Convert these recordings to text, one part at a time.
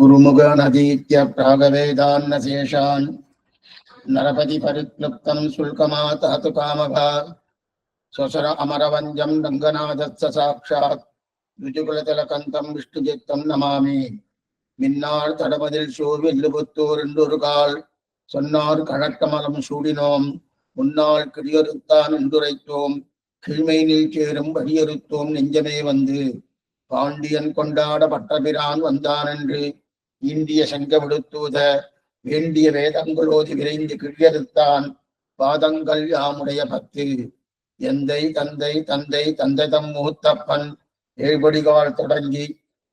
குருமுகநதீத்ய பிராகவேதான்ன சேஷான் நரபதி பரிக்லுப்தம் சுல்கமாதாது காமகா ஸ்வசர அமரவஞ்சம் ரங்கநாதஸ்ய சாக்ஷாத் ருஜுகுலதலகந்தம் விஷ்ணுஜித்தம் நமாமி. மின்னார் தடமதில் சூழ் வில்லுபுத்தூர் என்றொரு கால் சொன்னார் கழக்கமலம் சூடினோம் முன்னாள் கிழியறுத்தான் என்றுரைத்தோம் கீழ்மை நீள் சேரும் வடியறுத்தோம் நெஞ்சமே வந்து பாண்டியன் கொண்டாட பட்டபிரான் வந்தான் என்று இந்திய சங்க விடுத்தூத வேண்டிய வேதங்களோதி விரைந்து கிழியறுத்தான் பாதங்கள் யாமுடைய பத்து எந்தை தந்தை தந்தை தந்தை தம் மூத்தப்பன் ஏழ்படிகால் தொடங்கி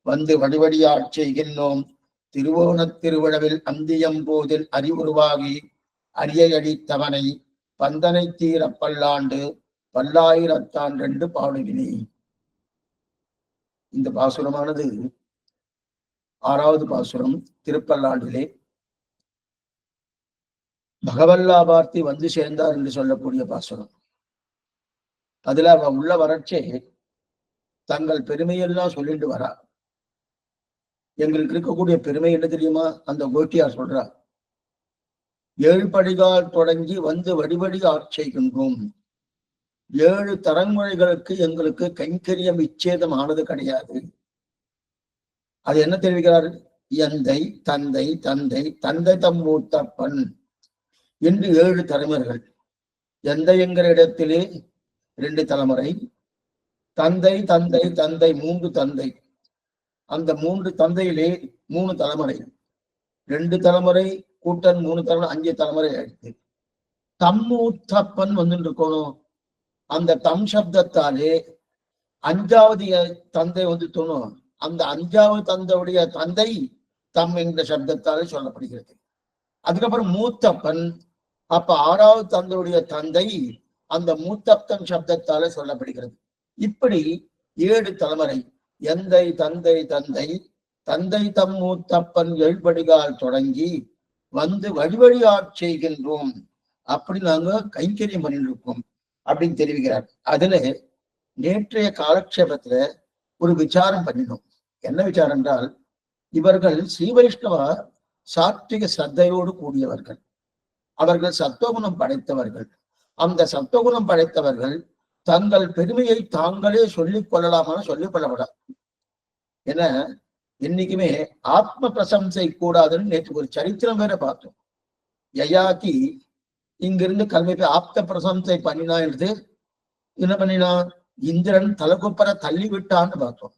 வந்து வடிவடியாட்சி செய்கின்றோம். திருவோணத் திருவிழவில் அந்தியம் போதில் அறிவுருவாகி அரியடித்தவனை பந்தனை தீர பல்லாண்டு பல்லாயிரத்தான் ரெண்டு பாடுகினே. இந்த பாசுரமானது 6வது பாசுரம். திருப்பல்லாண்டிலே பகவல்லாபார்த்தி வந்து சேர்ந்தார் என்று சொல்லக்கூடிய பாசுரம். அதுல அவ உள்ள வரச்சே தங்கள் பெருமையெல்லாம் சொல்லிட்டு வரா. எங்களுக்கு இருக்கக்கூடிய பெருமை என்ன தெரியுமா? அந்த கோட்டியார் சொல்றா, 7 படிகால் தொடங்கி வந்து வடிவடி ஆட்சேகின்றோம். 7 தலைமுறைகளுக்கு எங்களுக்கு கைங்கரியம் விச்சேதம் ஆனது கிடையாது. அது என்ன தெரிவிக்கிறார்? எந்தை தந்தை தந்தை தந்தை தம் மூத்தப்பன் என்று 7 தலைமுறைகள். எந்தை என்கிற இடத்திலே 2 தலைமுறை, தந்தை தந்தை தந்தை 3 தந்தை. அந்த 3 தந்தையிலே 3 தலைமுறை, 2 தலைமுறை கூட்டன் 3 தலைமுறை, 5 தலைமுறை ஆயிடுச்சு. தம்மூத்தப்பன் வந்துட்டு இருக்கணும். அந்த தம் சப்தத்தாலே 5வது தந்தை வந்து தோணும். அந்த 5வது தந்தையுடைய தந்தை தம் என்ற சப்தத்தாலே சொல்லப்படுகிறது. அதுக்கப்புறம் மூத்தப்பன். அப்ப 6வது தந்தையுடைய தந்தை அந்த மூத்தப்பன் சப்தத்தாலே சொல்லப்படுகிறது. இப்படி 7 தலைமுறை. எந்தை தந்தை தந்தை தந்தை தம் மூத்தப்பன் 7 படிகால் தொடங்கி வந்து வழிவழி செய்கின்றோம். அப்படி நாங்க கைங்கரியம் பண்ணிட்டு இருக்கோம் அப்படின்னு தெரிவிக்கிறார். அதுல நேற்றைய காலக்ஷேபத்துல ஒரு விசாரம் பண்ணினோம். என்ன விசாரம் என்றால், இவர்கள் ஸ்ரீ வைஷ்ணவ சாத்விக சத்தையோடு கூடியவர்கள். அவர்கள் சத்துவகுணம் படைத்தவர்கள். அந்த சத்துவகுணம் படைத்தவர்கள் தங்கள் பெருமையை தாங்களே சொல்லிக் கொள்ளலாமான சொல்லிக் கொள்ளப்படாது. என என்னைக்குமே ஆத்ம பிரசம்சை கூடாதுன்னு நேற்று ஒரு சரித்திரம் வேற பார்த்தோம். யயாதி இங்கிருந்து கல்வி ஆப்த பிரசம்சை பண்ணினா என்று என்ன பண்ணினா? இந்திரன் தலைக்குப்பர தள்ளி விட்டான்னு பார்த்தோம்.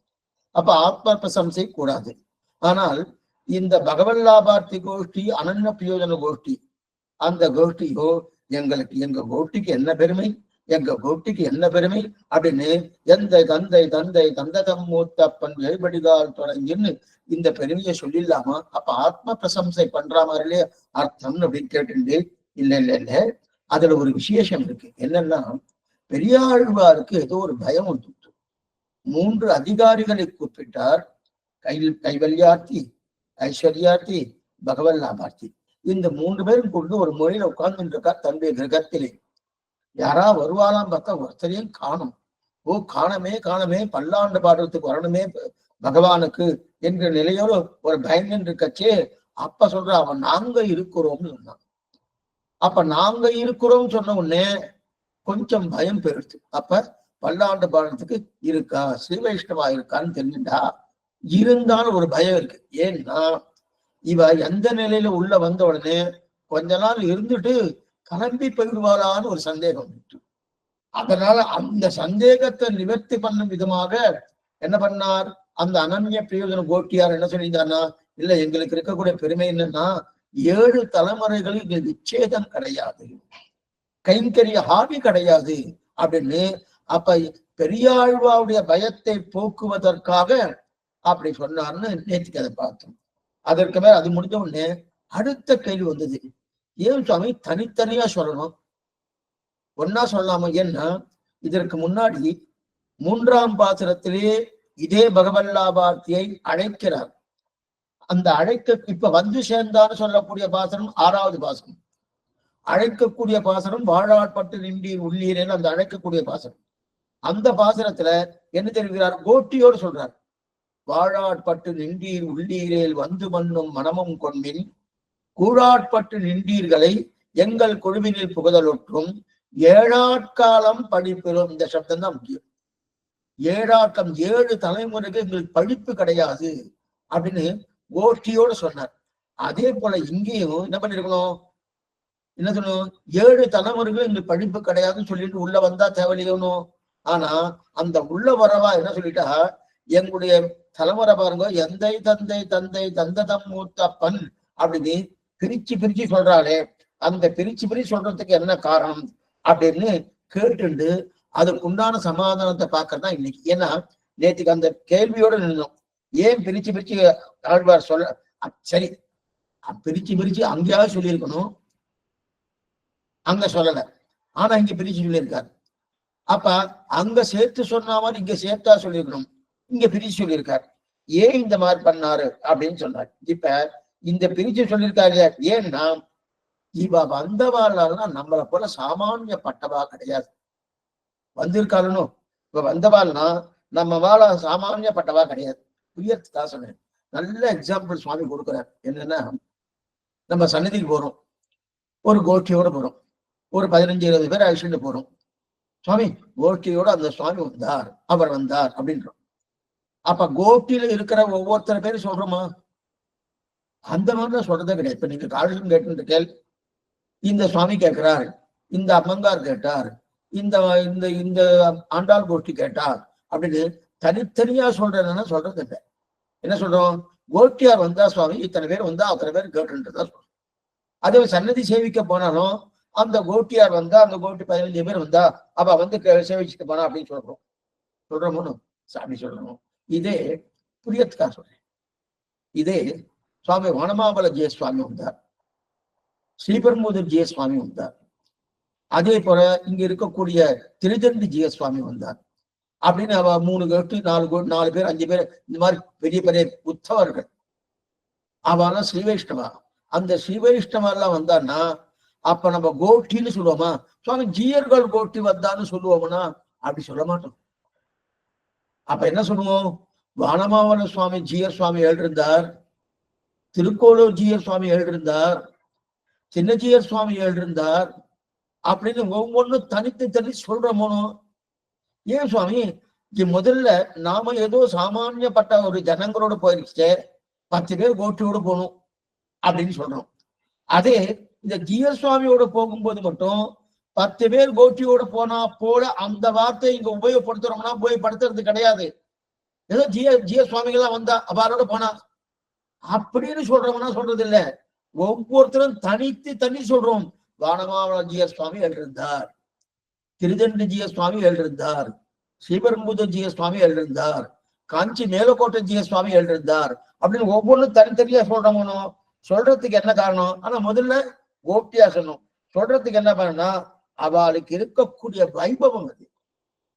அப்ப ஆத்ம பிரசம்சை கூடாது. ஆனால் இந்த பகவல்லாபார்த்தி கோஷ்டி, அனன்ய பிரயோஜன கோஷ்டி, அந்த கோஷ்டியோ எங்களுக்கு எங்க கோஷ்டிக்கு என்ன பெருமை, எங்க கோஷ்டிக்கு என்ன பெருமை அப்படின்னு எந்த தந்தை தந்தை தந்ததம் மூத்தப்பன் 7 படிகால் தொடங்கின்னு இந்த பெருமையை சொல்லிடலாமா? அப்ப ஆத்ம பிரசம்சை பண்ற மாதிரிலே அர்த்தம் அப்படின்னு கேட்டு இல்ல இல்ல இல்ல, அதுல ஒரு விசேஷம் இருக்கு. என்னன்னா, பெரியாழ்வாருக்கு ஏதோ ஒரு பயம் வந்துட்டு 3 அதிகாரிகளை கூப்பிட்டார். கைவல்யார்த்தி, ஐஸ்வர்யார்த்தி, பகவல்லாபார்த்தி. இந்த 3 பேரும் கொண்டு ஒரு மொழியில உட்கார்ந்து இருக்கா தன்னுடைய கிரகத்திலே. யாரா வருவாளாம் பார்த்தா ஒருத்தரையும் காணும். ஓ காணமே காணமே, பல்லாண்டு பாடுறதுக்கு வரணுமே பகவானுக்கு என்ற நிலையோடு ஒரு பயம் இருக்கச்சே அப்ப சொல்ற அவன் நாங்க இருக்கிறோம்னு சொன்னான். அப்ப நாங்க இருக்கிறோம் சொன்ன உடனே கொஞ்சம் பயம் பெருத்து. அப்ப பல்லாண்டு பாடுறதுக்கு இருக்கா, ஸ்ரீ வைஷ்ணவா இருக்கான்னு தெரிஞ்சுட்டா. இருந்தாலும் ஒரு பயம் இருக்கு. ஏன்னா இவ எந்த நிலையில உள்ள வந்த உடனே கொஞ்ச நாள் இருந்துட்டு கிளம்பி போயிடுவாளான்னு ஒரு சந்தேகம் வந்துட்டு. அதனால அந்த சந்தேகத்தை நிவர்த்தி பண்ணும் விதமாக என்ன பண்ணார்? அந்த அனன்ய பிரயோஜன கோட்டியார் என்ன சொல்லியிருந்தாருன்னா, இல்ல எங்களுக்கு இருக்கக்கூடிய பெருமை என்னன்னா 7 தலைமுறைகளில் இங்க விச்சேதம் கிடையாது, கைங்கரிய ஹாபி கிடையாது அப்படின்னு. அப்ப பெரியாழ்வாவுடைய பயத்தை போக்குவதற்காக அப்படி சொன்னார்னு நேற்றுக்கு அதை பார்த்தோம். அதற்கு மேல அது முடிஞ்ச உடனே அடுத்த கேள்வி வந்தது, ஏன் சுவாமி தனித்தனியா சொல்லணும், ஒன்னா சொல்லாம? ஏன்னா இதற்கு முன்னாடி 3ஆம் பாசுரத்திலே இதே பகவல்லாபார்த்தியை அழைக்கிறார். அந்த அழைக்க இப்ப வந்து சேர்ந்தான்னு சொல்லக்கூடிய பாசனம் 6வது பாசனம். அழைக்கக்கூடிய பாசனம் வாழாட்பட்டு நின்றீர் உள்ளீரேன்னு அந்த அழைக்கக்கூடிய பாசனம். அந்த பாசனத்துல என்ன தெரிவிக்கிறார்? கோட்டியோடு சொல்றார். வாழாட்பட்டு நின்றீர் உள்ளீரேல் வந்து மண்ணும் மனமும் கொன்மின் கூழாட்பட்டு நின்றீர்களை எங்கள் குழுவினில் புகுதலொற்றும் ஏழாட்காலம் படிப்பிலும். இந்த சப்தம் தான் முக்கியம். ஏழாட்டம் 7 தலைமுறைக்கு எங்களுக்கு படிப்பு கிடையாது அப்படின்னு கோஷ்டியோடு சொன்னார். அதே போல இங்கேயும் என்ன பண்ணிருக்கணும், என்ன சொல்லணும், 7 தலைமுறைகள் எங்களுக்கு படிப்பு கிடையாதுன்னு சொல்லிட்டு உள்ள வந்தா தேவையில்லையணும். ஆனா அந்த உள்ள வரவா என்ன சொல்லிட்டா, எங்களுடைய தலைமுறை பாருங்க, எந்தை தந்தை தந்தை தந்ததம் மூத்தப்பன் அப்படின்னு பிரிச்சு பிரிச்சு சொல்றாளே, அந்த பிரிச்சு பிரிச்சு சொல்றதுக்கு என்ன காரணம் அப்படின்னு கேட்டுண்டு அதுக்குண்டான சமாதானத்தை பார்க்கறதுதான் இன்னைக்கு. ஏன்னா நேற்றுக்கு அந்த கேள்வியோட நின்றோம். ஏன் பிரிச்சு பிரிச்சு ஆழ்வார் சொல்ல, சரி பிரிச்சு பிரிச்சு அங்கேயாவது சொல்லியிருக்கணும், அங்க சொல்லல, ஆனா இங்க பிரிச்சு சொல்லியிருக்காரு. அப்ப அங்க சேர்த்து சொன்ன மாதிரி இங்க சேர்த்தா சொல்லியிருக்கணும், இங்க பிரிச்சு சொல்லியிருக்காரு. ஏன் இந்த மாதிரி பண்ணாரு அப்படின்னு சொன்னார். இப்ப இந்த பிரிச்சு சொல்லியிருக்காரு ஏன்னா, இவ வந்தவாள்லாம் நம்மளை போல சாமானியப்பட்டவா கிடையாது. வந்திருக்காருன்னு இப்ப வந்தவாள்னா நம்ம வாழ சாமானியப்பட்டவா கிடையாது. புரியறதுக்காக சொன்னேன். நல்ல எக்ஸாம்பிள் சுவாமி கொடுக்குறார். என்னன்னா, நம்ம சன்னதிக்கு போறோம், ஒரு கோஷ்டியோட போறோம், ஒரு 15-20 பேர் அழிச்சுட்டு போறோம். சுவாமி கோஷ்டியோட அந்த சுவாமி வந்தார், அவர் வந்தார் அப்படின்றோம். அப்ப கோஷ்டியில இருக்கிற ஒவ்வொருத்தர் பேரும் சொல்றோமா? அந்த மாதிரிலாம் சொல்றதே கிடையாது. இப்ப நீங்க காலேஜ் கேட்டு கேள், இந்த சுவாமி கேட்கிறார், இந்த அம்மங்கார் கேட்டார், இந்த இந்த இந்த ஆண்டாள் கோஷ்டி கேட்டார் அப்படின்னு தனித்தனியா சொல்றேன்னா சொல்றது இல்லை. என்ன சொல்றோம், கோஷ்டியார் வந்தா சுவாமி இத்தனை பேர் வந்தா அத்தனை பேர் கேட்டுன்றதா சொல்றோம். அதே சன்னதி சேவிக்க போனாலும் அந்த கோஷ்டியார் வந்தா, அந்த கோஷ்டி 15 பேர் வந்தா அவ வந்து சேவிச்சுட்டு போனா அப்படின்னு சொல்றோம் சாமி சொல்லணும். இதே புரியத்துக்காக சொல்றேன். இதே சுவாமி வனமாபல ஜெய சுவாமி வந்தார், ஸ்ரீபெரும்புதூர் ஜெய சுவாமி வந்தார், அதே போல இங்க இருக்கக்கூடிய திருதண்டி ஜெய சுவாமி வந்தார் அப்படின்னு அவ 3 கோஷ்டி 4 பேர் 5 பேர் இந்த மாதிரி பெரிய பெரிய உத்தவர்கள், அவெல்லாம் ஸ்ரீ வைஷ்ணவா. அந்த ஸ்ரீ வைஷ்ணவா எல்லாம் வந்தான்னா அப்ப நம்ம கோஷ்டின்னு சொல்லுவோமா? சுவாமி ஜீயர்கள் கோஷ்டி வந்தான்னு சொல்லுவோம்னா அப்படி சொல்ல மாட்டோம். அப்ப என்ன சொல்லுவோம், வானமாவன சுவாமி ஜீயர் சுவாமி எழுதிருந்தார், திருக்கோளூர் ஜீயர் சுவாமி எழுதிருந்தார், சின்னஜீயர் சுவாமி எழுதிருந்தார் அப்படின்னு ஒவ்வொன்றும் தனித்து தனி சொல்றோமோ. ஏன் சுவாமி முதல்ல நாம ஏதோ சாமானியப்பட்ட ஒரு ஜனங்களோட போயிருச்சு, 10 பேர் கோஷ்டியோடு போகணும் அப்படின்னு சொல்றோம். அதே இந்த ஜீயர் சுவாமியோட போகும்போது மட்டும் 10 பேர் கோஷ்டியோட போனா போல அந்த வார்த்தை இங்க உபயோகப்படுத்துறோம்னா உபயோகப்படுத்துறது கிடையாது. ஏதோ ஜீய சுவாமிகள்லாம் வந்தா அவரோட போனா அப்படின்னு சொல்றோம்னா சொல்றது இல்லை. ஒவ்வொருத்தரும் தனித்து தனி சொல்றோம். வானமாவள ஜீய சுவாமி எழுதிருந்தார், திருதண்டி ஜீய சுவாமி எழுதிருந்தார், ஸ்ரீபெரும்புதூர் ஜீய சுவாமி எழுதிருந்தார், காஞ்சி மேலக்கோட்டை ஜீய சுவாமி எழுதிருந்தார் அப்படின்னு ஒவ்வொன்றும் தனித்தனியா சொல்றோம்னோ. சொல்றதுக்கு என்ன காரணம்? ஆனா முதல்ல கோஷ்டியா சொன்னோம். சொல்றதுக்கு என்ன பண்ணா அவளுக்கு இருக்கக்கூடிய வைபவம் அது.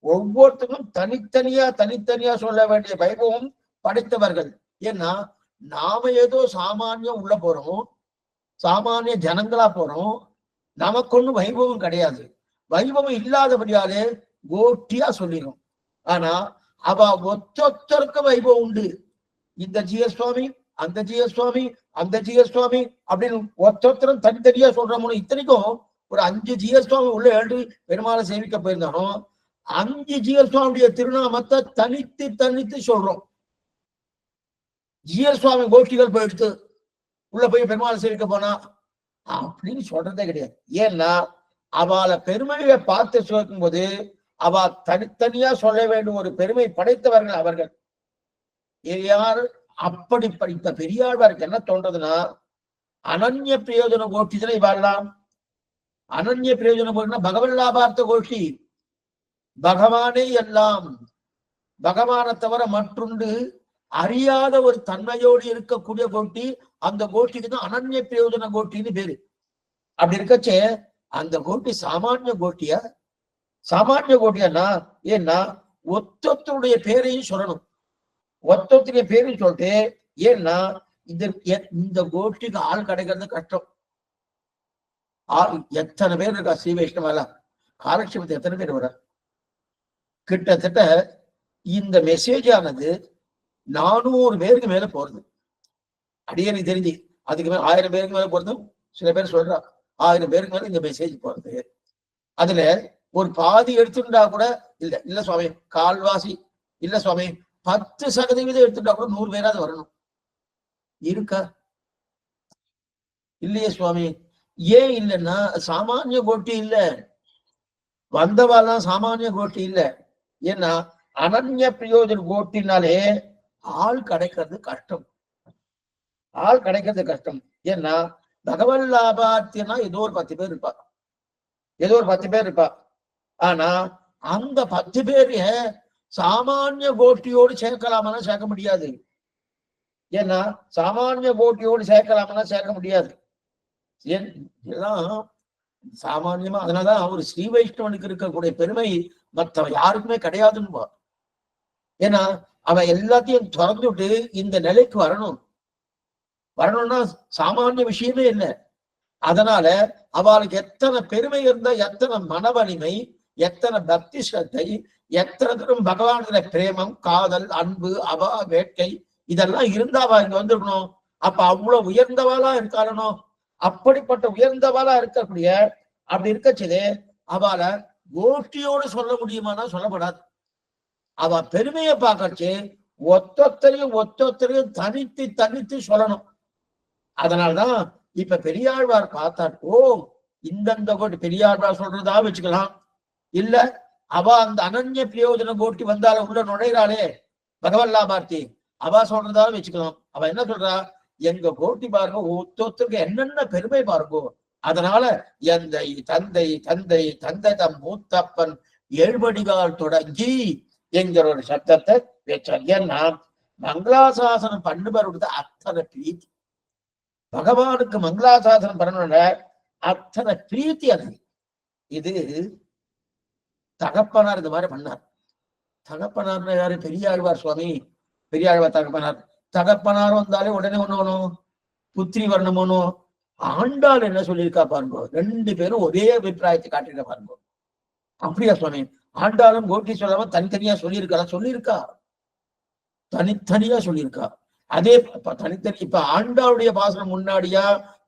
ஒவ்வொருத்தரும் தனித்தனியா சொல்ல வேண்டிய வைபவம் படைத்தவர்கள். ஏன்னா நாம ஏதோ சாமானியம் உள்ள போறோம், சாமானிய ஜனங்களா போறோம், நமக்கு ஒண்ணும் வைபவம் கிடையாது. வைபவம் இல்லாதபடியாலே கோஷ்டியா சொல்லிடும். ஆனா அவ ஒத்தொத்தருக்கு வைபவம் உண்டு. இந்த ஜீய சுவாமி, அந்த ஜீய சுவாமி, அந்த ஜீய சுவாமி அப்படின்னு ஒத்தொத்தரும் தனித்தனியா சொல்றோம். இத்தனைக்கும் ஒரு 5 ஜீய சுவாமி உள்ள எழுதி பெருமாளை சேவிக்க போயிருந்தாலும் 5 ஜீய சுவாமியுடைய திருநாமத்தை தனித்து சொல்றோம். ஜீய சுவாமி கோஷ்டிகள் போயிடுத்து உள்ள போய் பெருமாளை சேவிக்க போனா அப்படின்னு சொல்றதே கிடையாது. ஏன்னா அவளை பெருமையை பார்த்து சொல்லும் போது அவ தனித்தனியா சொல்ல வேண்டும் ஒரு பெருமை படைத்தவர்கள் அவர்கள். யார் அப்படி படித்த பெரியாழ்வாருக்கு என்ன தோன்றதுன்னா, அனன்ய பிரயோஜன கோஷ்டி தானே இவாள்லாம். அனன்ய பிரயோஜன கோஷ்டினா பகவன் லாபார்த்த கோஷ்டி, பகவானே எல்லாம், பகவானை தவிர மற்றொன்று அறியாத ஒரு தன்மையோடு இருக்கக்கூடிய கோஷ்டி. அந்த கோஷ்டிக்கு தான் அனன்ய பிரயோஜன கோஷ்டின்னு பேரு. அப்படி இருக்கச்சே அந்த கோஷ்டி சாமானிய கோஷ்டியா? சாமானிய கோஷ்டியானா ஏன்னா ஒத்தொத்தருடைய பேரையும் சொல்லணும். ஒத்தொத்தருடைய பேரையும் சொல்லிட்டு, ஏன்னா இந்த கோஷ்டிக்கு ஆள் கிடைக்கிறது கஷ்டம். எத்தனை பேர் இருக்கா ஸ்ரீ வைஷ்ணவால காலட்சேபத்தை எத்தனை பேர் வர? கிட்டத்தட்ட இந்த மெசேஜ் ஆனது 400 பேருக்கு மேல போறது. அடியனுக்கு தெரிஞ்சு அதுக்கு மேல 1000 பேருக்கு மேல போறதும் சில பேர் சொல்றா. 1000 பேருக்கு மேல இந்த மெசேஜ் போறது. அதுல ஒரு பாதி எடுத்துட்டா கூட இல்ல இல்ல சுவாமி, கால்வாசி இல்ல சுவாமி, 10% எடுத்துட்டா கூட 100 பேராது வரணும். இருக்கா? இல்லையே சுவாமி. ஏன் இல்லைன்னா சாமானிய கோட்டி இல்ல, வந்தவாலாம் சாமானிய கோட்டி இல்ல. ஏன்னா அனன்ய பிரயோஜன கோட்டினாலே ஆள் கிடைக்கிறது கஷ்டம். ஆள் கிடைக்கிறது கஷ்டம். ஏன்னா பகவன் லாபார்த்தியனா ஏதோ ஒரு 10 பேர் இருப்பா, ஏதோ ஒரு 10 பேர் இருப்பா. ஆனா அந்த 10 பேரு சாமானிய கோட்டியோடு சேர்க்கலாம்னா சேர்க்க முடியாது. ஏன்னா சாமானிய கோட்டியோடு சேர்க்கலாம்னா சேர்க்க முடியாது. எல்லாம் சாமானியமா. அதனாலதான் ஒரு ஸ்ரீ வைஷ்ணவனுக்கு இருக்கக்கூடிய பெருமை மற்ற யாருக்குமே கிடையாதுன்னு. ஏன்னா அவன் எல்லாத்தையும் திறந்துட்டு இந்த நிலைக்கு வரணும். வரணும்னா சாமானிய விஷயமே இல்லை. அதனால அவளுக்கு எத்தனை பெருமை இருந்தா, எத்தனை மன வலிமை, எத்தனை பக்தி ஸ்ரத்தை, எத்தனை தூரம் பகவானுடைய பிரேமம், காதல், அன்பு, அவா வேட்கை இதெல்லாம் இருந்தா அவ இங்க வந்துருக்கணும். அப்ப அவ்வளவு உயர்ந்தவாளா இருக்காளணும். அப்படிப்பட்ட உயர்ந்தவாளா இருக்கக்கூடிய அப்படி இருக்கச்சது அவளை கோஷ்டியோடு சொல்ல முடியுமானா சொல்லப்படாது. அவ பெருமையை பார்க்கச்சு ஒத்தொத்தரையும் தனித்து தனித்து சொல்லணும். அதனால்தான் இப்ப பெரியாழ்வார் பார்த்தார். ஓ, இந்தந்த கோட்டி பெரியாழ்வார் சொல்றதா வச்சுக்கலாம். இல்ல அவ அந்த அனன்ய பிரயோஜன கோட்டி வந்தால உள்ள நுழைறாளே பகவன் லாபார்த்தி, அவ சொல்றதா வச்சுக்கலாம். அவ என்ன சொல்றா? எங்க கோட்டி பாருங்க, ஒத்தொத்தருக்கு என்னென்ன பெருமை பாருங்கோ. அதனால எந்தை தந்தை தந்தை தந்தை தம் மூத்தப்பன் ஏழ்படிகால் தொடங்கி என்கிற ஒரு சப்தத்தை வச்சார். ஏன்னா மங்களாசாசனம் பண்ணுபவருக்கு அத்தனை பிரீத்தி, பகவானுக்கு மங்களாசாசனம் பண்ணணும்ல அத்தனை பிரீத்தி. அது இது தகப்பனார் இந்த மாதிரி பண்ணார். தகப்பனார் யாரு? பெரியாழ்வார் சுவாமி. பெரியாழ்வார் தகப்பனார். தகப்பனார் வந்தாலே உடனே ஒண்ணும் புத்திரி வரணுமோனும். ஆண்டாள் என்ன சொல்லியிருக்கா பாருங்க, 2 பேரும் ஒரே அபிப்பிராயத்தை காட்டிருக்க பாருங்க. அப்படியா சுவாமி? ஆண்டாளும் கோட்டி சொல்லாம தனித்தனியா சொல்லியிருக்கா, தனித்தனியா சொல்லியிருக்கா. அதே தனித்தனி. இப்ப ஆண்டாளுடைய பாசனம் முன்னாடியா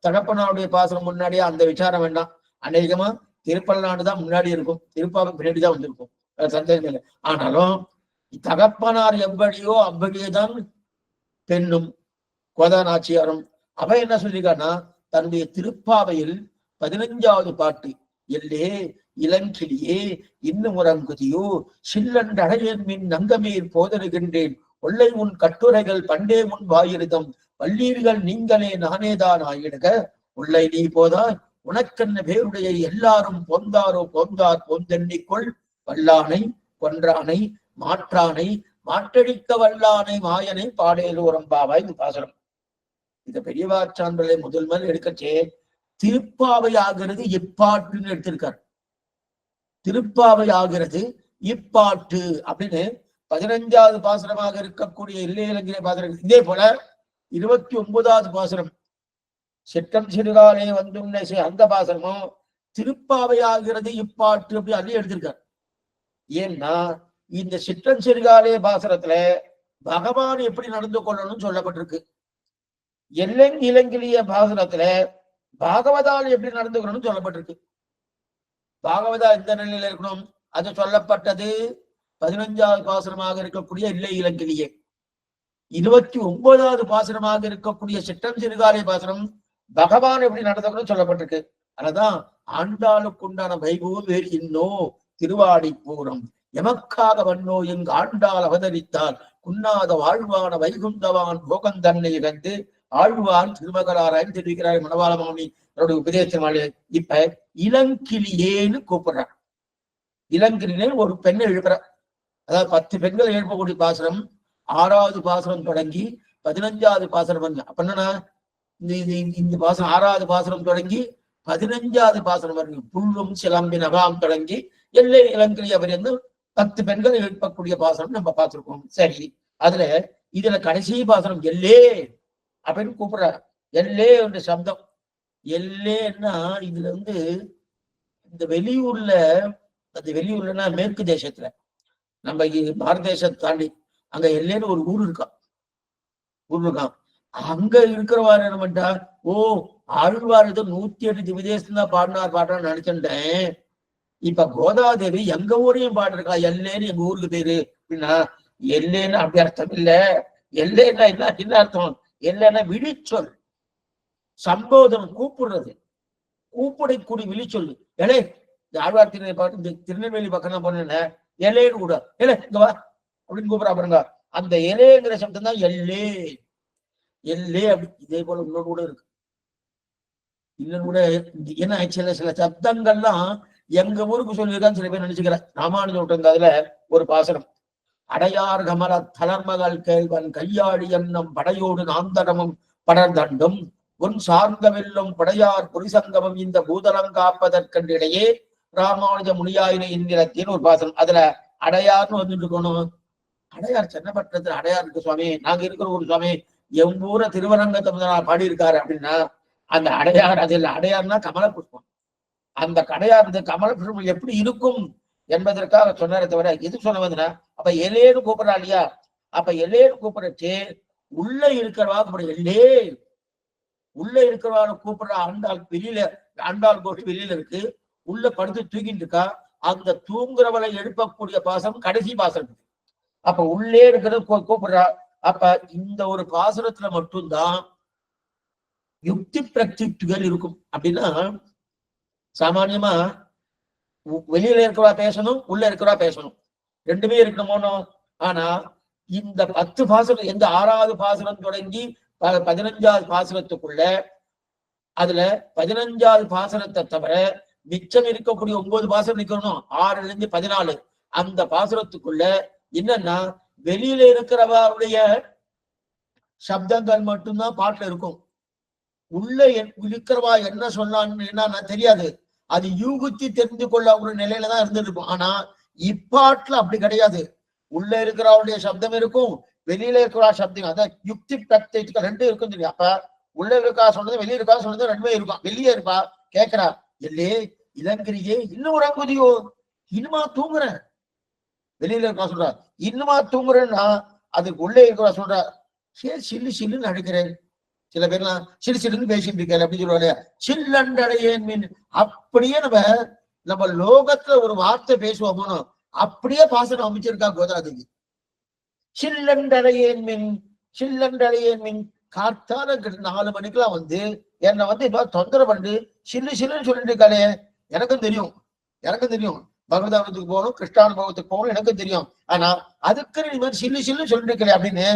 தகப்பனாருடைய பாசனம் முன்னாடியா அந்த விசாரம் வேண்டாம். அநேகமா திருப்பல்லாண்டுதான் முன்னாடி இருக்கும், திருப்பாவை பின்னாடிதான் வந்திருக்கும், சந்தேகம் இல்லை. ஆனாலும் தகப்பனார் எவ்வளியோ அவ்வளியேதான் பெண்ணும் கோதாநாச்சியாரும். அவ என்ன சொல்லிருக்கான்னா தன்னுடைய திருப்பாவையில் 15வது பாட்டு, எல்லே இளங்கிளியே இன்னும் உறங்குதியோ சில்லண்டடையன் மின் நங்கமீர் போதருகின்றேன் ஒல்லை உன் கட்டுரைகள் பண்டே முன் வாயிருதம் வல்லீர்கள் நீங்களே நானேதான் ஆயிடுக உள்ளை நீ போதாய் உனக்கென்ன பேருடைய எல்லாரும் போந்தாரோ போந்தார் போந்தெண்ணிக்கொள் வல்லானை கொன்றானை மாற்றானை மாற்றடிக்க வல்லானை மாயனை பாடேலோரம்பாவாய். இந்த பாசனம் இந்த பெரியவாச்சான்களை முதல் எடுக்கச்சே திருப்பாவை ஆகிறது இப்பாட்டுன்னு எடுத்திருக்கார். திருப்பாவை ஆகிறது இப்பாட்டு அப்படின்னு 15வது பாசனமாக இருக்கக்கூடிய இல்லையிலங்கிற பாசனம். இதே போல 29வது பாசனம் சிற்றம் சிறுகாலே வந்துள்ள அந்த பாசனமும் திருப்பாவை ஆகிறது இப்பாட்டு அப்படி அள்ளி எடுத்திருக்கார். ஏன்னா இந்த சிற்றம் சிறுகாலே பாசனத்துல பகவான் எப்படி நடந்து கொள்ளணும்னு சொல்லப்பட்டிருக்கு. இளங்கிலிய பாசனத்துல பாகவதால் எப்படி நடந்துக்கணும்னு சொல்லப்பட்டிருக்கு. பாகவதா எந்த நிலையில இருக்கணும் அது சொல்லப்பட்டது 15வது பாசனமாக இருக்கக்கூடிய இல்லை இளங்கிலியே. 29வது பாசனமாக இருக்கக்கூடிய சிற்றம் சிறுகாலை பாசனம் பகவான் எப்படி நடந்துக்கணும்னு சொல்லப்பட்டிருக்கு. அதனாதான் ஆண்டாளுக்கு உண்டான வைபவம் வேறு இன்னோ திருவாடி பூரம் எமக்காக வண்ணோ எங்கு ஆண்டாள் அவதரித்தால் குன்னாத வாழ்வான வைகுந்தவான் போகந்தன்னை கண்டு ஆழ்வான் திருமகளாராய் தெரிவிக்கிறார் மணவாளமாமி அவருடைய உபதேசமாளி. இப்ப இளங்கிளியேன்னு கூப்பிடுறார். இளங்கிளியே ஒரு பெண்ணை எழுப்புறார். அதாவது 10 பெண்கள் எழுப்பக்கூடிய பாசனம் 6வது பாசனம் தொடங்கி 15வது பாசனம். அப்ப என்னன்னா இந்த பாசனம் 6வது பாசனம் தொடங்கி 15வது பாசனம் வரைக்கும் புல்லும் சிலம்பி நகாம் தொடங்கி எல்லை இளங்கிளிய வரைந்து 10 பெண்கள் எழுப்பக்கூடிய பாசனம் நம்ம பார்த்திருக்கோம். சரி, இதுல கடைசி பாசனம் எல்லே அப்படின்னு கூப்பிடுறாரு. எல்லே என்ற சப்தம். எல்லேன்னா இதுல இந்த வெளியூர்லன்னா மேற்கு தேசத்துல நம்ம பாரத தேசத்தை தாண்டி அங்க எல்லேன்னு ஒரு ஊர் இருக்கா. உருளுக்கான். அங்க இருக்கிறவாரு என்ன பண்ணிட்டா, ஓ ஆழ்வார் ஏதோ 108 திவ்யதேசம் தான் பாடுறான்னு நினைச்சுட்டேன். இப்ப கோதாதேவி எங்க ஊரையும் பாடுறா, எல்லேன்னு எங்க ஊருக்கு பேரு அப்படின்னா, எல்லேன்னு அப்படி அர்த்தம் இல்ல. எல்லேன்னா என்ன அர்த்தம்? எல்லைன்னா விழிச்சொல், சம்போதனம், கூப்பிடுறது, கூப்பிடை கூடி விழிச்சொல்லு. எலே ஆழ்வார் பாட்டு திருநெல்வேலி பக்கம் தான் போனேன், எலேன்னு கூட எலே இங்க வா அப்படின்னு கூப்பிடா பாருங்க. அந்த எலேங்கிற சப்தம் தான் எல்லே. எல்லே அப்படி. இதே போல இன்னொரு கூட இருக்கு. இன்னும் கூட ஏன்னா சில சப்தங்கள்லாம் எங்க ஊருக்கு சொல்லியிருக்கான்னு சில பேர் நினைச்சுக்கிறேன். ராமானுஜம் அதுல ஒரு பாசனம், அடையார் கமல தளர்மகள் கேள்வன் கையாடி என்னும் படையோடு நாந்தரமும் படர்தண்டும் உன் சார்ந்த வெல்லும் படையார் புரிசங்கமும் இந்த பூதலம் காப்பதற்கென்றிடையே ராமானுஜ முனியாயினை என்கிறத்தின் ஒரு பாசனம். அதுல அடையார்னு வந்துட்டு இருக்கணும். அடையார் சென்னப்பட்டத்துல அடையார் இருக்கு சுவாமி, நாங்க இருக்கிற ஒரு சுவாமி எம் ஊர திருவரங்கத்தை பாடியிருக்காரு அப்படின்னா, அந்த அடையார் அதில் அடையார்னா கமல புஷ்பம். அந்த கடையார் இந்த கமல புஷ்பம் எப்படி இருக்கும் என்பதற்காக சொன்னாரே தவிர எது சொல்ல வந்தனா, அப்ப எல்லேன்னு கூப்பிடறா இல்லையா? அப்ப எல்லேன்னு கூப்பிடச்சு உள்ள இருக்கிறவா கூப்பிட எல்லே, உள்ள இருக்கிறவான கூப்பிடுற ஆண்டாள் வெளியில, ஆண்டாள் கோஷி வெளியில இருக்கு, உள்ள படுத்து தூக்கிட்டு இருக்கா. அந்த தூங்குறவளை எழுப்பக்கூடிய பாசனம் கடைசி பாசனம். அப்ப உள்ளே இருக்கிறது கூப்பிடுறா. அப்ப இந்த ஒரு பாசனத்துல மட்டும்தான் யுக்தி பிரத்யுக்திகள் இருக்கும். அப்படின்னா சாமானியமா வெளியில இருக்கிறவா பேசணும், உள்ள இருக்கிறவா பேசணும், ரெண்டுமே இருக்கணுமோனோ. ஆனா இந்த 10 பாசனம், எந்த 6வது பாசனம் தொடங்கி 15வது பாசனத்துக்குள்ள, அதுல 15வது பாசனத்தை தவிர மிச்சம் இருக்கக்கூடிய 9 பாசனம் நிக்கணும், 6ல இருந்து 14. அந்த பாசனத்துக்குள்ள என்னன்னா வெளியில இருக்கிறவருடைய சப்தங்கள் மட்டும்தான் பாட்டுல இருக்கும். உள்ள இருக்கிறவா என்ன சொன்னான்னு என்ன தெரியாது, அது யூகித்து தெரிந்து கொள்ள ஒரு நிலையில தான் இருந்திருக்கும். ஆனா இப்பாட்டுல அப்படி கிடையாது. உள்ள இருக்கிறவருடைய சப்தம் இருக்கும், வெளியில இருக்கிற சப்தம், அதான் யுக்தி பிரத்யேக ரெண்டும் இருக்கும் தெரியும். அப்ப உள்ள இருக்கா சொன்னது, வெளியே இருக்கா சொன்னது ரெண்டுமே இருக்கும். வெளியே இருப்பா கேட்கிறா, இல்லே இளங்கிரியே இன்னும் உறங்குதியோ, இன்னுமா தூங்குறேன். வெளியில இருக்கா சொல்றா இன்னுமா தூங்குறேன்னா, அதுக்கு உள்ளே இருக்கிறா சொல்றா சரி சில்லு சில்லுன்னு அழைக்கிறேன். சில பேர்லாம் சிறு சிறுன்னு பேசிட்டு இருக்காரு அப்படின்னு சொல்லுவாங்க, சில்லண்டடையேன் மீன். அப்படியே நம்ம லோகத்துல ஒரு வார்த்தை பேசுவோமோ அப்படியே பாசனம் அமைச்சிருக்கா கோதாதேவி. சில்லண்டடையேன் மீன், சில்லண்டடையேன் மீன். காத்தால 4 மணிக்கெல்லாம் வந்து என்னை இப்ப தொந்தரவு பண்ணி சில்லு சில்லுன்னு சொல்லிட்டு இருக்காளே, எனக்கும் தெரியும், எனக்கும் தெரியும். பகவதாபத்துக்கு போகணும், கிருஷ்ணானுபவத்துக்கு போகணும், எனக்கும் தெரியும். ஆனா அதுக்கு நீ மாதிரி சில்லு சில்லுன்னு சொல்லிட்டு இருக்கல அப்படின்னு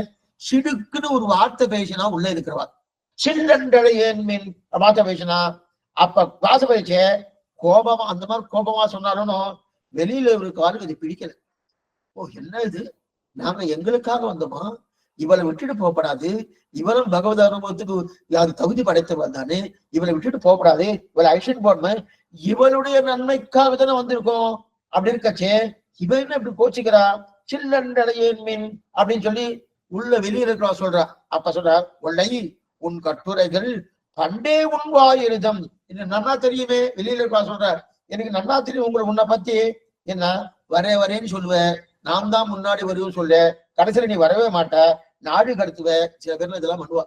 சிடுக்குன்னு ஒரு வார்த்தை பேசினா உள்ள இருக்கிறவா சில்லண்டடையேன் மீன் வார்த்தை பேசினா, அப்ப வாச பேச்ச கோபமா அந்த மாதிரி கோபமா சொன்னாலும் வெளியில இருக்காரு இது பிடிக்கல. ஓ என்ன இது, நாங்க எங்களுக்காக வந்தோமா, இவளை விட்டுட்டு போகப்படாது, இவளும் பகவத அனுபவத்துக்கு அது தகுதி படைத்தவள் தானே, இவளை விட்டுட்டு போகப்படாது, இவளை அழிச்சுட்டு போடணும், இவளுடைய நன்மைக்காக தானே வந்திருக்கோம். அப்படி இருக்கச்சே இவன் என்ன இப்படி கோச்சிக்கிறா, சில்லண்டடையேன் மீன் அப்படின்னு சொல்லி உள்ள வெளியில இருக்கிறா சொல்றா. அப்ப சொல்றா, உள்ளை உன் கட்டுரைகள் பண்டே உன் வாயிருதம். எனக்கு நன்னா தெரியுமே, வெளியில இருக்கா சொல்ற, எனக்கு நன்னா தெரியும் உங்களுக்கு உன்னை பத்தி. என்ன வரேன்னு சொல்லுவேன், நான் தான் முன்னாடி வருவேன்னு சொல்ல, கடைசியில நீ வரவே மாட்ட, நாடு கடத்துவ. சில பேர்ல இதெல்லாம் பண்ணுவா.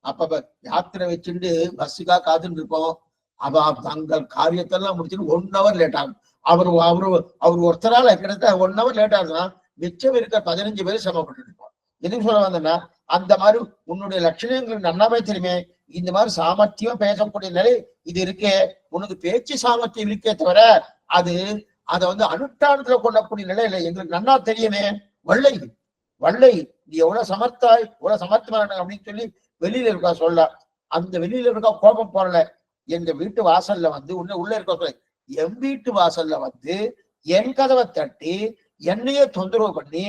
அப்ப யாத்திரை வச்சுட்டு பஸ்ஸுக்காக காத்துட்டு இருப்போம். அவ தங்கள் காரியத்தெல்லாம் முடிச்சுட்டு 1 hour லேட் ஆகும். அவர் ஒருத்தரால கிட்டத்தட்ட 1 hour லேட் ஆகுதுன்னா மிச்சம் இருக்க 15 பேர் சிரமப்பட்டு இருப்போம். எதுக்கு சொல்ல வந்தேன்னா, அந்த மாதிரி உன்னுடைய லட்சணங்கள் நன்னாவே தெரியுமே, இந்த மாதிரி சாமர்த்தியம் பேசக்கூடிய நிலை இது இருக்கே, உனக்கு பேச்சு சாமர்த்தியம் இருக்கே தவிர அதை அனுஷ்டானத்துல கொள்ளக்கூடிய நிலை இல்லை, எங்களுக்கு நன்னா தெரியுமே. வள்ளை வள்ளை நீ எவ்வளவு சமர்த்தாய், எவ்வளவு சமர்த்தமான அப்படின்னு சொல்லி வெளியில இருக்கா சொல்ல. அந்த வெளியில இருக்கா கோபம் போடல, எங்க வீட்டு வாசல்ல உள்ள இருக்க என் வீட்டு வாசல்ல என் கதவை தட்டி என்னையே தொந்தரவு பண்ணி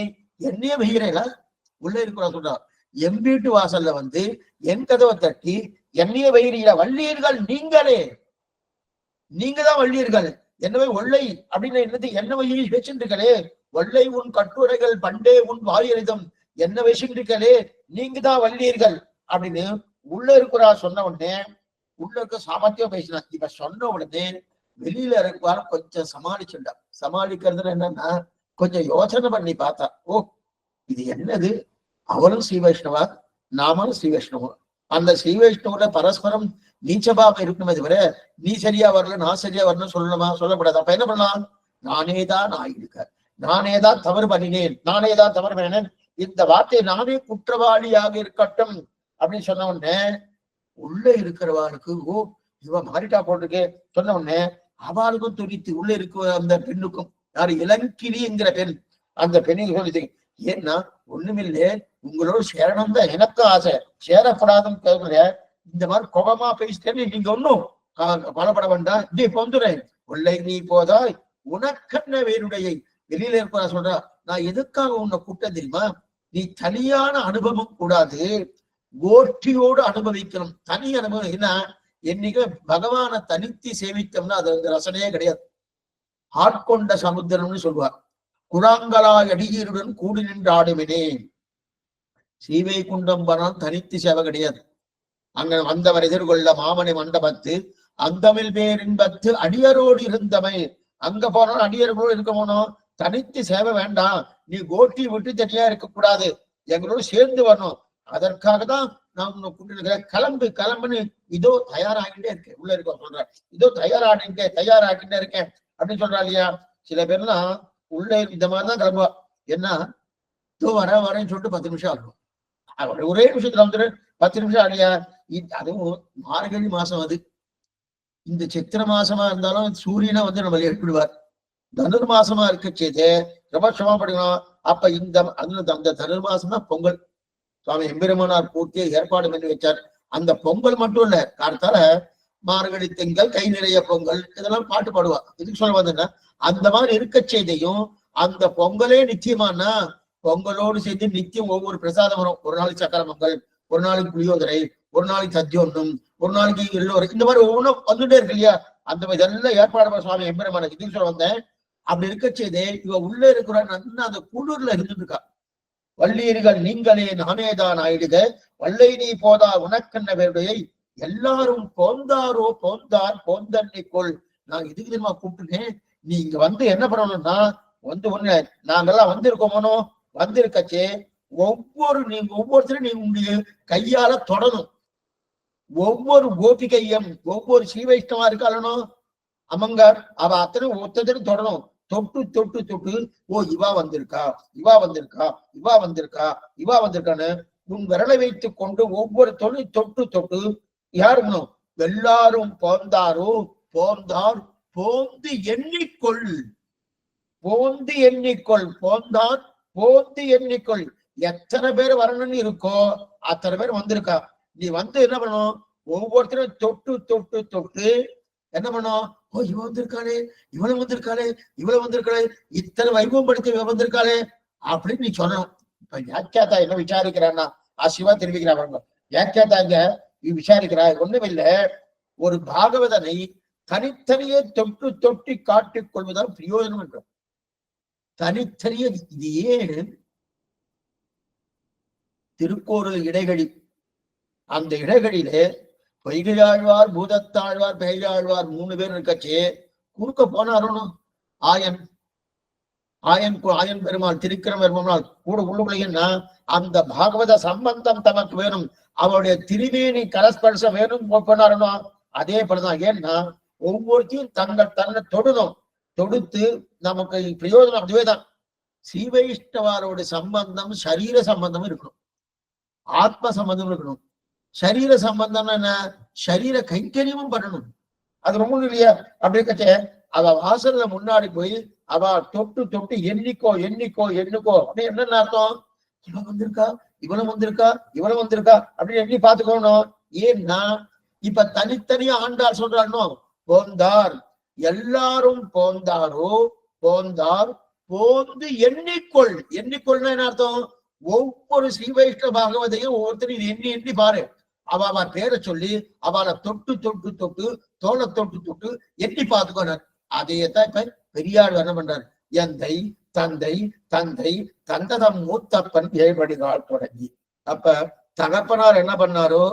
என்னையே வெய்கிறேல. உள்ள இருக்கிற சொல்றார், என் வீட்டு வாசல்ல என் கதவை தட்டி என்னையே வெய்கிறீங்களா, வள்ளியர்கள் நீங்களே, நீங்க தான் வள்ளியர்கள். என்னவே ஒல்லை அப்படின்னு என்னது, என்ன வழியில் வச்சுருக்கலே, ஒல்லை உன் கட்டுரைகள் பண்டே உன் வாயரிதம், என்ன வச்சுருக்கலே, நீங்க தான் வள்ளியர்கள் அப்படின்னு உள்ள இருக்கிறா சொன்ன உடனே உள்ள இருக்க சாமர்த்தியம் பேசினா. இப்ப சொன்ன உடனே வெளியில இருக்குவாரு கொஞ்சம் சமாளிச்சுட்டா. சமாளிக்கிறதுல என்னன்னா கொஞ்சம் யோசனை பண்ணி பார்த்தா, ஓ இது என்னது, அவளும் ஸ்ரீ வைஷ்ணவா, நாமளும் ஸ்ரீ வைஷ்ணவம். அந்த ஸ்ரீ வைஷ்ணவத்துல பரஸ்பரம் நீச்சபாவம் இருக்கணுமே தவிர நீ சரியா வரல நான் சரியா வரணும்னு சொல்லணுமா? சொல்லக்கூடாது. அப்ப என்ன பண்ணலாம்? நானேதான் ஆயிருக்க, நானேதான் தவறு பண்ணினேன், நானேதான் தவறு பண்ணினேன், இந்த வார்த்தையை நானே குற்றவாளியாக இருக்கட்டும் அப்படின்னு சொன்ன உடனே உள்ள இருக்கிறவாளுக்கு ஓ இவன் மாறிட்டா போட்டிருக்கே சொன்ன உடனே அவளுக்கும் துணித்து உள்ள இருக்க அந்த பெண்ணுக்கும், யாரு இளங்கிரிங்கிற பெண், அந்த பெண்ணுக்கு சொல்லிட்டு, ஏன்னா ஒண்ணுமில்லை உங்களோட சேரணும் தான் எனக்கு ஆசை, சேரப்படாதுன்னு கேட்கிற இந்த மாதிரி கோபமா பேசிட்டேன்னு நீங்க ஒன்னும் கவலைப்பட வேண்டாம், நீ பொந்துறேன் உள்ளே நீ போதாய் உனக்கென்ன வேறுடைய வெளியில இருப்பா சொல்றா, நான் எதுக்காக உன்னை கூட்டம் தெரியுமா? நீ தனியான அனுபவம் கூடாது, கோஷ்டியோடு அனுபவிக்கணும். தனி அனுபவம் என்ன? என்னைக்கு பகவான தனித்து சேவித்தோம்னா அது வந்து ரசனையே கிடையாது. ஆட்கொண்ட சமுத்திரம்னு சொல்லுவார். குழாங்கலாய் அடியீருடன் கூடி நின்று ஆடுவினே. சீவை குண்டம் பணம் தனித்து சேவை கிடையாது. அங்க வந்தவர் எதிர்கொள்ள மாமனை மண்டபத்து அந்தமிழ் பேரின்பத்து அடியரோடு இருந்தமை. அங்க போனோம் அடியர்களோடு இருக்க போனோம், தனித்து சேவை வேண்டாம், நீ கோட்டி விட்டு தனியா இருக்கக்கூடாது, எங்களோட சேர்ந்து வரணும். அதற்காக தான் நான் உன்னை கூட்டிருக்கிறேன், கிளம்பு கிளம்புன்னு இதோ தயாராகிட்டே இருக்கேன், உள்ள இருக்க சொல்றேன், இதோ தயாராகிட்டே இருக்கேன் அப்படின்னு சொல்றா இல்லையா? சில பேர்லாம் உள்ள இந்த மாதிரிதான் கிளம்புவா. என்ன இதோ வரேன்னு சொல்லிட்டு 10 நிமிஷம் ஆகும், ஒரே நிமிஷத்துல வந்துட்டு 10 நிமிஷம் ஆகலையா? அதுவும் மார்கழி மாசம், அது இந்த சித்திர மாசமா இருந்தாலும் சூரியனை வந்து நம்ம எழுப்பிடுவார். தனுர் மாசமா இருக்கச்சேதே ரொம்ப சிரமப்படணும். அப்ப அந்த தனுர் மாசம் தான் பொங்கல். சுவாமி எம்பெருமானார் பூர்த்தியை ஏற்பாடு பண்ணி வச்சார். அந்த பொங்கல் மட்டும் இல்ல, காலத்தால மார்கழி திங்கள் கை நிறைய பொங்கல் இதெல்லாம் பாட்டு பாடுவா. இதுக்கு சொல்ல வந்தேன்னா அந்த மாதிரி இருக்க செய்தியும் அந்த பொங்கலே நிச்சயமானா பொங்கலோடு சேர்ந்து நித்தியம் ஒவ்வொரு பிரசாதம் வரும். ஒரு நாளைக்கு சக்கர பொங்கல், ஒரு நாளைக்கு புளியோதரை, ஒரு நாளைக்கு சத்தியோன்னம், ஒரு நாளைக்கு எல்லோரும், இந்த மாதிரி ஒவ்வொன்றும் வந்துட்டே இருக்கு இல்லையா? அந்த மாதிரி இதெல்லாம் ஏற்பாடு சுவாமி எம்பெருமான. இதுக்கு சொல்ல வந்தேன். அப்படி இருக்க செய்தே இவ உள்ள இருக்கிற அந்த குளிர்ல இருந்துட்டு இருக்கா. வள்ளீர்கள் நீங்களே நானேதான் ஆயிடுக, வல்லை நீ போதா உனக்கென்ன வேறுடையை, எல்லாரும் போந்தாரோ போந்தார் போந்தன்னிக்கொள். நான் இதுக்கு தெரியுமா கூப்பிட்டுனேன், நீ இங்க வந்து என்ன பண்ணணும்னா வந்து ஒண்ணு நாங்கெல்லாம் வந்திருக்கோமோ, வந்திருக்கச்சே ஒவ்வொருத்தரும் நீங்க உங்களுடைய கையால தொடணும். ஒவ்வொரு கோபிகையும் ஒவ்வொரு ஸ்ரீ வைஷ்ணவா இருக்காளனும் அமங்கார் அவ அத்தனை ஒத்தரும் தொடணும். தொட்டு தொட்டு தொட்டு ஓ இவா வந்திருக்கா, இவா வந்திருக்கா, இவா வந்திருக்கா, இவா வந்திருக்கான்னு உன் விரலை வைத்துக் கொண்டு ஒவ்வொரு தொழில் தொட்டு தொட்டு யாருணும் எல்லாரும் போந்தாரோ போந்தார் போந்து எண்ணிக்கொள், போந்து எண்ணிக்கொள், போந்தார் போந்து எண்ணிக்கொள். எத்தனை பேர் வரணும்னு இருக்கோ அத்தனை பேர் வந்திருக்கா. நீ வந்து என்ன பண்ணும், ஒவ்வொருத்தரும் தொட்டு தொட்டு தொட்டு என்ன பண்ணும், ஓ இவ வந்திருக்காளே, இவ்வளவு வந்திருக்காளே, இவ்வளவு வந்திருக்காளே, இத்தனை வைபவம் படுத்தி இவ வந்திருக்காளே அப்படின்னு நீ சொல்லணும். இப்ப வியாக்கியாத்தா என்ன விசாரிக்கிறான்னா ஆசிவா தெரிவிக்கிறாங்க. வியாக்கியாத்தா இங்க விசாரிக்கிறா ஒண்ணும் இல்லை, ஒரு பாகவதனை தனித்தனியே தொட்டு தொட்டி காட்டிக் கொள்வதால் பிரயோஜனம் என்ற தனித்தனியே. இது ஏன் திருக்கோவில் இடைகளி, அந்த இடைகளிலே பொய்கையாழ்வார் பூதத்தாழ்வார் பெய்யாழ்வார் 3 பேர் இருக்கச்சே குறுக்க போனாரும் ஆயன் பெருமாள் திருக்கிரம் பெருமாள் கூட உள்ளுக்குள்ளேன்னா அந்த பாகவத சம்பந்தம் தமக்கு வேணும், அவருடைய திருமேனி கரஸ்பர்சம் வேணும் போனாருனோ. அதே போலதான். ஏன்னா ஒவ்வொருத்தையும் தன்னை தொடணும், தொடுத்து நமக்கு பிரயோஜனம். அதுவேதான் ஸ்ரீவைஷ்ணவாரோட சம்பந்தம் சரீர சம்பந்தம் இருக்கணும், ஆத்ம சம்பந்தம் இருக்கணும். சரீர சம்பந்தம்னா என்ன, சரீர கைங்கரியமும் பண்ணணும். அது ரொம்ப இல்லையா? அப்படி இருக்கச்சே அவ வாசல்ல முன்னாடி போய் அவ தொட்டு தொட்டு எண்ணிக்கோ அப்படி என்னன்னு அர்த்தம், இவன் வந்திருக்கா, இவ்வளவு வந்திருக்கா, இவ்வளவு வந்திருக்கா அப்படின்னு எண்ணி பாத்துக்கணும். ஏன்னா இப்ப தனித்தனியா ஆண்டாள் சொல்றானோ, போந்தார் எல்லாரும் போந்தாரோ போந்தார் போந்து எண்ணிக்கொள்னா என்ன அர்த்தம், ஒவ்வொரு ஸ்ரீ வைஷ்ணவ பாகவதையும் ஒவ்வொருத்தரும் எண்ணி எண்ணி பாரு. அவ பேரை சொல்லி அவளை தொட்டு தொட்டு தொட்டு தோலை தொட்டு தொட்டு எண்ணி பார்த்துக்கோனார். அதையத்தான் இப்ப பெரியார் என்ன பண்றாரு, எந்தை தந்தை தந்தை தந்ததம் மூத்தப்பன் ஏழ்படிகால் தொடங்கி. அப்ப தகப்பனார் என்ன பண்ணாரோ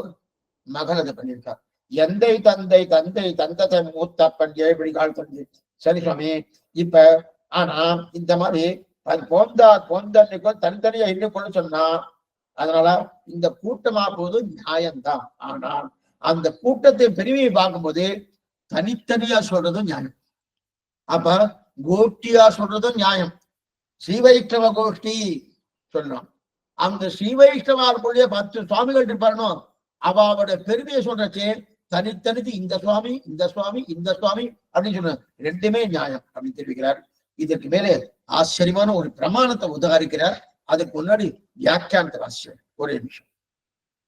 மகன் அதை பண்ணியிருக்கார். எந்தை தந்தை தந்தை தந்ததம் மூத்தப்பன் ஏழ்படிகால் தொடங்கி. சரி சுவாமி, இப்ப ஆனா இந்த மாதிரி அது போந்தன்னைக்கோ தனித்தனியா எண்ணிக்கொள்ள சொன்னா அதனால இந்த கூட்டமா போது நியாயம்தான். ஆனால் அந்த கூட்டத்தை பெருமையை பார்க்கும்போது தனித்தனியா சொல்றதும் நியாயம். அப்ப கோஷ்டியா சொல்றதும் நியாயம். ஸ்ரீ வைஷ்ணவ கோஷ்டி சொல்லலாம். அந்த ஸ்ரீ வைஷ்ணவாருக்குள்ளேயே 10 சுவாமிகள் இருப்பாருனோ அவருடைய பெருமையை சொல்றச்சே தனித்தனித்து இந்த சுவாமி இந்த சுவாமி இந்த சுவாமி அப்படின்னு சொன்ன ரெண்டுமே நியாயம் அப்படின்னு தெரிவிக்கிறார். இதற்கு மேலே ஆச்சரியமான ஒரு பிரமாணத்தை உதாரிக்கிறார். அதுக்கு முன்னாடி வியாக்கியானத்தை வாசிச்சார். ஒரே நிமிஷம்.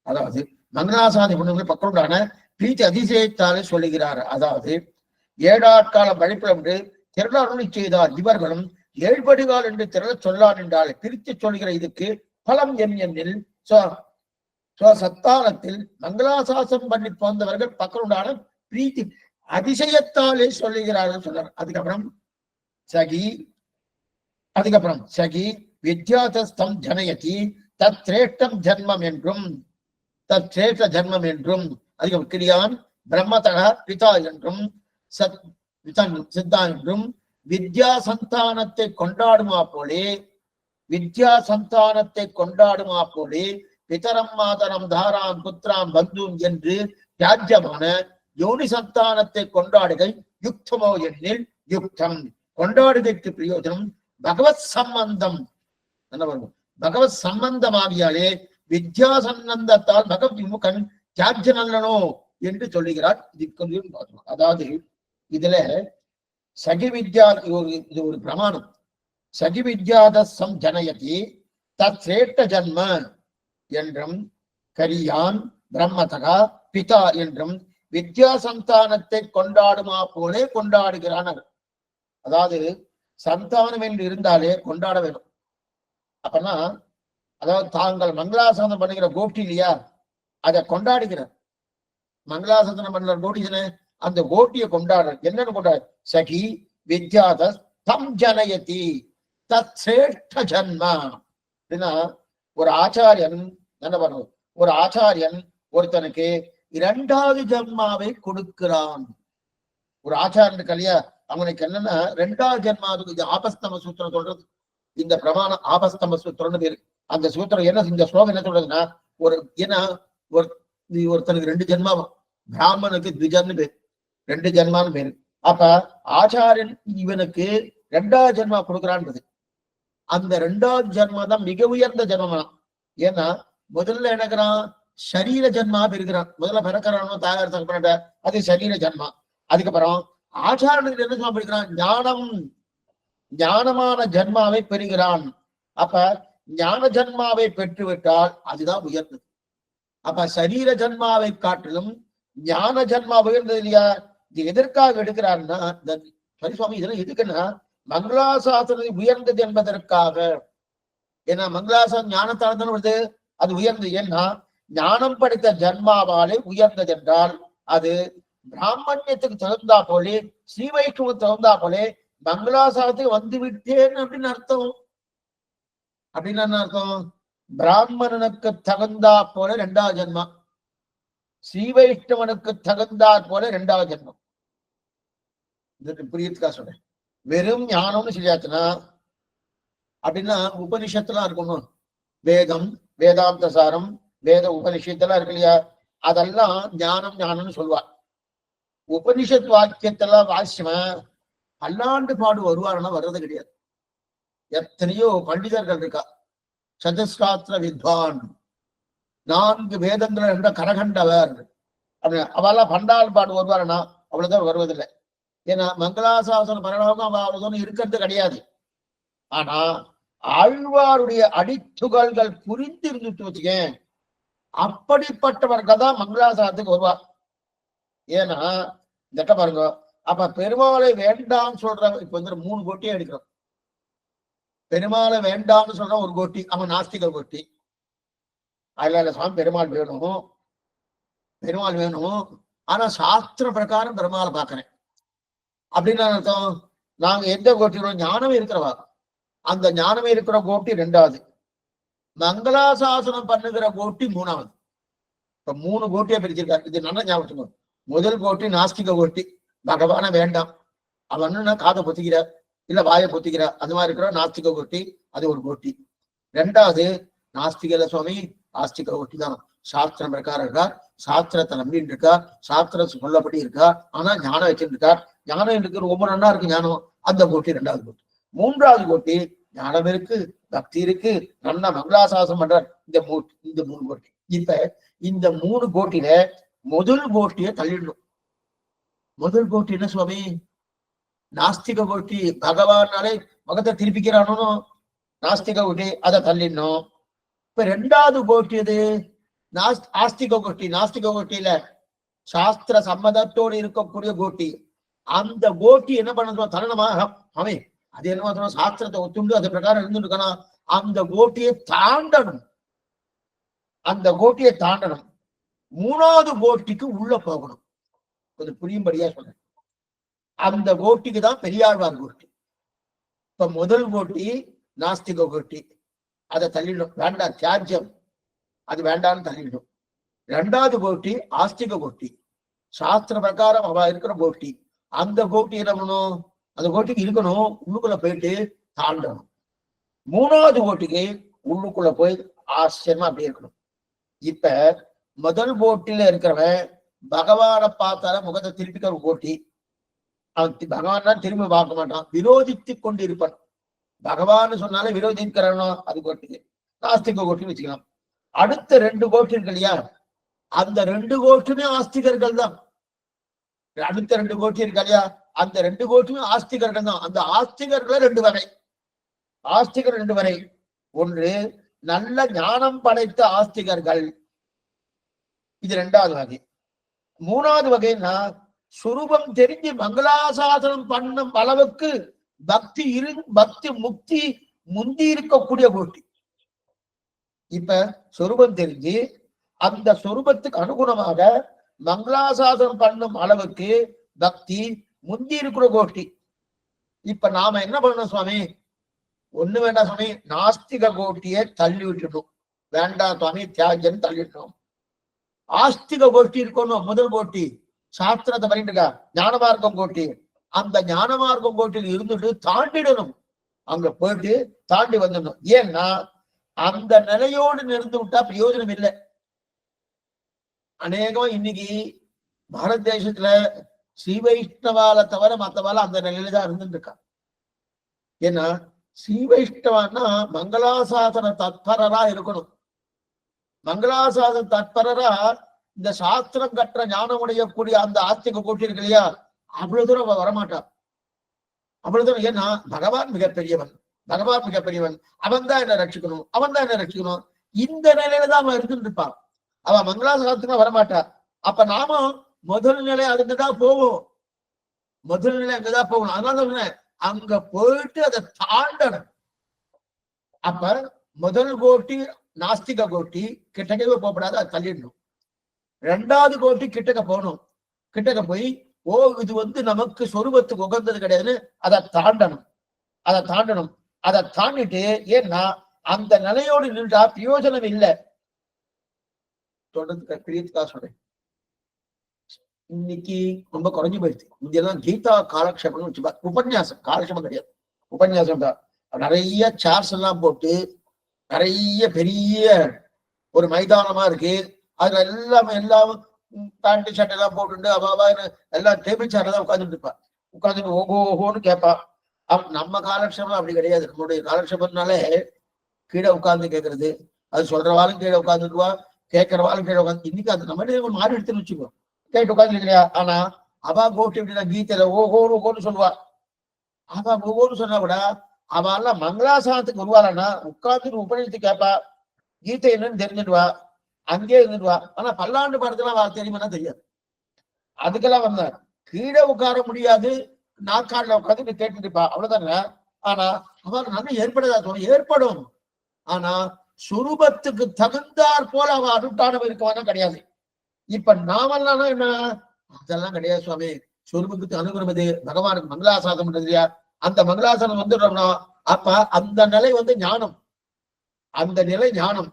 அதாவது மங்களாசாதி பொண்ணுங்களை பக்கருடான பிரீத்தி அதிசயத்தாலே சொல்லுகிறார். அதாவது ஏழாட்கால பழிப்பிழந்து திரளாருளை செய்தார். இவர்களும் ஏழ்படிகால் என்று திரள சொல்லான் என்றால் பிரித்து சொல்கிற இதுக்கு பலம் எண்ணில் சத்தானத்தில் மங்களாசாசம் பண்ணி போந்தவர்கள் பக்கருடான பிரீத்தி அதிசயத்தாலே சொல்லுகிறார்கள் சொன்னார். அதுக்கப்புறம் சகி வித்யாதஸ்தம் ஜனயதி தத்ரேஷ்டம் ஜன்மம் என்றும் தத்ரேஷ்ட ஜன்மம் என்றும் அதுக்கு கிரியான் பிரம்மதக பிதா என்றும் சித்தா என்றும் வித்யா சந்தானத்தை கொண்டாடுமா போலே பிதரம் மாதரம் தாராம் புத்திராம் பந்தும் என்று தியாஜ்யமான யோனி சந்தானத்தை கொண்டாடுகை யுக்தமோ எண்ணில் யுக்தம். கொண்டாடுகைக்கு பிரயோஜனம் பகவத் சம்பந்தம். பகவத் சம்பந்தமாகியாலே வித்யா சம்பந்தத்தால் பகவத் விமுகன் தியாஜ்ய நல்லனோ என்று சொல்லுகிறார். அதாவது இதுல சகி வித்யா இது ஒரு பிரமாணம். சகி வித்யாதம் ஜனயதி தத்ரேஷ்ட ஜன்ம என்றும் கரியான் பிரம்மதகா பிதா என்றும் வித்யா சந்தானத்தை கொண்டாடுமா போலே கொண்டாடுகிறான். அதாவது சந்தானம் என்று இருந்தாலே கொண்டாட வேணும். அப்பனா அதாவது தாங்கள் மங்களாசாசனம் பண்ணுகிற கோஷ்டி இல்லையா, அதை கொண்டாடுகிறார். மங்களாசாசனம் பண்ணுற கோஷ்டி அந்த கோஷ்டியை கொண்டாடுற. என்னன்னு கொண்டாடு? சகி வித்யாத தம் ஜனயதி தத்ரேஷ்ட ஜன்மா. அப்படின்னா ஒரு ஆச்சாரியன் என்ன பண்ணுவோம், ஒரு ஆச்சாரியன் ஒருத்தனுக்கு 2வது ஜன்மாவை கொடுக்கிறான். ஒரு ஆச்சாரியன் கல்யா அவனுக்கு என்னன்னா 2வது ஜன்மாவுக்கு இது ஆபஸ்தம சூத்திரம் சொல்றது. இந்த பிரமாணம் ஆபஸ்தம சூத்திரம்னு பேரு. அந்த சூத்திரம் என்ன, இந்த ஸ்லோகம் என்ன சொல்றதுன்னா, ஒருத்தனுக்கு 2 ஜென்மாவும், பிராமனுக்கு த்விஜன்னு பேரு, 2 ஜென்மான்னு பேரு. அப்ப ஆச்சாரியன் இவனுக்கு 2வது ஜென்மா கொடுக்குறான்றது. அந்த 2வது ஜென்மா தான் மிக உயர்ந்த ஜென்மம். ஏன்னா முதல்ல என்னக்கிறான், சரீர ஜென்மா பெறுகிறான். முதல்ல பிறக்கிறானோ தாயார் தகப்பன, அது சரீர ஜென்மா. அதுக்கப்புறம் ஆச்சாரனுக்கு என்ன ஜென்மா பெறுகிறான், ஞானமான ஜென்மாவை பெறுகிறான். அப்ப ஞான ஜன்மாவை பெற்றுவிட்டால் அதுதான் உயர்ந்தது. அப்ப சரீர ஜன்மாவை காட்டிலும் ஞான ஜன்மா உயர்ந்தது இல்லையா? இது எதற்காக எடுக்கிறாருன்னா, சரி சுவாமி இதெல்லாம் எதுக்குன்னா மங்களாசாசனம் உயர்ந்தது என்பதற்காக. ஏன்னா மங்களாசாசனம் ஞானத்தால் தானே வருது, அது உயர்ந்தது. ஏன்னா ஞானம் படித்த ஜன்மாவாலே உயர்ந்தது என்றால் அது பிராமணியத்துக்கு தகுந்தா போலே, ஸ்ரீ வைஷ்ணவத்துக்கு தகுந்தா போலே மங்களாசாசனத்துக்கு வந்து விட்டேன் அப்படின்னு அர்த்தம். அப்படின்னு என்ன அர்த்தம்? பிராமணனுக்கு தகுந்தா போல 2வது ஜென்மா, ஸ்ரீ வைஷ்ணவனுக்கு தகுந்தா போல 2வது ஜென்மம். புரியுதுக்கா சொல்றேன். வெறும் ஞானம்னு சொல்லியாச்சுன்னா அப்படின்னா உபனிஷத்துலாம் இருக்கணும். வேதம், வேதாந்த சாரம், வேத உபனிஷத்தெல்லாம் இருக்கு இல்லையா, அதெல்லாம் ஞானம்னு சொல்லுவார். உபனிஷத் வாக்கியத்தெல்லாம் வாசிச்சவன் பல்லாண்டு பாடு வருவாருன்னா வர்றது கிடையாது. எத்தனையோ பண்டிதர்கள் இருக்கா, சதுஸ்ராத்திர வித்வான், 4 வேதங்கள் என்ற கரகண்டவர் அப்படி, அவெல்லாம் பண்டாள் பாடு வருவாருன்னா அவ்வளவுதான் வருவதில்லை. ஏன்னா மங்களாசாசனம் பரணவங்க அவ்வளவுதான் இருக்கிறது கிடையாது. ஆனா ஆழ்வாருடைய அடித்துகள்கள் புரிந்து இருந்துட்டு வச்சுக்கேன், அப்படிப்பட்டவர்கள் தான் மங்களாசாசனத்துக்கு வருவார். ஏன்னா இந்த பாருங்க, அப்ப பெருமாளை வேண்டாம்னு சொல்ற இப்ப 3 கோட்டியே எடுக்கிறோம். பெருமாளை வேண்டாம்னு சொல்ற ஒரு கோட்டி, அவன் நாஸ்திக கோட்டி. அதுல சுவாமி பெருமாள் வேணும், ஆனா சாஸ்திர பிரகாரம் பெருமாளை பார்க்கிறேன் அப்படின்னு அர்த்தம். நாங்க எந்த கோட்டியோம் ஞானமே இருக்கிறவா, அந்த ஞானமே இருக்கிற கோட்டி 2வது, மங்களாசாசனம் பண்ணுகிற கோட்டி 3வது. இப்ப 3 கோட்டியா பிரிச்சிருக்காரு. இது நல்லா ஞாபகம். முதல் கோட்டி நாஸ்திக கோட்டி, பகவான வேண்டாம், அவன் காதை பொத்திக்கிறார் இல்ல வாயை பொத்திக்கிறார், அது மாதிரி இருக்கிற நாஸ்திக கோட்டி, அது ஒரு கோட்டி. 2வது நாஸ்திகல சுவாமி ஆஸ்திக கோட்டி தான். சாஸ்திரம் பிரகாரம் இருக்கா, சாஸ்திரத்தை நம்பின்னு இருக்கா, சாஸ்திரம் சொல்லப்படி இருக்கா, ஆனா ஞானம் வச்சுட்டு இருக்கா. ஞானம் இருக்கிற ரொம்ப நல்லா இருக்கு ஞானம், அந்த கோட்டி 2வது கோட்டி. 3வது கோட்டி ஞானம் இருக்கு, பக்தி இருக்கு, நல்லா மங்களாசாசனம் பண்றார். இந்த 3 கோட்டி. இப்ப இந்த 3 கோட்டில முதல் கோட்டியை தள்ளிடணும். முதல் கோட்டி என்ன சுவாமி? நாஸ்திக கோட்டி. பகவானாலே முகத்தை திருப்பிக்கிறானோ நாஸ்திக கோட்டி, அதை தள்ளிடணும். இப்ப 2வது கோட்டி எது? ஆஸ்திக கோட்டி. நாஸ்திக கோட்டியில சாஸ்திர சம்மதத்தோடு இருக்கக்கூடிய கோட்டி. அந்த கோட்டி என்ன பண்ணணும்? தள்ளணுமா? அவன் அது என்ன சாஸ்திரத்தை ஒத்துண்டு அது பிரகாரம் இருந்துருக்கணும். அந்த கோட்டியை தாண்டணும். அந்த கோட்டியை தாண்டணும். 3வது கோட்டிக்கு உள்ள போகணும். கொஞ்சம் புரியும்படியா சொல்றேன். அந்த கோட்டிக்கு தான் பெரியாழ்வார் கோட்டி. இப்ப முதல் கோட்டி நாஸ்திக கோட்டி, அதை தள்ளிடும், வேண்டாம், தியாஜ்யம், அது வேண்டாம்னு தள்ளிடும். 2வது கோட்டி ஆஸ்திக கோட்டி, சாஸ்திர பிரகாரம் அவ இருக்கிற கோட்டி. அந்த கோட்டி என்ன பண்ணணும்? அந்த கோட்டிக்கு இருக்கணும், உள்ளுக்குள்ள போயிட்டு தாண்டணும். 3வது கோட்டிக்கு உள்ளுக்குள்ள போய் ஆச்சரியமா அப்படியே இருக்கணும். இப்ப முதல் கோட்டில இருக்கிறவன் பகவானை பார்த்தால முகத்தை திருப்பிக்கிற கோட்டி. அவன் பகவான் தான் திரும்பி பார்க்க மாட்டான், விரோதித்து கொண்டு இருப்பான். பகவான் சொன்னாலே விரோதிக்கிறனோ அது கோட்டிக்கு நாஸ்திக கோட்டின்னு வச்சுக்கலாம். அடுத்த 2 கோட்டி இருக்கு இல்லையா, அந்த 2 கோட்டுமே ஆஸ்திகர்கள் தான். அடுத்த 2 கோட்டி இருக்கு இல்லையா, அந்த 2 கோட்டுமே ஆஸ்திகர்கள் தான். அந்த ஆஸ்திகர்கள் 2 வகை. ஆஸ்திகர் 2 வகை. ஒன்று நல்ல ஞானம் படைத்த ஆஸ்திகர்கள், இது 2வது வகை. 3வது வகைன்னா சுரூபம் தெரிஞ்சு மங்களாசாசனம் பண்ணும் அளவுக்கு பக்தி முக்தி முந்தி இருக்கக்கூடிய கோட்டி. இப்ப சொரூபம் தெரிஞ்சு அந்த சொரூபத்துக்கு அனுகுணமாக மங்களாசாசனம் பண்ணும் அளவுக்கு பக்தி முந்தி இருக்கிற கோட்டி. இப்ப நாம என்ன பண்ணணும் சுவாமி? ஒண்ணு வேண்டாம் சுவாமி, நாஸ்திக கோட்டியை தள்ளி விட்டுட்டோம். வேண்டாம் சுவாமி, தியாஜன் தள்ளிட்டோம். ஆஸ்திக கோட்டி இருக்கணும். முதல் கோட்டி சாஸ்திரத்தை பண்ணிட்டு இருக்கா, ஞான மார்க்கம் கோட்டி. அந்த ஞான மார்க்கம் கோட்டில் இருந்துட்டு தாண்டிடணும். அங்க போயிட்டு தாண்டி வந்துடணும். ஏன்னா அந்த நிலையோடு நிறுந்து விட்டா பிரயோஜனம் இல்லை. அநேகம் இன்னைக்கு பாரத தேசத்துல ஸ்ரீ வைஷ்ணவால தவிர மற்றவால அந்த நிலையில தான் இருந்துட்டு இருக்கா. ஏன்னா ஸ்ரீ வைஷ்ணவான்னா மங்களாசாசன தத்பரரா இருக்கணும். மங்களாசாசன தத்பரரா இந்த சாஸ்திரம் கற்ற ஞானம் உடையக்கூடிய அந்த ஆஸ்திக கோட்டி இருக்கு இல்லையா, அவ்வளவு தூரம் வரமாட்டான். அவ்வளவு தூரம். ஏன்னா பகவான் மிகப்பெரியவன், பகவான் மிகப்பெரியவன், அவன் தான் என்ன ரட்சிக்கணும், அவன் தான் என்ன ரட்சிக்கணும். இந்த நிலையில தான் அவன் இருந்துட்டு இருப்பான். அவன் மங்களாசாசனத்துக்கு வரமாட்டா. அப்ப நாம முதல் நிலை அதுக்குதான் போவோம். முதல் நிலை அங்கதான் போகணும். அதனால சொன்னேன், அங்க போயிட்டு அதை தாண்டணும். அப்ப முதல் கோட்டி நாஸ்திக கோட்டி கிட்டக்கவே போகப்படாது, அதை தள்ளிடணும். 2வது கோட்டி கிட்டக்க போகணும். கிட்டக்க போய் இது நமக்கு சொரூபத்துக்கு உகந்தது கிடையாதுன்னு அதை தாண்டணும். அதை தாண்டணும். அதை தாண்டிட்டு, ஏன்னா அந்த நிலையோடு நின்றா பிரயோஜனம் இல்லை. தொடர்ந்து பிரியத்துக்காக சொல்றேன். இன்னைக்கு ரொம்ப குறைஞ்சு போயிடுச்சு. இங்கெல்லாம் கீதா காலக்ஷேபம்னு வச்சு உபன்யாசம், காலக்ஷேபம் கிடையாது, உபன்யாசம் தான். நிறைய சேர்ஸ் எல்லாம் போட்டு நிறைய பெரிய ஒரு மைதானமா இருக்கு. அதுல எல்லாம் பேண்ட் ஷர்ட் எல்லாம் போட்டுட்டு அவாவா எல்லாம் டேபிள் சேர்ல தான் உட்காந்துட்டு இருப்பா. உட்காந்துட்டு ஓஹோன்னு கேட்பா. நம்ம காலக்ஷேபம் அப்படி கிடையாது. நம்மளுடைய காலக்ஷேபம்னாலே கீழே உட்கார்ந்து கேட்கறது, அது சொல்றவாலும் கீழே உட்காந்துக்குவா, கேட்கறவாலும் கீழே உட்காந்து. இன்னைக்கு அது நம்ம மாறி எடுத்துன்னு வச்சுக்கோ, கேட்டு உட்காந்து இல்லையா. ஆனா அவா கோட்டி எப்படின்னா கீதையில ஓஹோன்னு சொல்லுவா. அவ ஒவ்வொரு சொன்னா கூட அவெல்லாம் மங்களாசானத்துக்கு வருவாளன்னா உட்கார்ந்துட்டு உபநிஷத்து கேட்பா, கீதை என்னன்னு தெரிஞ்சுடுவா, அங்கே இருந்துடுவா. ஆனா பல்லாண்டு பாடத்துலாம் அவ தெரியுமானா தெரியாது. அதுக்கெல்லாம் வந்தார் கீழே உட்கார முடியாது, நாக்காடுல உட்காந்து கேட்டுட்டு இருப்பா, அவ்வளவுதாங்க. ஆனா அவள் நல்லா ஏற்படுதா தோணும், ஏற்படும். ஆனா சுரூபத்துக்கு தகுந்தாற் போல அவ அனுஷ்டானம் இருக்கவானா கிடையாது. இப்ப நாமெல்லாம் என்ன, அதெல்லாம் கிடையாது சுவாமி. சொருபத்துக்கு அனுகுணது பகவானுக்கு மங்களாசாசனம் பண்றது இல்லையா, அந்த மங்களாசாசனம் வந்துடுறோம்னா அப்ப அந்த நிலை ஞானம். அந்த நிலை ஞானம்.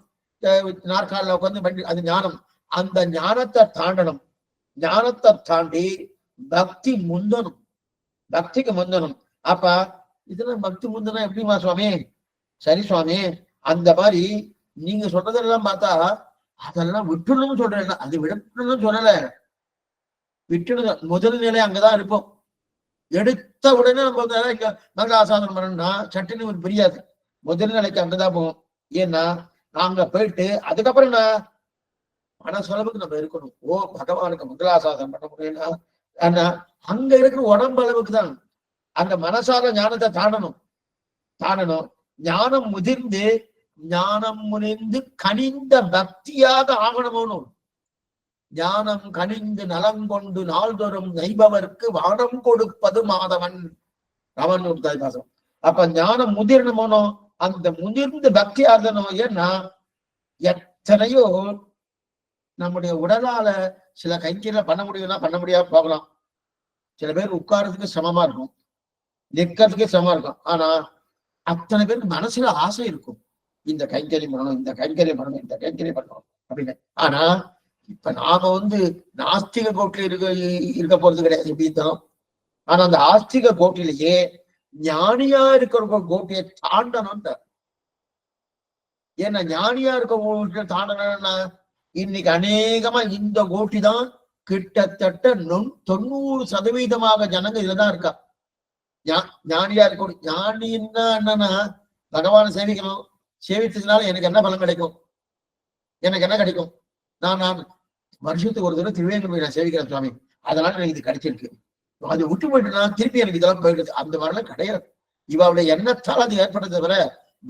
நாற்காலில் உட்காந்து அது ஞானம். அந்த ஞானத்தை தாண்டணும். ஞானத்தை தாண்டி பக்தி முந்தணும், பக்திக்கு முந்தணும். அப்ப இதெல்லாம் பக்தி முந்தனா எப்படிமா சுவாமி? சரி சுவாமி, அந்த மாதிரி நீங்க சொல்றதெல்லாம் பார்த்தா அதெல்லாம் விட்டுணும்னு சொல்றேன். அது விடணும்னு சொல்லல, விட்டுடுங்க. முதல் நிலை அங்கதான் இருப்போம். எடுத்த உடனே நம்ம இங்க மங்களாசாசனம் பண்ணணும்னா சட்டுன்னு ஒரு புரியாது. முதல் நிலைக்கு அங்கதான் போவோம். ஏன்னா நாங்க போயிட்டு அதுக்கப்புறம் என்ன மனசளவுக்கு நம்ம இருக்கணும். ஓ பகவானுக்கு மங்களாசாசனம் பண்ண முடியும்னா ஆனா அங்க இருக்கிற உடம்பு அளவுக்கு தான். அந்த மனசால ஞானத்தை தாண்டணும். ஞானம் முதிர்ந்து ஞானம் முனிந்து கனிந்த பக்தியாக ஆகணும்னு. ஞானம் கனிந்து நலங்கொண்டு நாள்தோறும் நெய்பவர்க்கு வானம் கொடுப்பது மாதவன் அவன் தாய்பாசம். அப்ப ஞானம் முதிரணுமோனோ அந்த முதிர்ந்து பக்தி ஆகணும். ஏன்னா எத்தனையோ நம்முடைய உடலால சில கைக்கில பண்ண முடியும்னா பண்ண முடியாம போகலாம். சில பேர் உட்கார்றதுக்கு சமமா இருக்கும், நிற்கிறதுக்கே சமமா இருக்கும். ஆனா அத்தனை பேருக்கு மனசுல ஆசை இருக்கும், இந்த கைங்கரியம் பண்ணணும், இந்த கைங்கரியம் பண்ணணும், இந்த கைங்கரியம் பண்ணணும் அப்படின்னு. ஆனா இப்ப நாம நாஸ்திக கோட்டில இருக்க போறது கிடையாது எப்படி இருந்தாலும். ஆனா அந்த ஆஸ்திக கோட்டிலேயே ஞானியா இருக்கிற கோட்டியை தாண்டணும். ஏன்னா ஞானியா இருக்க கோட்டியை தாண்டணும்னா இன்னைக்கு அநேகமா இந்த கோட்டி தான் கிட்டத்தட்ட 90% ஜனங்க இதுலதான் இருக்கா. ஞானியா இருக்க ஞானின்னா என்னன்னா பகவானை சேவிக்கணும். சேவித்ததுனால எனக்கு என்ன பலன் கிடைக்கும்? எனக்கு என்ன கிடைக்கும்? நான் வருஷத்துக்கு ஒரு தடவை திருவேங்கடம் நான் சேவிக்கிறேன் சுவாமி, அதனால எனக்கு இது கிடைச்சிருக்கு. அது விட்டு போயிட்டுனா திருப்பி எனக்கு இதெல்லாம் போயிடுது. அந்த மாதிரிலாம் கிடையாது. இவருடைய எண்ணத்தால் அது ஏற்பட்டது தவிர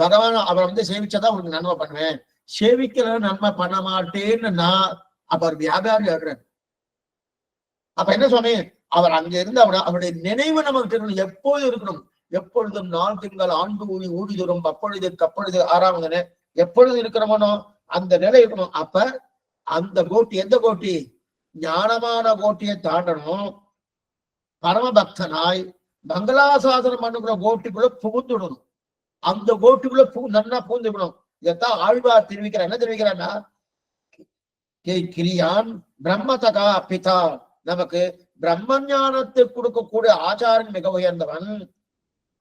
பகவான் அவரை சேவிச்சாதான் உனக்கு நன்மை பண்ணுவேன், சேவிக்கிற நன்மை பண்ண மாட்டேன்னு நான் அப்ப அவர் வியாபாரி ஆடுறாரு. அப்ப என்ன சுவாமி அவர் அங்க இருந்து அவருடைய நினைவு நமக்கு இருக்கணும், எப்போதும் இருக்கணும். எப்பொழுதும் நாள் திங்கள் ஆண்டு ஊழி ஊடி தூரம் அப்பொழுது கப்பொழுது 6ஆவது எப்பொழுது இருக்கிறோமோ அந்த நிலை இருக்கணும். அப்ப அந்த கோட்டி எந்த கோட்டி? ஞானமான கோட்டியை தாண்டணும். பரமபக்தனாய் மங்களாசாசனம் பண்ணுகிற கோட்டிக்குள்ள புகுந்துடணும். அந்த கோட்டிக்குள்ள நல்லா புகுந்துக்கணும். இதைத்தான் ஆழ்வார் தெரிவிக்கிறார். என்ன தெரிவிக்கிறான்னா கிரியான் பிரம்மதகா பிதா, நமக்கு பிரம்ம ஞானத்தை கொடுக்கக்கூடிய ஆச்சாரன் மிக உயர்ந்தவன்.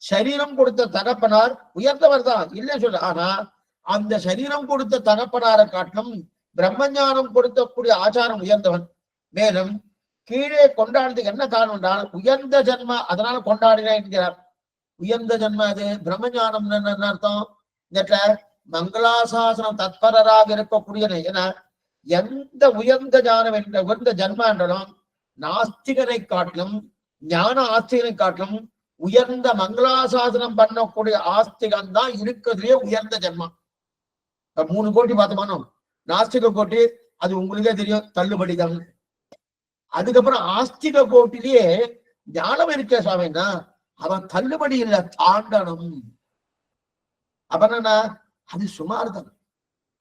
சரீரம் கொடுத்த தகப்பனார் உயர்ந்தவர் தான் இல்லை சொல்ல. ஆனா அந்த சரீரம் கொடுத்த தகப்பனாரை காட்டிலும் பிரம்ம ஞானம் கொடுக்கக்கூடிய ஆச்சாரம் உயர்ந்தவன். மேலும் கீழே கொண்டாடுறதுக்கு என்ன காரணம் என்றால் உயர்ந்த ஜென்ம, அதனால கொண்டாடினேன் என்கிறார். உயர்ந்த ஜென்ம அது பிரம்ம ஞானம் என்ன அர்த்தம்? இந்த மங்களாசாசனம் தத்பரராக இருக்கக்கூடிய ஏன்னா எந்த உயர்ந்த ஞானம் என்ற உயர்ந்த ஜென்ம என்றாலும் நாஸ்திகனை காட்டிலும் ஞான ஆஸ்திகனை காட்டிலும் உயர்ந்த மங்களாசாசனம் பண்ணக்கூடிய ஆஸ்திகம் தான் இருக்கிறதுலயே உயர்ந்த ஜென்மம். 3 கோட்டி பார்த்தோமானோ நாஸ்திக கோட்டி அது உங்களுக்கே தெரியும், தள்ளுபடிதான். அதுக்கப்புறம் ஆஸ்திக கோட்டிலேயே ஞானம் இருக்க சுவாமின்னா அவன் தள்ளுபடி இல்லை, தாண்டனம். அப்பனா அது சுமார் தான்,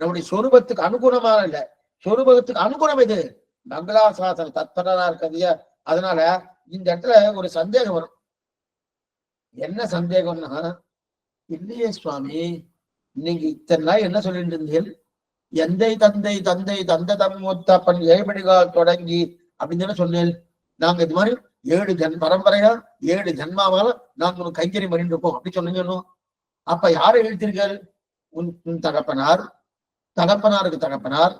நம்முடைய சொரூபத்துக்கு அனுகுணமா இல்லை. சொரூபத்துக்கு அனுகுணம் இது மங்களாசாசன தத்பரா இருக்கிறது. அதனால இந்த இடத்துல ஒரு சந்தேகம் வரும். என்ன சந்தேகம்னா, இல்லையே சுவாமி நீங்க இத்தனை நாள் என்ன சொல்லிட்டு இருந்தீர்கள்? எந்தை தந்தை தந்தை தந்த தம்மொத்தப்பன் ஏழ்மணிகால் தொடங்கி அப்படின்னு சொன்னேன். நாங்க இது மாதிரி 7 பரம்பரையா 7 ஜென்மாவால நாங்க ஒரு கைங்கரியம் பண்ணிட்டு இருக்கோம் அப்படி சொன்னீங்க. அப்ப யாரை எழுத்தீர்கள்? உன் தகப்பனார், தகப்பனாருக்கு தகப்பனார்,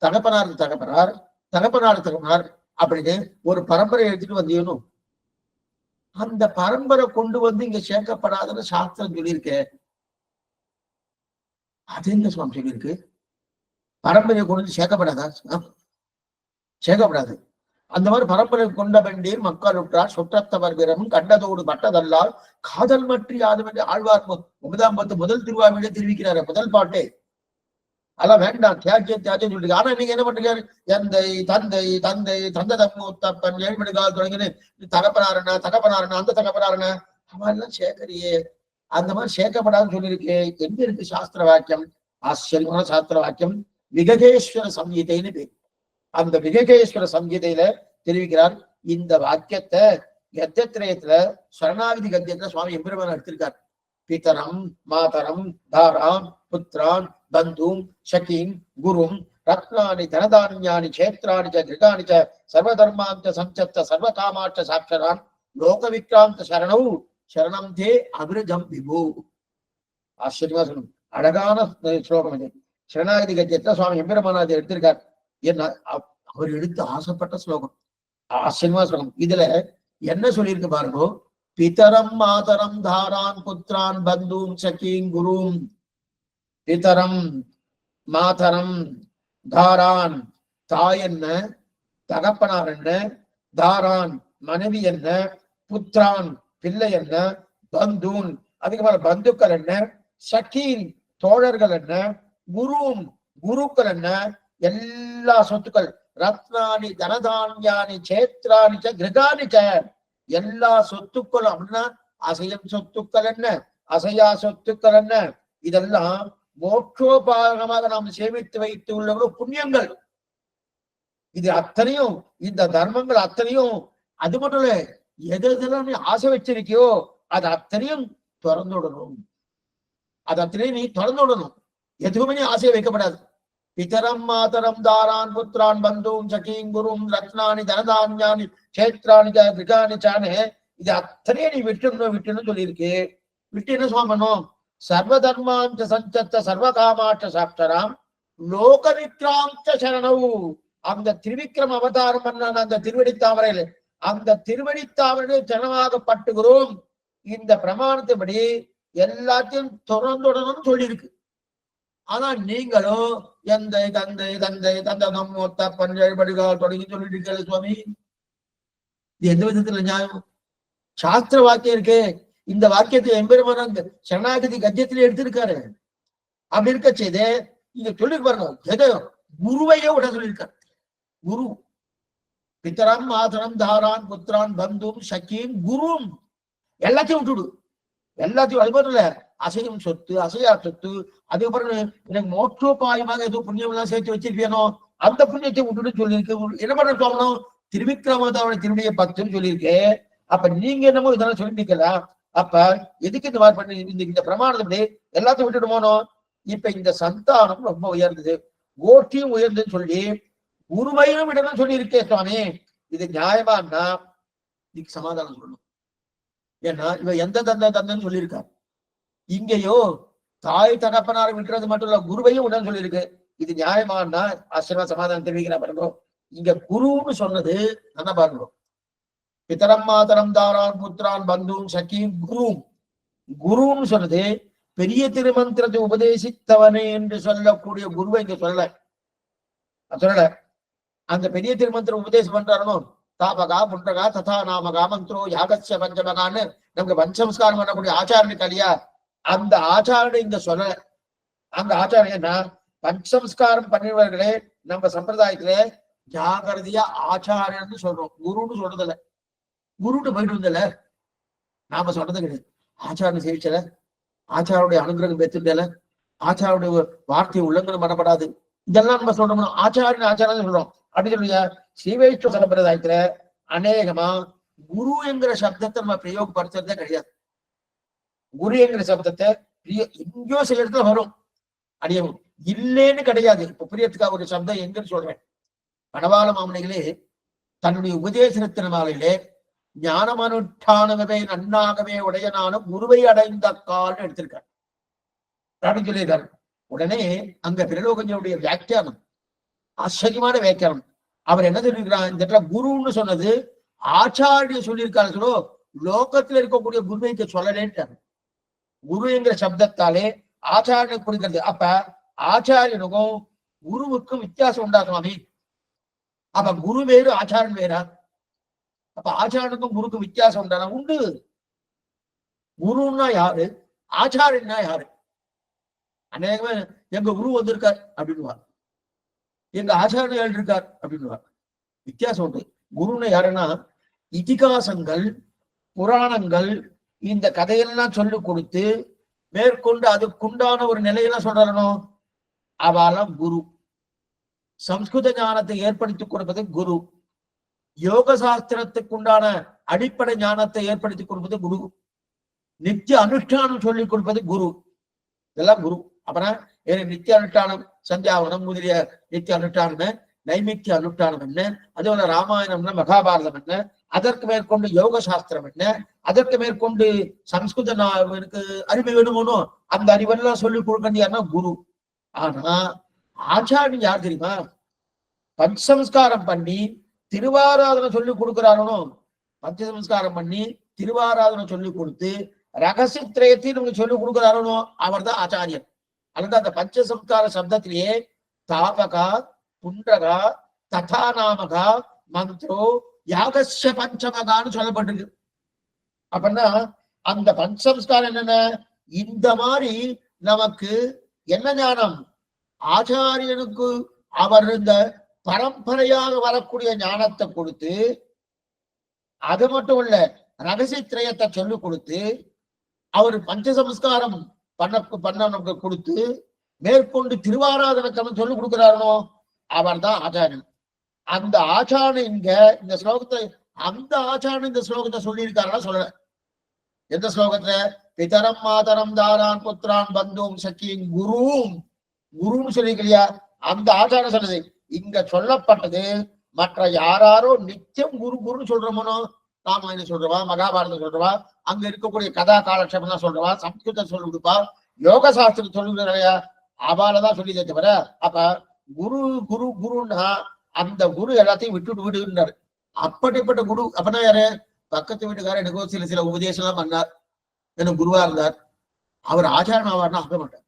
தகப்பனாருக்கு தகப்பனார், தகப்பனாருக்கு தகப்பனார் அப்படின்னு ஒரு பரம்பரை எழுதிட்டு வந்தீங்கன்னு. அந்த பரம்பரை கொண்டு இங்க சேர்க்கப்படாதுன்னு சாஸ்திரம் சொல்லியிருக்க. அது என்ன சுவாமி சொல்லியிருக்கு? பரம்பரையை கொண்டு சேர்க்கப்படாதா? சேர்க்கப்படாது. அந்த மாதிரி பரம்பரை கொண்ட வேண்டீர் மக்களுற்றார் சுற்றத்தவர் வீரமும் கண்டதோடு பட்டதல்லால் காதல் மற்றி யாதும் என்று ஆழ்வார் 9 முதல் திருவாமியிலே தெரிவிக்கிறாரு. முதல் பாட்டே அதெல்லாம் வேண்டாம், தியாஜ்யம் சொல்லிட்டு. ஆனா நீங்க என்ன பண்றீங்க? எந்தை தந்தை தந்தை தந்த தம்மூத்தப்பன் ஏழ்மணிகால் தொடங்கினு தகப்பனாருன்னா அந்த தகப்பனாருன்னா அவன் எல்லாம் சேர்க்கறியே. அந்த மாதிரி சேர்க்கப்படாதுன்னு சொல்லியிருக்கு. எங்க இருக்கு சாஸ்திர வாக்கியம்? ஆச்சரியமான சாஸ்திர வாக்கியம் விககேஸ்வர சம்ஹிதைன்னு பேர். அந்த விககேஸ்வர சம்ஹிதையில தெரிவிக்கிறார். இந்த வாக்கியத்தை கத்தியத்திரயத்துல சரணாகதி கத்தியத்துல சுவாமி எம்பெருமான் எடுத்திருக்கார். பிதரம் மாதரம் தாராம் புத்திரான் பந்தும் சகீம் குரும் ரத்னானி தனதான்யானி கஷேத்ராணி கிருகாணி சர்வதர்மாந்த சஞ்சத்த சர்வகாமாட்ச சாட்சரான் லோக விக்ராந்த சரணவு சரணம் தே அபிரஜம் விபு. ஆச்சரியமா சொல்லணும், அழகான ஸ்லோகம் இது. சரணாகதி கத்தியத்தை சுவாமி எம்பெருமானார் எடுத்திருக்கார். என்ன அவர் எடுத்து ஆசைப்பட்ட ஸ்லோகம், ஆச்சரியமா ஸ்லோகம். இதுல என்ன சொல்லியிருக்கு பாருங்க, பிதரம் மாதரம் தாரான் புத்திரான் பந்தூம் சகீம் குரும். பிதரம் மாதரம் தாரான் தாய் என்ன, தகப்பனார் என்ன, தாரான் மனைவி என்ன, புத்திரான் பிள்ளை என்ன, பந்தூன் அதுக்கு பந்துக்கள் என்ன, சகீன் தோழர்கள் என்ன, குரும் குருக்கள் என்ன, எல்லா சொத்துக்கள், ரத்னானி தனதான்யானி சேத்ராணி கிரகானி எல்லா சொத்துக்களும் அப்படின்னா அசையும் சொத்துக்கள் என்ன, அசையா சொத்துக்கள் என்ன, இதெல்லாம் மோட்சோபாகமாக நாம் சேமித்து வைத்து உள்ள புண்ணியங்கள். இது அத்தனையும், இந்த தர்மங்கள் அத்தனையும், அது மட்டும் இல்ல, எதெல்லாம் நீ ஆசை வச்சிருக்கியோ அது அத்தனையும் திறந்து விடணும். அது அத்தனையும் நீ திறந்து விடணும். எதுவுமே நீ ஆசையை வைக்கப்படாது. பிதரம் மாதரம் தாரான் புத்திரான் பந்தூம் சகீம் குரும் ரத்னானி தனதான்யானி சேத்ராணி கிருகானி சானே, இது அத்தனையும் நீ விட்டுன்னு சொல்லியிருக்கு. விட்டு என்ன சுவாமனும், சர்வ தர்மாஞ்ச சஞ்சத்த சர்வ காமாட்ச சாப்டராம் லோக விக்ராந்த சரணவு. அந்த திருவிக்ரம் அவதாரம் பண்ண அந்த திருவடித்தாமரையில், அந்த திருவடித்தாமரையில் சரணமாகப்பட்டுகிறோம். இந்த பிரமாணத்தின்படி எல்லாத்தையும் தொடர்ந்துடணும்னு சொல்லியிருக்கு. ஆனா நீங்களும் எந்தை தந்தை தந்தை தந்தகம் மொத்த பஞ்சடிகால் தொடங்கி சொல்லிட்டு இருக்கீங்க சுவாமி. இது எந்த விதத்துல நியாயம்? சாஸ்திர வாக்கியம் இருக்கு. இந்த வாக்கியத்தை எம்பெருமான் சரணாகதி கத்தியத்திலே எடுத்திருக்காரு. அப்படி இருக்க செய்து இங்க சொல்லி பாருங்க, எதோ குருவையே விட சொல்லியிருக்காரு. குரு பித்தரம் மாதரம் தாரான் புத்திரான் பந்தும் சக்கியும் குரும் எல்லாத்தையும் விட்டுடு. எல்லாத்தையும் அது மட்டும் இல்ல, அசையும் சொத்து அசையா சொத்து, அதுக்கப்புறம் எனக்கு மோட்சோபாயமாக ஏதோ புண்ணியம் எல்லாம் சேர்த்து வச்சிருக்கேனோ அந்த புண்ணியத்தை விட்டுட்டு சொல்லியிருக்கு. என்ன பண்ண சொல்லணும், திருவிக்ரமதாவோட திருவிடைய 10 சொல்லியிருக்கு. அப்ப நீங்க என்னமோ இதெல்லாம் சொல்லிருக்கலாம். அப்ப எதுக்கு இந்த மாதிரி பண்ணி இந்த பிரமாணத்தை எல்லாத்தையும் விட்டுட்டு போனோம். இப்ப இந்த சந்தானம் ரொம்ப உயர்ந்தது, கோஷ்டியும் உயர்ந்ததுன்னு சொல்லி உரிமையும் விடணும்னு சொல்லி இருக்கே சுவாமி. இது நியாயமானா இதுக்கு சமாதானம் சொல்லணும். ஏன்னா இவ எந்த தந்தன்னு சொல்லியிருக்காரு. இங்கேயோ தாய் தகப்பனாரை விட்டுறது மட்டும் இல்ல, குருவையும் உடனே சொல்லியிருக்கு. இது நியாயமானா ஆச்சரியமா சமாதானம் தெரிவிக்கிறா பாருங்க. இங்க குருன்னு சொன்னது என்ன பாருங்க, பிதரம் மாதரம் தாரான் புத்திரான் பந்தும் சக்கியும் குரும். குருன்னு சொன்னது பெரிய திருமந்திரத்தை உபதேசித்தவனே என்று சொல்லக்கூடிய குருவை இங்க சொல்லல. அந்த பெரிய திருமந்திரம் உபதேசம் பண்றாரோ, தாபகா புண்டகா ததா நாமகா மந்திரோ யாகஸ்ய பஞ்சமகான்னு நமக்கு பஞ்சசம்ஸ்காரம் பண்ணக்கூடிய ஆச்சாரனுக்கு இல்லையா, அந்த ஆச்சாரனை இங்க சொல்லல. அந்த ஆச்சாரம் என்ன, பஞ்சசம்ஸ்காரம் பண்ணினவர்களே நம்ம சம்பிரதாயத்துல ஜாகிரதையா ஆச்சாரியன்னு சொல்றோம், குருன்னு சொல்றதில்ல. குருட்டு போயிட்டு வந்தல நாம சொல்றது கிடையாது. ஆச்சாரனை சேவிச்சல, ஆச்சாரோடைய அனுகிரகம் பெற்றுட்டல, ஆச்சாரோடைய வார்த்தையை உள்ளங்கனம் பண்ணப்படாது, இதெல்லாம் நம்ம சொல்றோம்னா ஆச்சாரியன் ஆச்சாரம் சொல்றோம். அப்படி சொல்லுங்க. ஸ்ரீவைஷ்ணவ சம்பிரதாயத்துல அநேகமா குரு என்கிற சப்தத்தை நம்ம பிரயோகப்படுத்துறதே கிடையாது. குரு என்கிற சப்தத்தை எங்கேயோ சில இடத்துல வரும், அடியவும் இல்லேன்னு கிடையாது. இப்ப புரியத்துக்காக ஒரு சப்தம் எங்கன்னு சொல்றேன். பணவாள மாமனிகளே தன்னுடைய உபதேசத்தின மாலையிலே ஞானமனுஷ்டானவே நன்னாகவே உடையனான குருவை அடைந்த கால்னு எடுத்திருக்காரு அப்படின்னு சொல்லியிருக்காரு. உடனே அங்க பிரலோகஞ்சனுடைய வியாக்கியானம் ஆச்சரியமான வியாக்கியானம். அவர் என்ன சொல்லியிருக்கிறார், இந்த இடத்துல குருன்னு சொன்னது ஆச்சாரிய சொல்லியிருக்காரு, லோகத்துல இருக்கக்கூடிய குருவைக்கு சொல்லலேன்ட்டாரு. குரு என்கிற சப்தத்தாலே ஆச்சாரியனை குறிக்கிறது. அப்ப ஆச்சாரியனுக்கும் குருவுக்கும் வித்தியாசம் உண்டா சுவாமி? அப்ப குரு வேறு ஆச்சாரன் வேறா? அப்ப ஆச்சாரனுக்கும் குருக்கும் வித்தியாசம் உண்டானா? உண்டு. குருன்னா யாரு, ஆச்சாரியன்னா யாரு? அநேகமே எங்க குரு வந்திருக்கார் அப்படின்னுவார், எங்க ஆச்சாரியர்கள் இருக்கார் அப்படின்னுவார். வித்தியாசம் உண்டு. குருன்னு யாருன்னா இதிகாசங்கள் புராணங்கள் இந்த கதையெல்லாம் சொல்லி கொடுத்து மேற்கொண்டு அதுக்குண்டான ஒரு நிலையெல்லாம் சொல்றணும், அவெல்லாம் குரு. சம்ஸ்கிருத ஞானத்தை ஏற்படுத்தி கொடுப்பது குரு. யோக சாஸ்திரத்துக்கு உண்டான அடிப்படை ஞானத்தை ஏற்படுத்தி கொடுப்பது குரு. நித்திய அனுஷ்டானம் சொல்லிக் கொடுப்பது குரு. இதெல்லாம் குரு. அப்புறம் நித்திய அனுஷ்டானம் சந்தியாவனம் முதலிய நித்திய அனுஷ்டானம், நைமித்திய அனுஷ்டானம் என்ன, அதே போல ராமாயணம்னா மகாபாரதம் என்ன, அதற்கு மேற்கொண்டு யோக சாஸ்திரம் என்ன, அதற்கு மேற்கொண்டு சம்ஸ்கிருத அறிவு வேணுமோ அந்த அறிவெல்லாம் சொல்லிக் கொடுக்கறது யாருன்னா குரு. ஆனா ஆச்சாரியன் யார் தெரியுமா? பஞ்சசம்ஸ்காரம் பண்ணி திருவாராதனை சொல்லி கொடுக்கிறாரோ, பஞ்சசம்ஸ்காரம் பண்ணி திருவாராதனை சொல்லி கொடுத்து ரகசியத்திரயத்தையும் நமக்கு சொல்லி கொடுக்கிறாரோ அவர் தான் ஆச்சாரியன். அல்லது அந்த பஞ்சசம்ஸ்கார சப்தத்திலேயே தாபகா புண்டகா ததா நாமகா மந்த்ரோ யாகஸ்ய பஞ்சமகான்னு சொல்லப்பட்டிருக்கு. அப்படின்னா அந்த பஞ்சசம்ஸ்காரம் என்னென்ன? இந்த மாதிரி நமக்கு என்ன ஞானம்? ஆச்சாரியனுக்கு அவர் இந்த பரம்பரையாக வரக்கூடிய ஞானத்தை கொடுத்து, அது மட்டும் இல்ல ரகசிய திரயத்தை சொல்லிக் கொடுத்து, அவர் பஞ்சசம்ஸ்காரம் பண்ண நமக்கு கொடுத்து மேற்கொண்டு திருவாராதனக்கம் சொல்லிக் கொடுக்கிறாரோ அவர் தான் ஆச்சாரியன். அந்த ஆச்சாரன் இங்க இந்த ஸ்லோகத்தை, அந்த ஆச்சாரன் இந்த ஸ்லோகத்தை சொல்லியிருக்காருன்னா சொல்ல. எந்த ஸ்லோகத்துல? பிதரம் மாதரம் தாரான் புத்திரான் பந்தும் சக்கியும் குருவும் குருன்னு சொல்லிக்கலையா? அந்த ஆச்சாரம் சொன்னது இங்க சொல்லப்பட்டது. மற்ற யாராரோ நித்தியம் குரு குருன்னு சொல்றோமோ, ராமாயணம் சொல்றவா, மகாபாரதம் சொல்றவா, அங்க இருக்கக்கூடிய கதா காலட்சேபம் தான் சொல்றவா, சம்ஸ்கிருதம் சொல்லி கொடுப்பா, யோக சாஸ்திரம் சொல்லி கொடுக்கலையா, அவாலதான் சொல்லிதே தவிர, அப்ப குரு குரு குருன்னா அந்த குரு எல்லாத்தையும் விட்டுட்டு விடுனாரு. அப்படிப்பட்ட குரு அப்படின்னா யாரு? பக்கத்து வீட்டுக்காரர் எனக்கோ சில உபதேசம் எல்லாம் பண்ணார், எனக்கு குருவா இருந்தார், அவர் ஆச்சாரம் ஆவார்னா ஆக மாட்டார்.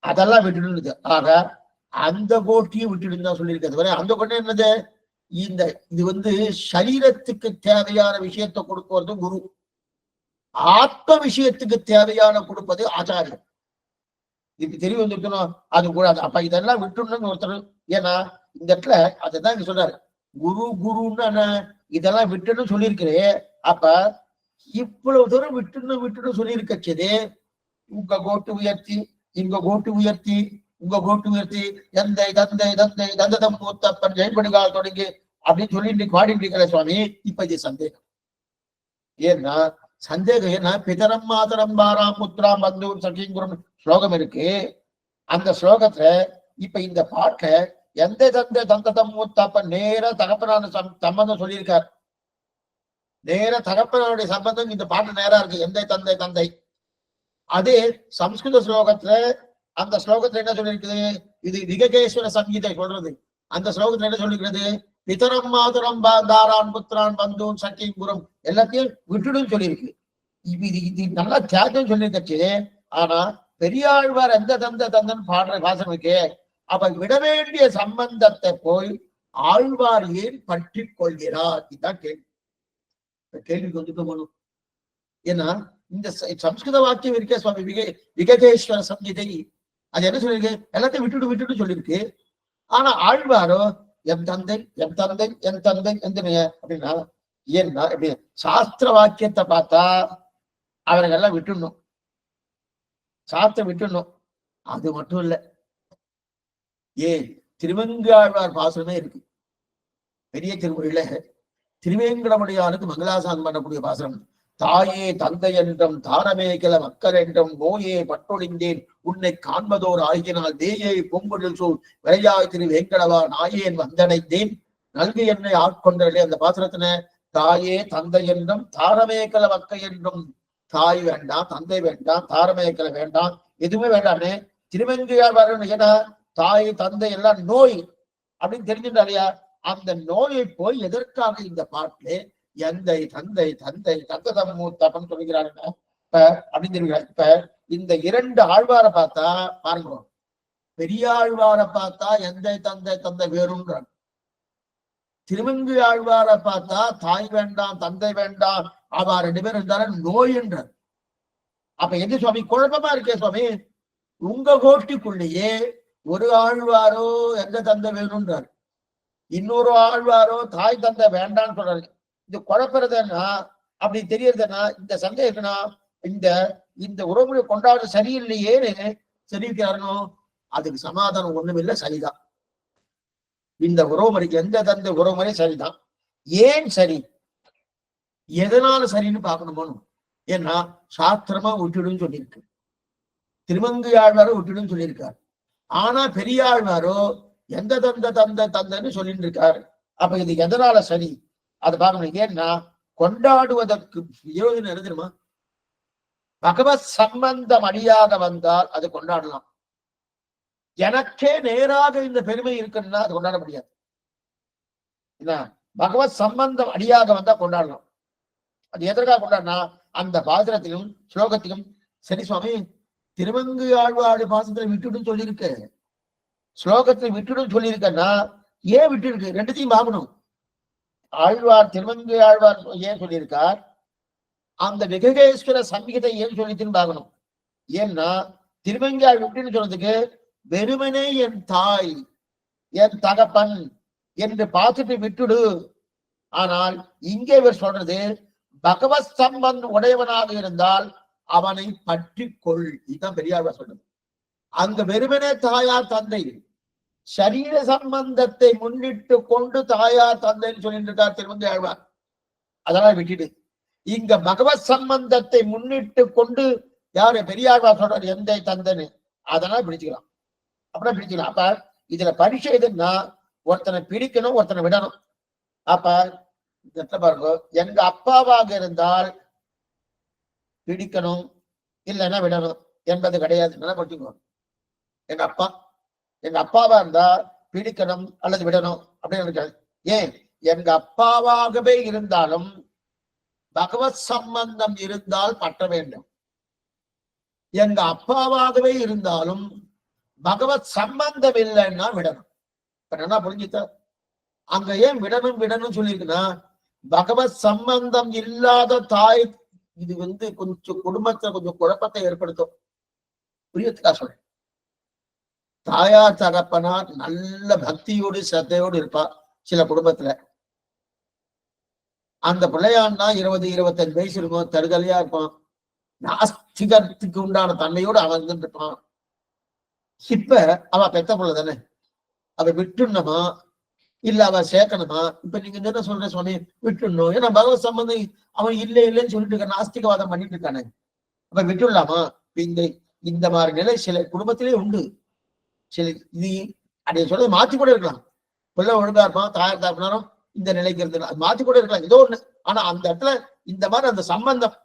அதெல்லாம் விட்டுடுது. ஆக அந்த கோட்டியும் விட்டுடுன்னு தான் சொல்லியிருக்கிறது. அந்த கோட்டை என்னது? இது சரீரத்துக்கு தேவையான விஷயத்தை கொடுப்பது குரு, ஆத்ம விஷயத்துக்கு தேவையான கொடுப்பது ஆச்சாரியன். இப்ப தெரிய வந்துருக்கணும், அது கூடாது. அப்ப இதெல்லாம் விட்டுணும்னு ஒருத்தர். ஏன்னா இந்த இடத்துல அதுதான் இங்க சொல்றாரு, குரு குருன்னு இதெல்லாம் விட்டுன்னு சொல்லியிருக்கிறே. அப்ப இவ்வளவு தூரம் விட்டுன்னு சொல்லியிருக்கச்சது, உங்க கோட்டு உயர்த்தி, இங்க கோட்டு உயர்த்தி, உங்க கோட்டு உயர்த்தி, எந்தை தந்தை தந்தை தந்ததம் மூத்தப்பன் ஜெயபடுகால் தொடங்கி அப்படின்னு சொல்லி பாடிட்டு இருக்கிற சுவாமி. இப்ப இது சந்தேகம். ஏன்னா சந்தேகம் ஏன்னா பிதரம் மாதரம் பாராம் புத்திராம் பந்தும் சகிங்குரம் ஸ்லோகம் இருக்கு. அந்த ஸ்லோகத்துல இப்ப இந்த பாட்டை எந்த தந்தை தந்ததம் மூத்தப்பன் நேர தகப்பனான சம்பந்தம் சொல்லியிருக்கார். நேர தகப்பனுடைய சம்பந்தம் இந்த பாட்டு நேரா இருக்கு, எந்தை தந்தை தந்தை. அதே சம்ஸ்கிருத ஸ்லோகத்துல அந்த ஸ்லோகத்துல என்ன சொல்லியிருக்குது? இது விககேஸ்வர சங்கீதை சொல்றது. அந்த ஸ்லோகத்துல என்ன சொல்லிருக்கிறது? பிதரம் மாதரம் தாரான் புத்திரான் பந்தும் சக்கியும் குரம் எல்லாத்தையும் விட்டுடும் சொல்லியிருக்கு. இது நல்லா தியாகம் சொல்லியிருக்கச்சு. ஆனா பெரியாழ்வார் எந்த தந்த தந்தன் பாடுற பாசனம் இருக்கு. அப்ப விட வேண்டிய சம்பந்தத்தை போய் ஆழ்வார் ஏன் பற்றி கொள்கிறார்? இதுதான் கேள்வி. கேள்விக்கு வந்துட்டு போகணும். ஏன்னா இந்த சம்ஸ்கிருத வாக்கியம் இருக்கே சுவாமி விககேஸ்வர சங்கீதை, அது என்ன சொல்லிருக்கு? எல்லாத்தையும் விட்டுட்டு சொல்லியிருக்கு. ஆனா ஆழ்வாரோ என் தந்தை என் தந்தை என் தந்தை எந்தனைய அப்படின்னா ஏன்னா எப்படி? சாஸ்திர வாக்கியத்தை பார்த்தா அவர்களெல்லாம் விட்டுடணும், சாஸ்திரம் விட்டுடணும். அது மட்டும் இல்ல, ஏன் திருவெங்காழ்வார் பாசனமே இருக்கு. பெரிய திருமொழியில திருவேங்கடமுடையானுக்கு மங்களாசாசனம் பண்ணக்கூடிய பாசனம். தாயே தந்தை என்றும் தாரமே கிள மக்கள் என்றும் நோயே பட்டொழிந்தேன் உன்னை காண்பதோர் ஆகினால் தேயே பொங்கொழில் சூழ் விளையாய் திரு வேங்கடவா நாயேன் வந்தடைந்தேன் நல்கு என்னை ஆட்கொண்டே. அந்த பாசுரத்தின தாயே தந்தை என்றும் தாரமேக்கல மக்கை என்றும், தாய் வேண்டாம், தந்தை வேண்டாம், தாரமேக்கல வேண்டாம், எதுவுமே வேண்டாமே. திருவெங்கையார் வரணும். ஏன்னா தாய் தந்தை எல்லாம் நோய் அப்படின்னு தெரிஞ்சுட்டாரியா. அந்த நோயை போய் எதற்காக இந்த பாட்டிலே எந்தை தந்தை தந்தை தந்ததம் மூத்தப்பன் சொல்கிறாருங்க அப்படின்னு தெரிவிக்கிறார். இப்ப இந்த இரண்டு ஆழ்வாரை பார்த்தா பாருங்க, பெரிய ஆழ்வாரை பார்த்தா எந்தை தந்தை தந்தை வேறுன்றார். திருவெங்கு ஆழ்வாரை பார்த்தா தாய் வேண்டாம் தந்தை வேண்டாம் அவ ரெண்டு பேரும் இருந்தாலும் நோய் என்றார். அப்ப எந்த சுவாமி குழப்பமா இருக்கே சுவாமி? உங்க கோஷ்டிக்குள்ளேயே ஒரு ஆழ்வாரோ எந்த தந்தை வேணும்ன்றார், இன்னொரு ஆழ்வாரோ தாய் தந்தை வேண்டாம்னு சொல்றாரு. இது குழப்பறதுன்னா அப்படி தெரியறதுன்னா இந்த சந்தேகம்னா இந்த இந்த உறவுகளை கொண்டாட சரியில்லையேன்னு தெரிவிக்கிறாருனோ அதுக்கு சமாதானம் ஒண்ணுமில்லை, சரிதான். இந்த உறவுமுறைக்கு எந்த தந்தை உறவுமுறை சரிதான். ஏன் சரி, எதனால சரின்னு பார்க்கணுமோ. ஏன்னா சாஸ்திரமா விட்டுடுன்னு சொல்லியிருக்கு, திருமங்கை ஆழ்வாரோ விட்டுடுன்னு சொல்லியிருக்காரு. ஆனா பெரியாழ்வாரோ எந்த தந்தைன்னு சொல்லிட்டு இருக்காரு. அப்ப இது எதனால சரி அதை பார்க்கணும். ஏன்னா கொண்டாடுவதற்கு யோஜனை எழுதுமா, பகவத் சம்பந்தம் அழியாக வந்தால் அது கொண்டாடலாம். எனக்கே நேராக இந்த பெருமை இருக்குன்னா அது கொண்டாட முடியாது. பகவத் சம்பந்தம் அடியாக வந்தா கொண்டாடலாம். அது எதற்காக கொண்டாடினா அந்த பாசுரத்திலும் ஸ்லோகத்திலும் சரி சுவாமி திருமங்கு ஆழ்வாடு பாசத்துல விட்டுடும் சொல்லியிருக்க, ஸ்லோகத்துல விட்டுடும் சொல்லியிருக்கன்னா ஏன் விட்டு இருக்கு? ரெண்டுத்தையும் பார்க்கணும். ஆழ்வார் திருமங்கு ஆழ்வார் ஏன் சொல்லியிருக்கார், அந்த விககேஸ்வர சங்கீதை ஏன் சொல்லிட்டுன்னு பார்க்கணும். ஏன்னா திருமங்கையார் விட்டுன்னு சொன்னதுக்கு வெறுமனே என் தாய் என் தகப்பன் என்று பார்த்துட்டு விட்டுடு. ஆனால் இங்கே இவர் சொல்றது பகவத் சம்பந்தம் உடையவனாக இருந்தால் அவனை பற்றி கொள். இதுதான் பெரியார் சொல்றது. அங்க வெறுமனே தாயார் தந்தை சரீர சம்பந்தத்தை முன்னிட்டு கொண்டு தாயார் தந்தைன்னு சொல்லிட்டு இருக்கார் திருமங்கை ஆழ்வார். அதெல்லாம் விட்டுடு. இங்க பகவத் சம்பந்தத்தை முன்னிட்டு கொண்டு யாரு பெரியாழ்வார் சொல்றாரு எந்தை தந்தைன்னு, அதெல்லாம் பிடிச்சுக்கலாம். அப்படின்னா பிடிச்சுக்கலாம். அப்ப இதுல பரிசு எதுன்னா ஒருத்தனை பிடிக்கணும், ஒருத்தனை விடணும். அப்ப பாருங்க, எங்க அப்பாவாக இருந்தால் பிடிக்கணும் இல்லைன்னா விடணும் என்பது கிடையாது. நல்லா படிச்சுக்கோ. எங்க அப்பாவா இருந்தா பிடிக்கணும் அல்லது விடணும் அப்படின்னு இருக்காது. ஏன்? எங்க அப்பாவாகவே இருந்தாலும் பகவத் சம்பந்தம் இருந்தால் பற்ற வேண்டும். எங்க அப்பாவாகவே இருந்தாலும் பகவத் சம்பந்தம் இல்லைன்னா விடணும். இப்ப நல்லா புரிஞ்சுக்க. அங்க ஏன் விடணும் விடணும் சொல்லியிருக்குன்னா பகவத் சம்பந்தம் இல்லாத தாய் இது கொஞ்சம் குடும்பத்துல கொஞ்சம் குழப்பத்தை ஏற்படுத்தும். புரியத்துக்கா சொல்றேன். தாயார் தகப்பனார் நல்ல பக்தியோடு சிரத்தையோடு இருப்பா. சில குடும்பத்துல அந்த பிள்ளையான்னா 20-25 வயசு இருக்கும், தருதலையா இருப்பான், நாஸ்திகத்துக்கு உண்டான தன்மையோடு அவன் இருப்பான். இப்ப அவ பெத்த பிள்ளை தானே, அவ விட்டுணுமா இல்ல அவ சேர்க்கணுமா? இப்ப நீங்க என்ன சொல்ற சுவாமி விட்டுணும், ஏன்னா பகவத் சம்பந்தம் அவன் இல்லை இல்லைன்னு சொல்லிட்டு இருக்க, நாஸ்திகவாதம் பண்ணிட்டு இருக்கானே, அப்ப விட்டுடலாமா? இந்த மாதிரி நிலை சில குடும்பத்திலே உண்டு. சில இது அப்படி சொல்றது மாத்தி கூட இருக்கலாம். பிள்ளை ஒழுங்கா இருப்பான், தாயார் தாப்பினாரும் இந்த நிலைக்கு இருந்து அது மாத்தி கூட இருக்கலாம், ஏதோ ஒண்ணு. ஆனா அந்த இடத்துல இந்த மாதிரி அந்த சம்பந்தம்,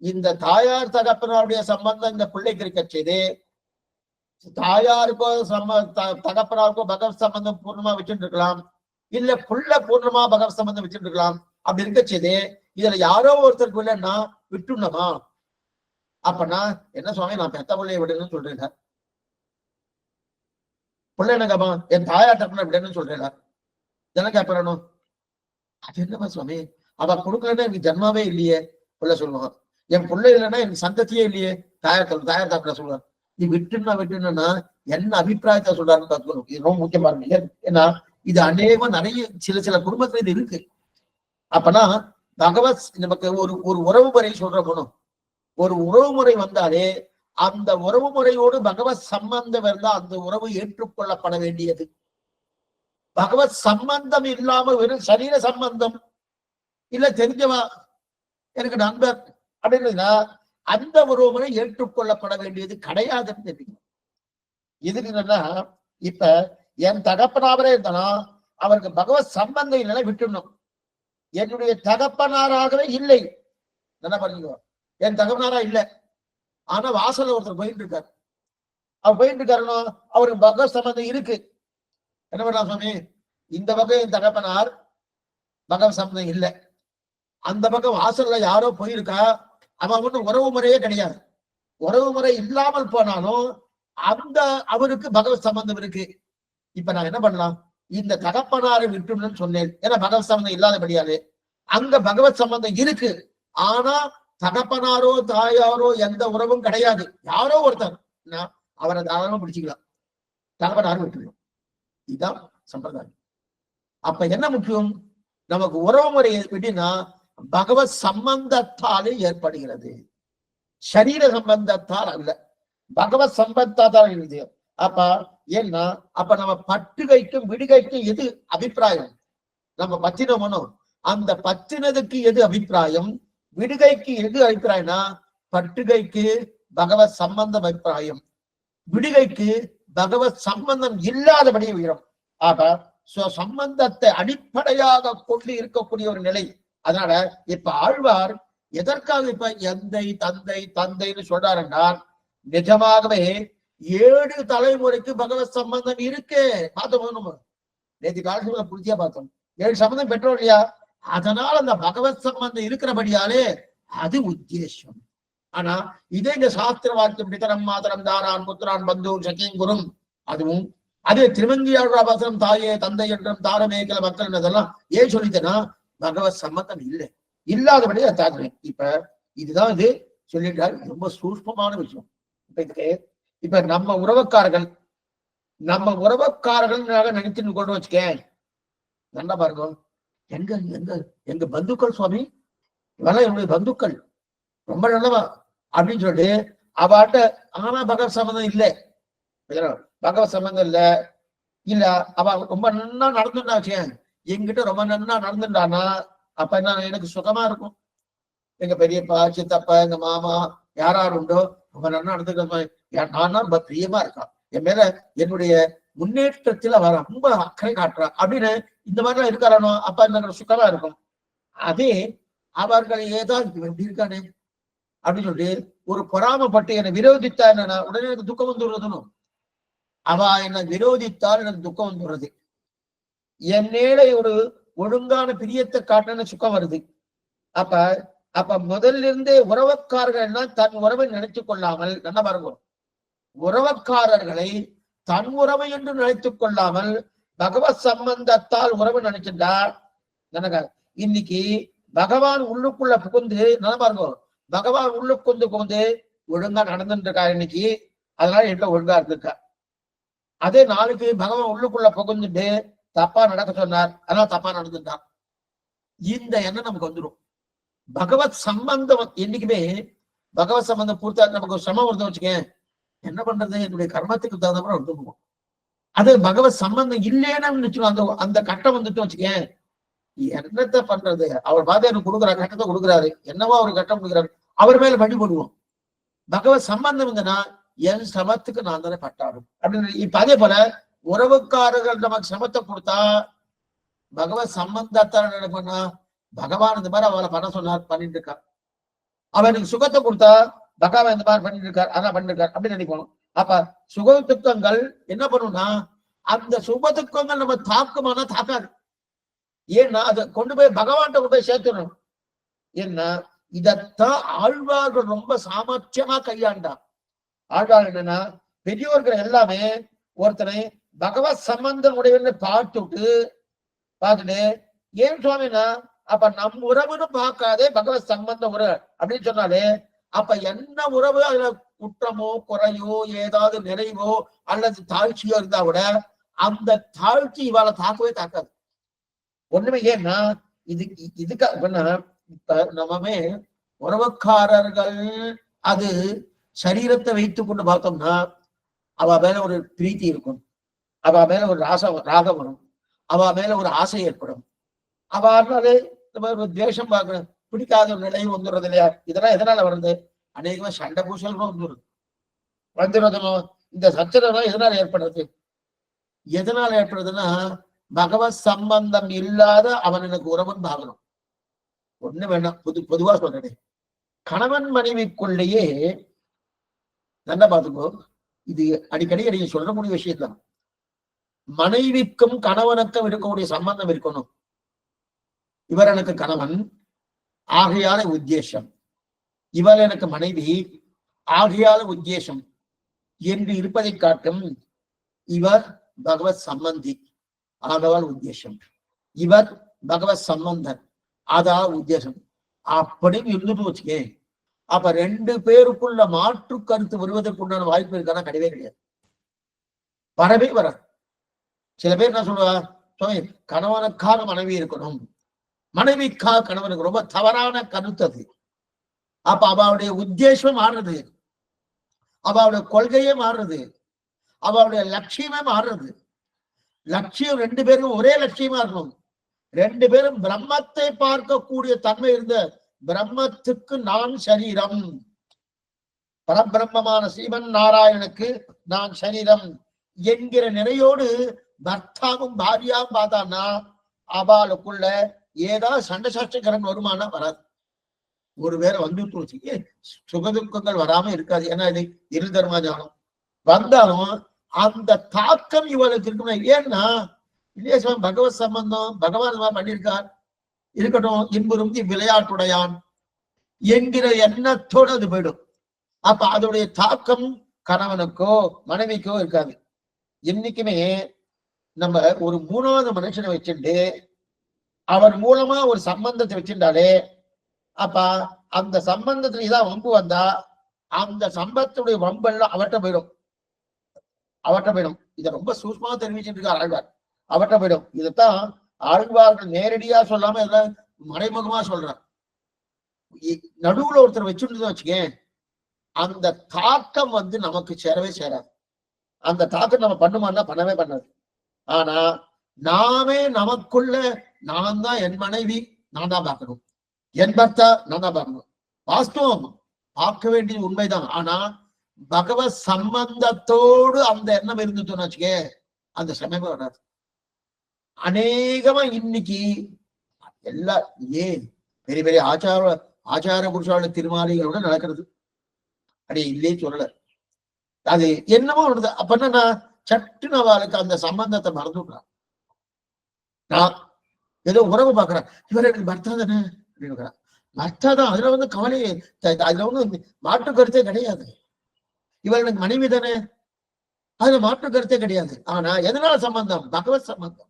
இந்த தாயார் தகப்பனாருடைய சம்பந்தம் இந்த பிள்ளைக்கு இருக்க செய்து தாயாருக்கோ தகப்பனாருக்கோ பகவத் சம்பந்தம் பூர்ணமா வச்சுட்டு இருக்கலாம், இல்ல புள்ள பூர்ணமா பகவத் சம்பந்தம் வச்சுட்டு இருக்கலாம். அப்படி இருக்க செய்து இதுல யாரோ ஒருத்தருக்கு இல்லைன்னா விட்டுணுமா? அப்பனா என்ன சுவாமி நான் பெத்த பிள்ளைய விடணும்னு சொல்றேன், பிள்ளை என்ன கேப்பான், என் தாயாட்ட விடணும்னு சொல்றேன், இதெல்லாம் கேட்பறணும். அது என்னமா சுவாமி அவ கொடுக்கலன்னா எனக்கு ஜன்மாவே இல்லையே பிள்ளை சொல்லுவான். என் பிள்ளை இல்லைன்னா எனக்கு சந்ததியே இல்லையே தாயார் தாப்பிட சொல்லுவான். நீ விட்டுன்னா என்ன அபிப்பிராயத்தை சொல்றாருன்னு பார்க்கணும். இது ரொம்ப முக்கியமா இருக்கு. ஏன்னா இது அநேகம் நிறைய சில குடும்பத்துல இது இருக்கு. அப்பனா பகவத் நமக்கு ஒரு உறவு முறை சொல்ற போனோம். ஒரு உறவு முறை வந்தாலே அந்த உறவு முறையோடு பகவத் சம்பந்தம் இருந்தா அந்த உறவு ஏற்றுக்கொள்ளப்பட வேண்டியது. பகவத் சம்பந்தம் இல்லாம வெறும் சரீர சம்பந்தம் இல்ல தெரிஞ்சவா எனக்கு நண்பர் அப்படின்னா அந்த உறவு முறை ஏற்றுக்கொள்ளப்பட வேண்டியது கிடையாதுன்னு தெரியும். இது என்னன்னா இப்ப என் தகப்பனாவரே இருந்தானா அவருக்கு பகவத் சம்பந்தம் இல்லைன்னா விட்டுடணும். என்னுடைய தகப்பனாராகவே இல்லை, என்ன பண்ணிக்கோ, என் தகப்பனாரா இல்லை, ஆனா வாசல்ல ஒருத்தர் போயிட்டு இருக்காரு, அவர் போயிட்டு இருக்காருன்னா அவருக்கு பகவத் சம்பந்தம் இருக்கு. என்ன பண்ணலாம் சுவாமி, இந்த பக்கம் என் தகப்பனார் பகவத் சம்பந்தம் இல்லை, அந்த பக்கம் வாசல்ல யாரோ போயிருக்கா, அவன் ஒன்றும் உறவு முறையே கிடையாது. உறவு முறை இல்லாமல் போனாலும் அந்த அவருக்கு பகவத் சம்பந்தம் இருக்கு. இப்ப நான் என்ன பண்ணலாம், இந்த தகப்பனாரை விட்டுணும்னு சொன்னேன், ஏன்னா பகவத் சம்பந்தம் இல்லாதபடியாலே அங்க பகவத் சம்பந்தம் இருக்கு. ஆனா தகப்பனாரோ தாயாரோ எந்த உறவும் கிடையாது, யாரோ ஒருத்தர் அவரை தாராளமா பிடிச்சிக்கலாம், தகப்பனாரும் விட்டுணும். இதுதான் சம்பிரதாயம். அப்ப என்ன முக்கியம், நமக்கு உறவு முறை எப்படின்னா பகவத் சம்பந்தத்தாலே ஏற்படுகிறது, சரீர சம்பந்தத்தால் அல்ல, பகவத் சம்பந்தத்தால் இருக்குது. அப்ப ஏன்னா அப்ப நம்ம பட்டுகைக்கும் விடுகைக்கும் எது அபிப்பிராயம், நம்ம பத்தினோமனோ அந்த பத்தினதுக்கு எது அபிப்பிராயம், விடுகைக்கு எது அபிப்பிராயம்னா பட்டுகைக்கு பகவத் சம்பந்தம் அபிப்பிராயம், விடுகைக்கு பகவத் சம்பந்தம் இல்லாதபடி உயரம். ஆக சம்பந்தத்தை அடிப்படையாக கொண்டு இருக்கக்கூடிய ஒரு நிலை. அதனால இப்ப ஆழ்வார் எதற்காக இப்ப எந்தை தந்தை தந்தைன்னு சொல்றாருன்னா நிஜமாகவே 7 தலைமுறைக்கு பகவத் சம்பந்தம் இருக்கு. பார்த்தோம் நம்ம நேற்று காலத்துல புரிச்சியா பார்த்தோம். 7 சம்பந்தம் பெற்றோம் இல்லையா? அதனால அந்த பகவத் சம்பந்தம் இருக்கிறபடியாலே அது உத்தேசம். ஆனா இதே இந்த சாஸ்திர வாக்கியம் பிதரம் மாதரம் தாரான் புத்திரான் பந்து சக்கியம் குரும், அதுவும் அதே திருமங்கியாவசனம் தாயே தந்தை என்றும் தாரமேகல மக்கள் என்றதெல்லாம் ஏன் சொல்லிட்டேன்னா பகவத் சம்பந்தம் இல்லை, இல்லாதபடி அதை தாக்குறேன். இப்ப இதுதான் இது சொல்லிட்டால் ரொம்ப சூஷ்மமான விஷயம். இப்ப நம்ம உறவுக்காரர்கள் நினைச்சு கொண்டு வச்சுக்கேன், நல்லா பாருங்க, எங்க எங்க எங்க பந்துக்கள் சுவாமி, இவெல்லாம் என்னுடைய பந்துக்கள், ரொம்ப நல்லவா அப்படின்னு சொல்லிட்டு அவாட்ட ஆனா பகவத் சம்பந்தம் இல்லை, பகவத் சம்பந்தம் இல்ல அவ ரொம்ப நன்னா நடந்துட்டா வச்சேன், என்கிட்ட ரொம்ப நன்னா நடந்துட்டானா அப்ப என்ன எனக்கு சுகமா இருக்கும். எங்க பெரியப்பா சித்தப்பா எங்க மாமா யாராரு உண்டோ ரொம்ப நன்னா நடந்துக்க நானா ரொம்ப பிரியமா இருக்கான், என் மேல என்னுடைய முன்னேற்றத்துல அவ ரொம்ப அக்கறை காட்டுறான் அப்படின்னு இந்த மாதிரிலாம் இருக்காரானோ அப்ப என்ன சுகமா இருக்கும். அதே அவர்கள் ஏதாவது எப்படி இருக்கானே அப்படின்னு சொல்லிட்டு ஒரு பொறாமப்பட்டு என்னை விரோதித்தா என்னன்னா உடனே எனக்கு துக்கம் வந்துடுறதுன்னு, அவ என்னை விரோதித்தால் எனக்கு துக்கம் வந்துடுறது. என் மேல ஒரு ஒழுங்கான பிரியத்தை காட்டுன்னு சுக்கம் வருது. அப்ப முதல்ல இருந்தே உறவுக்காரர்கள் எல்லாம் தன் உறவை நினைத்து கொள்ளாமல், நல்லா பாருங்க, உறவுக்காரர்களை தன் உறவை என்று நினைத்துக் கொள்ளாமல் பகவத் சம்பந்தத்தால் உறவு நினைச்சிருந்தார். இன்னைக்கு பகவான் உள்ளுக்குள்ள புகுந்து, நல்லா பாருங்க, பகவான் உள்ளுக்குந்து புகுந்து ஒழுங்கா நடந்துட்டு இருக்கா இன்னைக்கு, அதனால என்கிட்ட ஒழுங்கா இருந்திருக்கா. அதே நாளைக்கு பகவான் உள்ளுக்குள்ள புகுந்துட்டு தப்பா நடக்க சொன்னார், அதனால தப்பா நடந்துட்டான். இந்த எண்ணம் நமக்கு வந்துடும். பகவத் சம்பந்தம் என்னைக்குமே பகவத் சம்பந்தம் பூர்த்தா நமக்கு ஒரு சிரமம் வருது வச்சுக்கேன், என்ன பண்றது, என்னுடைய கர்மத்துக்கு தகுந்த மாதிரி வந்துடுவோம். அது பகவத் சம்பந்தம் இல்லைன்னு அந்த அந்த கட்டம் வந்துட்டு வச்சுக்கேன், என்னத்தை பண்றது, அவர் பார்த்து எனக்கு கொடுக்குறாரு, கட்டத்தை கொடுக்குறாரு, என்னவோ அவர் கட்டம் கொடுக்குறாரு, அவர் மேல பண்ணி போடுவோம். பகவத் சம்பந்தம் இருந்ததுன்னா என் சமத்துக்கு நான் தானே பட்டாடும் அப்படின்னு. இப்ப அதே போல உறவுக்காரர்கள் நமக்கு சமத்தை கொடுத்தா பகவத் சம்பந்தத்தால் என்ன பண்ணா பகவான் இந்த மாதிரி அவளை பண்ண சொன்னார், பண்ணிட்டு இருக்கா. அவனுக்கு சுகத்தை கொடுத்தா பகவான் இந்த மாதிரி பண்ணிட்டு இருக்கார், அதான் பண்ணிருக்கார் அப்படின்னு நினைக்கணும். அப்ப சுக துக்கங்கள் என்ன பண்ணும்னா அந்த சுக துக்கங்கள் நம்ம தாக்குமானா தாக்காது. ஏன்னா அதை கொண்டு போய் பகவான்கிட்ட கொண்டு போய் சேர்த்துடணும். ஏன்னா இதத்தான் ஆழ்வார்கள் ரொம்ப சாமர்த்தியமா கையாண்டா. ஆழ்வார் என்னன்னா பெரியோர்கள் எல்லாமே ஒருத்தனை பகவத் சம்பந்தம் உடையவன்னு பார்த்துட்டு ஏன் சுவாமினா அப்ப நம் உறவுன்னு பார்க்காதே பகவத் சம்பந்த உறவு அப்படின்னு சொன்னாலே அப்ப என்ன உறவு அதுல குற்றமோ குறையோ ஏதாவது நிறைவோ அல்லது தாழ்ச்சியோ இருந்தா கூட அந்த தாழ்ச்சி இவாளை தாக்கவே தாக்காது ஒண்ணுமே. ஏன்னா இதுக்காக இப்ப நம்மமே உறவுக்காரர்கள் அது சரீரத்தை வைத்துக் கொண்டு பார்த்தோம்னா அவ மேல ஒரு பிரீத்தி இருக்கும், அவ மேல ஒரு ராகம் வரும், அவ மேல ஒரு ஆசை ஏற்படும், அவனாலே ஒரு துவேஷம் பார்க்கணும், பிடிக்காத ஒரு நிலையும் வந்துடுறது இல்லையா. இதெல்லாம் எதனால வருது, அநேகமா சண்டை பூசல்களும் வந்துடுறதும் இந்த சச்சரவுலாம் எதனால ஏற்படுறது, எதனால ஏற்படுறதுன்னா பகவத் சம்பந்தம் இல்லாத அவன் எனக்கு உறவுன்னு பார்க்கணும். ஒண்ணு வேண்டாம், பொதுவா சொல்றேன், கணவன் மனைவிக்குள்ளேயே நல்லா பார்த்துக்கோ, இது அடிக்கடி நீங்க சொல்லக்கூடிய விஷயத்தான். மனைவிக்கும் கணவனுக்கும் இருக்கக்கூடிய சம்பந்தம் இருக்கணும். இவர் எனக்கு கணவன் ஆகையால உத்தேசம், இவர் எனக்கு மனைவி ஆகையால உத்தேசம் என்று இருப்பதை காட்டும். இவர் பகவத் சம்பந்தி ஆதவால் உத்தேசம், இவர் பகவத் சம்பந்தன் ஆதால் உத்தேசம் அப்படின்னு இருந்துட்டு வச்சுக்கே. அப்ப 2 பேருக்குள்ள மாற்று கருத்து வருவதற்குண்டான வாய்ப்பு இருக்கானா கிடையவே கிடையாது, வரவே வராது. சில பேர் என்ன சொல்லுவா, கணவனுக்காக மனைவி இருக்கணும், மனைவிக்காக கணவனுக்கு, ரொம்ப தவறான கருத்து அது. அப்ப அவளுடைய உத்தேசம் மாறுறது, அவளுடைய கொள்கையே மாறுறது, அவளுடைய லட்சியமே மாறுறது. லட்சியம் 2 பேரும் ஒரே லட்சியமா இருக்கணும். 2 பேரும் பிரம்மத்தை பார்க்கக்கூடிய தன்மை இருந்த பிரம்மத்துக்கு நான் சரீரம், பரபிரம்மமான சீவன் நாராயணனுக்கு நான் சரீரம் என்கிற நிலையோடு பர்த்தாவும் பாரியாவும் பார்த்தான்னா அவளுக்குள்ள ஏதாவது சண்டை சஷ்டகரன் வருமானா வராது. ஒருவேளை வந்துட்டு சுகதுக்கங்கள் வராம இருக்காது. ஏன்னா இது இரு தர்ம ஞானம், வந்தாலும் அந்த தாக்கம் இவளுக்கு இருக்கணும். ஏன்னா இல்லையா பகவத் சம்பந்தம் பகவான் பண்ணியிருக்கார், இருக்கட்டும் இன்புறும் விளையாட்டுடையான் என்கிற எண்ணத்தோடு அது போயிடும். அப்ப அதோடைய தாக்கம் கணவனுக்கோ மனைவிக்கோ இருக்காது. என்னைக்குமே நம்ம ஒரு மூணாவது மனுஷனை வச்சுட்டு அவர் மூலமா ஒரு சம்பந்தத்தை வச்சுட்டாலே அப்ப அந்த சம்பந்தத்துல இதான் வம்பு வந்தா அந்த சம்பந்தத்துடைய வம்பெல்லாம் அவற்ற போயிடும். இதை ரொம்ப சூஷ்மா தெரிவிச்சுட்டு இருக்கார் ஆழ்வார். அவற்ற போயிடும். இதைத்தான் ஆழ்வார்கள் நேரடியா சொல்லாம எல்லாம் மறைமுகமா சொல்றார். நடுவுல ஒருத்தர் வச்சுட்டு வச்சுக்கேன், அந்த தாக்கம் நமக்கு சேரவே சேராது. அந்த தாக்கம் நம்ம பண்ணுமான்னா பண்ணவே பண்ணாது. ஆனா நாமே நமக்குள்ள நான் தான் என் மனைவி நான் தான் பார்க்கணும், என் பர்த்தா நான் தான் பார்க்கணும். வாஸ்தவம் பார்க்க வேண்டியது உண்மைதான். ஆனா பகவத் சம்பந்தத்தோடு அந்த எண்ணம் இருந்துட்டோம்னு வச்சுக்கே அந்த சமயமே வராது. அநேகமா இன்னைக்கு எல்லா ஏன் பெரிய பெரிய ஆச்சார புருஷால திருமாலிகளோட நடக்கிறது அப்படி இல்லையே சொல்லல. அது என்னமோ வருது. அப்ப என்னன்னா சட்டுன்னு அவளுக்கு அந்த சம்பந்தத்தை மறந்துடுறான். நான் ஏதோ உறவு பாக்குறேன், இவர் எனக்கு பர்த்தா தானே அப்படின்னு பர்த்தா தான். அதுல கவலை, அதுல மாற்று கருத்தே கிடையாது. இவர் எனக்கு மனைவி தானே, அதுல மாற்று கருத்தே கிடையாது. ஆனா எதனால சம்பந்தம்? பகவத் சம்பந்தம்.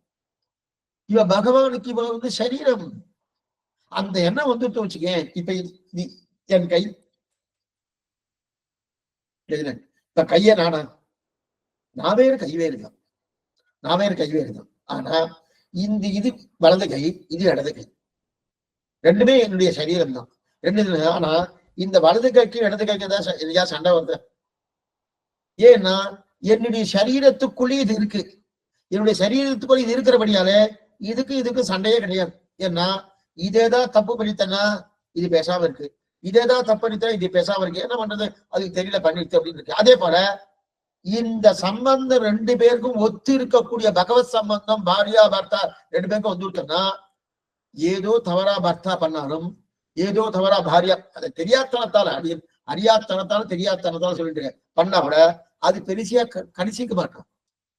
இவ பகவானுக்கு இவ சரீரம். அந்த எண்ணம் வந்துட்டு வச்சுக்கேன். இப்ப என் கை இப்ப கைய நானா நான் வேறு கை வேறுதான், நான் வேறு கை வேறுதான். ஆனா இது வலது கை, இது இடது கை, ரெண்டுமே என்னுடைய சரீரம் தான். ரெண்டு. ஆனா இந்த வலது கைக்கு இடது கைக்கு தான் எதையா சண்டை வருது. ஏன்னா என்னுடைய சரீரத்துக்குள்ளே இது இருக்கு. என்னுடைய சரீரத்துக்குள்ள இது இருக்கிறபடியாலே இதுக்கு சண்டையே கிடையாது. ஏன்னா இதேதான் தப்பு பண்ணித்தனா இது பேசாம இருக்கு, இதேதான் தப்பு பண்ணித்தனா இது பேசாம இருக்கு. என்ன பண்றது, அதுக்கு தெரியல பண்ணிட்டு அப்படின்னு இருக்கு. அதே போல இந்த சம்பந்தம் ரெண்டு பேருக்கும் ஒத்து இருக்கக்கூடிய பகவத் சம்பந்தம் பாரியா பர்த்தா ரெண்டு பேருக்கும் வந்துருக்குன்னா ஏதோ தவறா பர்த்தா பண்ணாலும் ஏதோ தவறா பாரியா அதை தெரியாதனத்தால தெரியாதனத்தால சொல்லிட்டு பண்ணா கூட அது பெருசியா கணிச்சிக்க மாட்டோம்.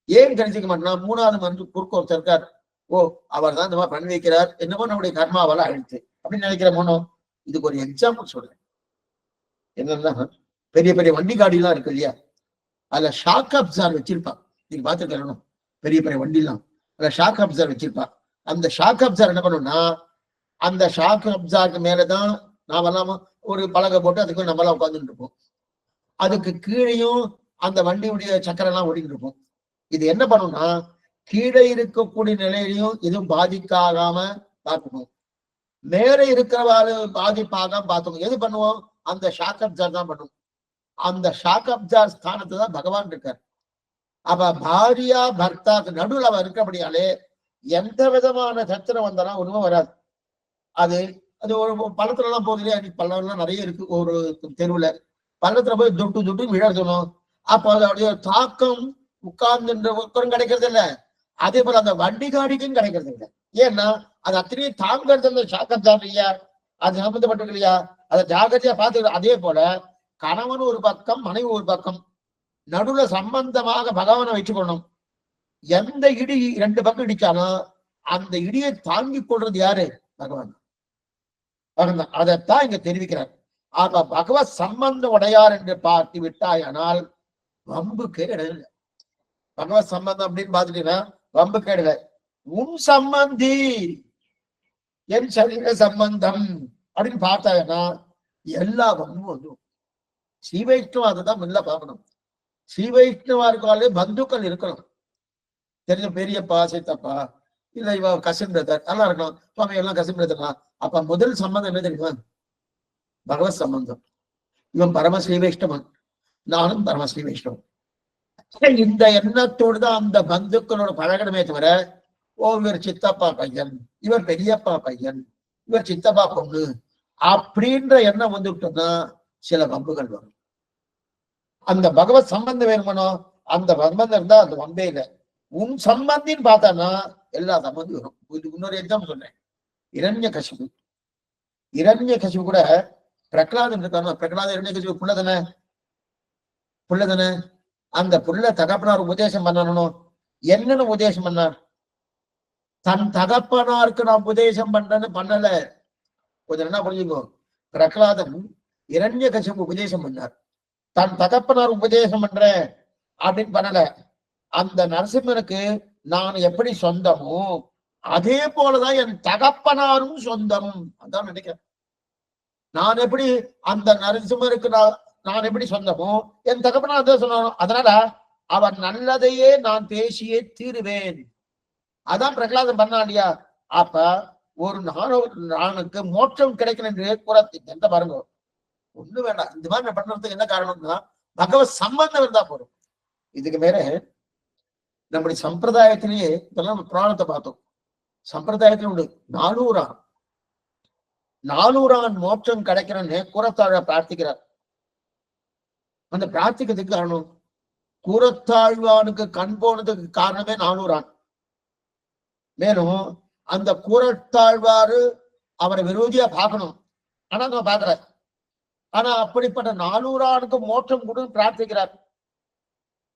ஏன் கணிச்சிக்க மாட்டோம்னா மூணாவது மருந்து குறுக்க ஒருத்தர் இருக்கார், ஓ அவர் தான் இந்த மாதிரி பண்ணி வைக்கிறார், என்னமோ நம்முடைய கர்மாவால அழித்து அப்படின்னு நினைக்கிற மோனோ. இதுக்கு ஒரு எக்ஸாம்பிள் சொல்றேன். என்னன்னா பெரிய பெரிய வண்டி காடி எல்லாம் இருக்கு இல்லையா, அதுல ஷாக் அப்சார் வச்சிருப்பா. நீங்க பாத்துக்கணும் பெரிய பெரிய வண்டிலாம் அதுல ஷாக் அப்சார் வச்சிருப்பா. அந்த ஷாக் அப்சார் என்ன பண்ணும்னா அந்த ஷாக் அப்சாருக்கு மேலதான் நாமெல்லாம் ஒரு பலகை போட்டு அதுக்கு நம்மளாம் உட்காந்துட்டு இருப்போம். அதுக்கு கீழையும் அந்த வண்டியுடைய சக்கரம் எல்லாம் ஓடிட்டு இருக்கும். இது என்ன பண்ணும்னா கீழே இருக்கக்கூடிய நிலையிலையும் எதுவும் பாதிக்காகாம பார்க்கணும், மேல இருக்கிறவாறு பாதிப்பாகாம பார்த்துக்கணும். எது பண்ணுவோம், அந்த ஷாக் அப்சார் தான் பண்ணும். அந்த ஷாக் அப்சார் ஸ்தானத்தை தான் பகவான் இருக்கார். அப்ப பாரியா பர்த்தாக்கு நடுவில் அவ இருக்கிறபடியாலே எந்த விதமான சத்திரம் வந்தாலும் ஒண்ணுமே வராது. அது அது ஒரு பள்ளத்துல எல்லாம் போகுது இல்லையா, பள்ளம் நிறைய இருக்கு ஒரு தெருவுல, பள்ளத்துல போய் துட்டு விழணும். அப்ப அதோடைய தாக்கம் உட்கார்ந்துன்றவருக்கும் கிடைக்கிறது இல்லை, அதே போல அந்த வண்டி காடிக்கும் கிடைக்கிறது இல்லை. ஏன்னா அது அத்தனையும் தாங்கிறது அந்த ஷாக் அப்சார் இல்லையா, அது சம்பந்தப்பட்டது இல்லையா, அதை ஜாகிரதையா பார்த்துக்கிற. அதே போல கணவன் ஒரு பக்கம் மனைவி ஒரு பக்கம், நடுவுல சம்பந்தமாக பகவானை வச்சுக்கணும். எந்த இடி ரெண்டு பக்கம் இடிச்சாலும் அந்த இடியை தாங்கி கொள்றது யாரு, பகவான். அதைத்தான் இங்க தெரிவிக்கிறார். அப்ப பகவத் சம்பந்தம் உடையார் என்று பார்த்து விட்டாயானால் வம்புக்கு இடவில்லை. பகவத் சம்பந்தம் அப்படின்னு பார்த்துட்டீங்கன்னா வம்புக்கு இடவில்லை. உன் சம்பந்தி என் சரீர சம்பந்தம் அப்படின்னு பார்த்தாங்கன்னா எல்லா வம்பும் வந்துடும். ஸ்ரீ வைஷ்ணவ அதுதான் முன்ன பார்க்கணும். ஸ்ரீ வைஷ்ணவா இருக்காலே பந்துக்கள் இருக்கணும். தெரிஞ்ச பெரியப்பா சித்தப்பா இல்ல இவ கசின் பிரதர் நல்லா இருக்கணும், சுவாமி எல்லாம் கசின் பிரதர்னா. அப்ப முதல் சம்பந்தம் என்ன தெரியுமா, பகவத் சம்பந்தம். இவன் பரமஸ்ரீ வைஷ்ணவன், நானும் பரமஸ்ரீ வைஷ்ணவன். இந்த எண்ணத்தோடு தான் அந்த பந்துக்களோட பழகணுமே தவிர ஓ இவர் சித்தப்பா பையன், இவர் பெரியப்பா பையன், இவர் சித்தப்பா பொண்ணு அப்படின்ற எண்ணம் வந்துட்டோம்னா சில வம்புகள் வரும். அந்த பகவத் சம்பந்தம் வேணுமனோ அந்த சம்பந்தம் இருந்தா அந்த வம்பே இல்லை. உன் சம்பந்தின்னு பார்த்தானா எல்லா சம்பந்தம் வரும். இன்னொரு எக்ஸாம்பிள் சொல்றேன். இரண்ய கசிவு கூட பிரகலாதன் இருக்கான, பிரகலாத இரண்ய கசிவு புள்ளதானே, அந்த புள்ள தகப்பனார் உபதேசம் பண்ணணும். என்னன்னு உபதேசம் பண்ணார்? தன் தகப்பனாருக்கு நான் உபதேசம் பண்றேன்னு பண்ணல. கொஞ்சம் என்ன புரிஞ்சுக்கோ, பிரகலாதன் இரண்யகசிபு உபதேசம் பண்ணார். தன் தகப்பனார் உபதேசம் பண்றேன் அப்படின்னு பண்ணல. அந்த நரசிம்மனுக்கு நான் எப்படி சொந்தமோ அதே போலதான் என் தகப்பனாரும் சொந்தம். அதான் நினைக்கிறேன். நான் எப்படி அந்த நரசிம்மருக்கு நான் எப்படி சொந்தமோ என் தகப்பனார் தான் சொன்னாலும், அதனால அவன் நல்லதையே நான் பேசியே தீருவேன். அதான் பிரகலாதன் பண்ணா இல்லையா? அப்ப ஒரு நானுக்கு மோட்சம் கிடைக்கணும் என்று எந்த பாருங்க, ஒண்ணு வேண்டாம். இந்த மாதிரி பண்றதுக்கு என்ன காரணம்னா பகவத் சம்பந்தம் இருந்தா போதும். இதுக்கு மேல நம்முடைய சம்பிரதாயத்திலேயே இப்பெல்லாம் புராணத்தை பார்த்தோம். சம்பிரதாயத்துல உண்டு நானூறான் மோட்சம் கிடைக்கிறன்னு கூறத்தாழ பிரார்த்திக்கிறார். அந்த பிரார்த்திக்கிறதுக்கு காரணம், கூறத்தாழ்வானுக்கு கண் போனதுக்கு காரணமே நானூறான். மேலும் அந்த கூறத்தாழ்வாரு அவரை விரோதியா பார்க்கணும். ஆனா நம்ம பாக்குற, ஆனா அப்படிப்பட்ட 400 மோட்சம் கூட பிரார்த்திக்கிறார்.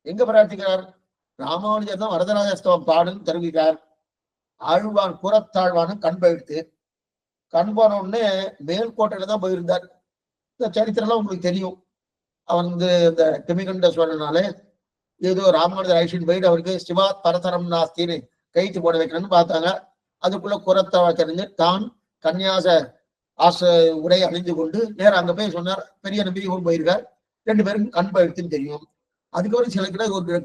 எங்க பிரார்த்திக்கிறார்? ராமானுஜர் தான் வரதராஜஸ்தவம் பாடுன்னு தெரிவிக்கிறார். ஆழ்வான் கூறத்தாழ்வானு கண் போயிடுத்து. கண் போன உடனே மேல்கோட்டையில தான் போயிருந்தார். இந்த சரித்திரம்லாம் உங்களுக்கு தெரியும். அவன் இந்த கிமிகண்ட சோழனாலே ஏதோ ராமானுஜர் ஐஷன் போயிட்டு அவருக்கு சிவாத் பரதரம் நாஸ்தின்னு கைத்து போட வைக்கணும்னு பார்த்தாங்க. அதுக்குள்ள கூறத்தாழ்வார் தெரிஞ்சு தான் கன்னியாச உரை அணிந்து கொண்டு நேரம் அங்க போய் சொன்னார். பெரிய நம்பிக்கையும் போயிருக்கார். 2 பேரும் கண் போயிடுத்துன்னு தெரியும். அதுக்கப்புறம் சில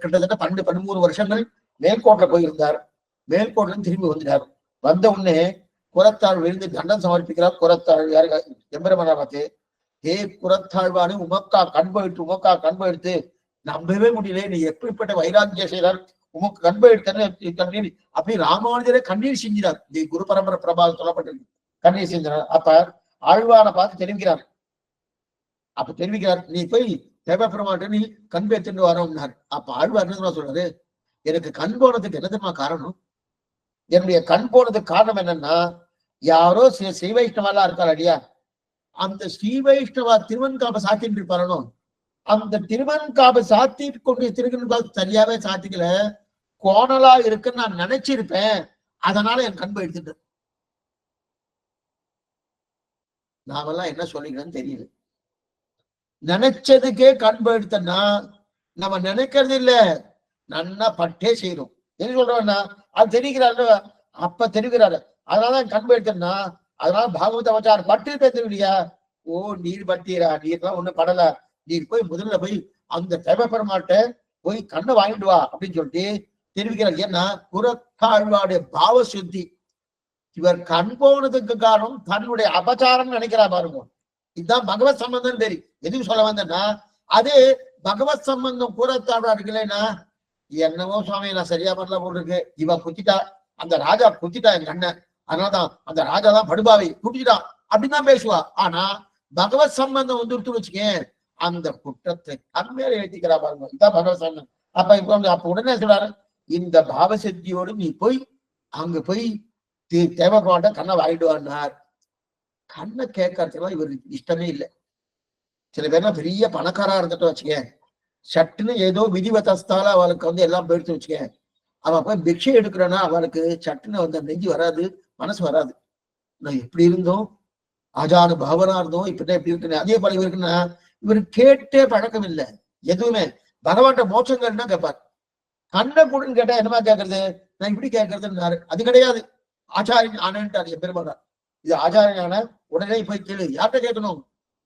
கிட்டத்தட்ட 12-13 வருஷங்கள் மேல்கோட்டை போயிருந்தார். மேல்கோட்டில திரும்பி வந்துட்டார். வந்த உடனே குரத்தாழ் விழுந்து தண்டம் சமர்ப்பிக்கிறார். குரத்தாழ் யாரு? எம்பெருமானை பார்த்து, ஹே குரத்தாழ்வானு, உமக்கா கண் போயிடுத்து நம்பவே முடியல, நீ எப்படிப்பட்ட வைராக்கிய செய்தார், உமக்கு கண் போயிடுத்தன்னு அப்படி ராமானுஜரே கண்ணீர் செஞ்சினார். நீ குரு பரம்பரை பிரபாவம் சொல்லப்பட்டிருக்கு. கண்ணீர் செஞ்சினார். அப்ப ஆழ்வானை பார்த்து தெரிவிக்கிறார். நீ போய் தேவப்பெருமாட்ட நீ கண் பேத்துட்டு வரோம்னார். அப்ப ஆழ்வார் என்ன சொல்றாரு? எனக்கு கண் போனதுக்கு என்ன தெரியுமா காரணம்? என்னுடைய கண் போனதுக்கு காரணம் என்னன்னா, யாரோ ஸ்ரீ வைஷ்ணவெல்லாம் இருக்காரு அடியா, அந்த ஸ்ரீ வைஷ்ணவா திருவன்காப்பை சாத்திட்டு இருப்பாரோ, அந்த திருவன்காப்பை சாத்திட்டு கொண்டு திருவன்காப்பு சரியாவே சாத்திக்கல, கோணலா இருக்குன்னு நான் நினைச்சிருப்பேன். அதனால என் கண் போயிடுத்துட்டு. நாமெல்லாம் என்ன சொல்லிக்கிறேன்னு தெரியல. நினைச்சதுக்கே கண் போயிடுத்தன்னா நம்ம நினைக்கிறது இல்ல, நன்னா பட்டே செய்யறோம். என்ன சொல்றோம்னா அது தெரிவிக்கிறாரு, அப்ப தெரிவிக்கிறாரு. அதனாலதான் கண் போயிடுத்தன்னா, அதனால பாகவத அவதாரம் பட்டு தெரிவிக்கலையா? ஓ நீர் பட்டீரா, நீர்லாம் ஒண்ணு படல, நீர் போய் முதல்ல போய் அந்த தேவப்பெருமாட்ட போய் கண்ணை வாங்கிட்டு வா அப்படின்னு சொல்லிட்டு தெரிவிக்கிறார். ஏன்னா குரத்தாழ்வாடைய பாவ சுத்தி. இவர் கண் போனதுக்கு காரணம் தன்னுடைய அபச்சாரம் நினைக்கிறா பாருங்க. இதுதான் பகவத் சம்பந்தம். தெரியும் எதுக்கு சொல்ல வந்தேன்னா, அதே பகவத் சம்பந்தம் கூறத்தாழ்வா இருக்கலைன்னா, என்னவோ சுவாமி நான் சரியா பண்ணல போட்டிருக்கு, இவ குத்திட்டா, அந்த ராஜா குத்திட்டா என் கண்ணன், அதனாலதான் அந்த ராஜா தான் படுபாவை குத்திட்டான் அப்படின்னு தான் பேசுவா. ஆனா பகவத் சம்பந்தம் வந்துருத்து வச்சுக்கேன், அந்த குற்றத்தை கண்மையில எழுதிக்கிறா பாருங்க. இதுதான் பகவத் சம்பந்தம். அப்ப உடனே சொல்றாரு, இந்த பாவசக்தியோடு நீ போய் அங்க போய் தேவகோண்ட கண்ணை வாங்கிட்டு வார். கண்ணை கேட்கறதுலாம் இவருக்கு இஷ்டமே இல்லை. சில பேர்லாம் பெரிய பணக்காரா இருந்துட்டு வச்சுக்கேன், சட்டுன்னு ஏதோ விதிவதஸ்தால அவளுக்கு எல்லாம் போயிடுத்து வச்சுக்கேன், அவன் போய் பிக்ஷை எடுக்கிறன்னா அவளுக்கு சட்டுன்னு நெஞ்சு வராது, மனசு வராது. நான் எப்படி இருந்தோம், ஆஜானு பாவனா இருந்தோம், இப்படிதான் எப்படி இருக்குன்னு. அதே போல இவருக்குன்னா இவரு கேட்டே பழக்கம் இல்லை எதுவுமே. பகவான்கிட்ட மோட்சங்கள்னா கேட்பார். கண்ணை கூடன்னு கேட்டா என்னமா கேட்கறது, நான் இப்படி கேட்கறதுன்னாரு. அது கிடையாது, ஆச்சாரியன் ஆனேன்ட்டார் எம்பெருமானார். இது ஆச்சாரியனான உடனே போய் கேளு. யார்கிட்ட கேட்கணும்?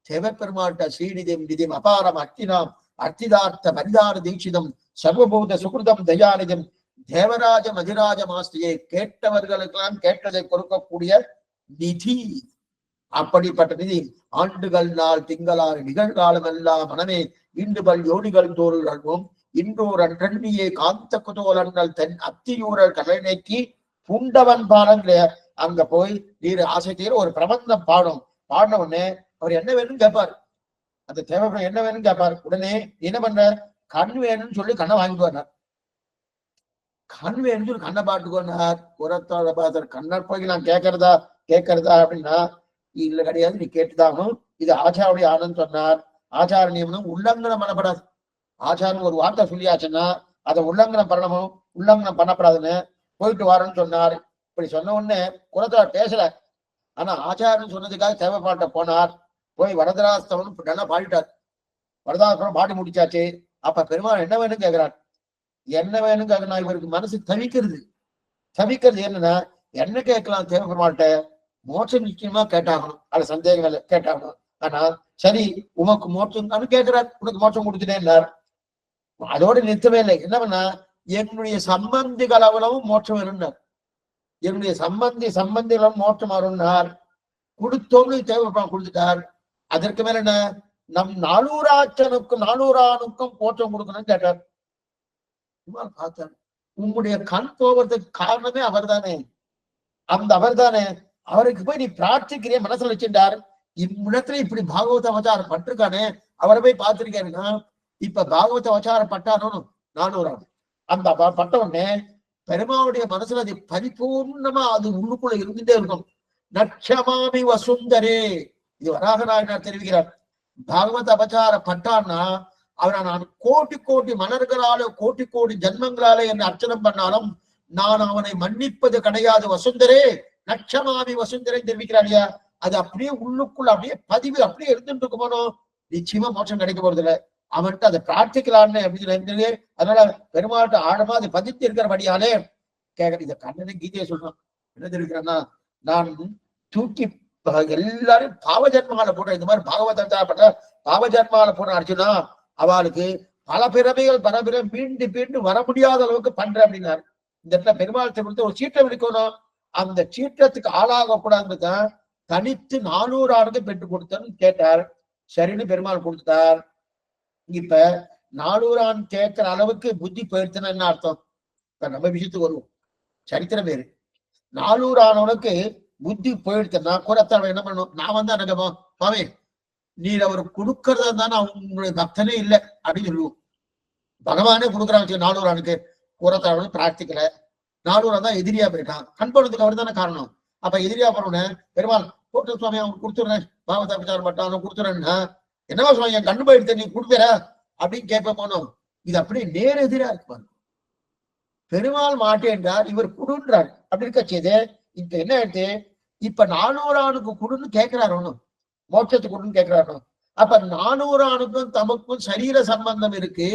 தேவப்பெருமாட்ட ஸ்ரீநிதிம் அபாரம் அர்த்தினாம் அர்த்திதார்த்த பரிதார தீட்சிதம் சர்வபூத சுகிருதம் தயாநிதம் தேவராஜ மதிராஜ மாஸ்திரியை கேட்டவர்களுக்கெல்லாம் கேட்டதை கொடுக்கக்கூடிய நிதி. அப்படிப்பட்ட நிதி ஆண்டுகள் நாள் திங்களாறு நிகழ்காலம் எல்லாம் மனமே இண்டுபல் யோடிகள் தோறும் இன்றோர் அன்றன்னியே காந்த குதோலங்கள் தென் அத்தியூரல் கலை நீக்கி புண்டவன் பாடங்கிற அங்க போய் நீர் ஆசை தீர ஒரு பிரபந்தம் பாடின உடனே அவர் என்ன வேணும்னு கேட்பார். அந்த தேவைப்படும் என்ன வேணும்னு கேட்பார். உடனே என்ன பண்றார்? கண் வேணும்னு சொல்லி கண்ணை வாங்கிட்டு வர்றார். கண் வேணும்னு சொல்லி கண்ணை பாட்டுக்கோனார். புறத்தோட பார்த்தார். கண்ணர் போய் நான் கேட்கறதா அப்படின்னா இல்ல கிடையாது, நீ கேட்டுதாகணும். இது ஆச்சாரிய ஆனந்த் சொன்னார். ஆச்சார நியமனம் உல்லங்கனம் பண்ணப்படாது. ஆச்சாரம் ஒரு வார்த்தை சொல்லியாச்சுன்னா அதை உல்லங்கனம் பண்ணப்படாதுன்னு போயிட்டு வாரன்னு சொன்னார். இப்படி சொன்ன உடனே குலத்தார் பேசல. ஆனா ஆச்சாரம் சொன்னதுக்காக தேவைப்பாட்ட போனார். போய் வரதராஸ்தவன் நல்லா பாடிட்டார். வரதாஸ்தவன் பாடி முடிச்சாச்சு. அப்ப பெருமாள் என்ன வேணும் கேட்கிறார். என்ன வேணும் கேட்கணும், இவருக்கு மனசு தவிக்கிறது என்னன்னா, என்ன கேட்கலாம் தேவ பெருமாள்கிட்ட? மோட்சம் நிச்சயமா கேட்டாகணும், அது சந்தேகம் இல்லை, கேட்டாகணும். ஆனா சரி, உமக்கு மோட்சம் கேட்கிறார், உனக்கு மோட்சம் கொடுத்துட்டேன்னார். அதோட நிறுத்தவே இல்லை. என்ன பண்ணா, என்னுடைய சம்பந்திகள் அவ்வளவும் மோட்சம் வரும்னார். என்னுடைய சம்பந்திகளும் மோட்சம் வரும்னார். கொடுத்தோம்னு தேவைப்படாம கொடுத்துட்டார். அதற்கு மேல என்ன, நம் 400 மோட்சம் கொடுக்கணும்னு கேட்டார். பார்த்தார், உங்களுடைய கண் போவதற்கு காரணமே அவர் தானே, அவர்தானே. அவருக்கு போய் நீ பிரார்த்திக்கிறிய மனசுல வச்சுட்டார். இவ்விடத்துல இப்படி பாகவத அவதாரம் பட்டிருக்கானே, அவரை போய் பார்த்திருக்கேன்னா, இப்ப பாகவத அவதாரம் பட்டானோ 400 அந்த பட்ட உடனே பெருமாவுடைய மனசுல அது பரிபூர்ணமா அது உள்ளுக்குள்ள இருந்துட்டே இருக்கும். நட்சமாமி வசுந்தரே, இது வராக நாயனார் தெரிவிக்கிறார். பாகவத அபச்சார பட்டான்னா அவரை நான் கோடி மலர்களால கோடி ஜன்மங்களால என்னை அர்ச்சனம் பண்ணாலும் நான் அவனை மன்னிப்பது கிடையாது. வசுந்தரே நட்சமாமி வசுந்தரை தெரிவிக்கிறார் இல்லையா, அது அப்படியே உள்ளுக்குள்ள அப்படியே பதிவு அப்படியே இருந்துட்டு இருக்குமானோ நிச்சயமா மோட்சம் கிடைக்க போறது இல்லை. அவன்கிட்ட அதை பிரார்த்திக்கலான்னு அப்படின்னு. அதனால பெருமாட்ட ஆழமா அதை பதித்து இருக்கிறபடியாலே கேட்க. இதை கண்ணனை கீதையை சொல்றான். என்ன தெரிவிக்கிறான்னா, நான் தூக்கி எல்லாரும் பாவஜன்மால போடுற இந்த மாதிரி பாகவத பாவஜன்மால போடுற அர்ஜுனா, அவளுக்கு பல பிறவிகள் மீண்டு வர முடியாத அளவுக்கு பண்ற அப்படின்னாரு. இந்த இடத்துல பெருமாள் கொடுத்து ஒரு சீற்றம் இருக்கணும், அந்த சீற்றத்துக்கு ஆளாகக்கூடாதுதான் தனித்து 400 பெற்றுக் கொடுத்தன்னு கேட்டார். சரின்னு பெருமாள் கொடுத்தார். இப்ப 400 கேட்கிற அளவுக்கு புத்தி போயிடுச்சுன்னா என்ன அர்த்தம்? இப்ப நம்ம விஷயத்துக்கு வருவோம். சரித்திரம் வேறு. 400 புத்தி போயிடுச்சுன்னா கூறத்தாழ என்ன பண்ணணும்? நான் அனுகமா மாவே நீர் அவர் கொடுக்கறதா இருந்தாலும் அவங்களுடைய பக்தனே இல்லை அப்படின்னு சொல்லுவோம். பகவானே கொடுக்குறாங்க 400 கூறத்தாழ பிரார்த்திக்கல, 400 தான் எதிரியா போயிட்டான். கண் போனதுக்கு அவர் தானே காரணம். அப்ப எதிரியா போனோன்னு பெருமாள் போட்டு சுவாமி அவன் கொடுத்துடுறேன், பாவத்தை பிரச்சாரம் பட்டான் அவன் கொடுத்துறேன்னா, என்னவா சுவாமி என் கண்ணு போயிடுத்து நீ கொடுக்குற அப்படின்னு கேட்ப போனோம். இது அப்படியே நேர் எதிரா இருக்கு. பெருமாள் மாட்டேன்றார், இவர் குடுன்றார். அப்படி இருக்க செய்து இப்ப என்ன ஆயிடுச்சு, இப்ப 400 குடுன்னு கேட்கிறாரு, ஒண்ணும் மோட்சத்துக்கு குடுன்னு கேட்கிறாரு. அப்ப 400 தமக்கும் சரீர சம்பந்தம் இருக்கு,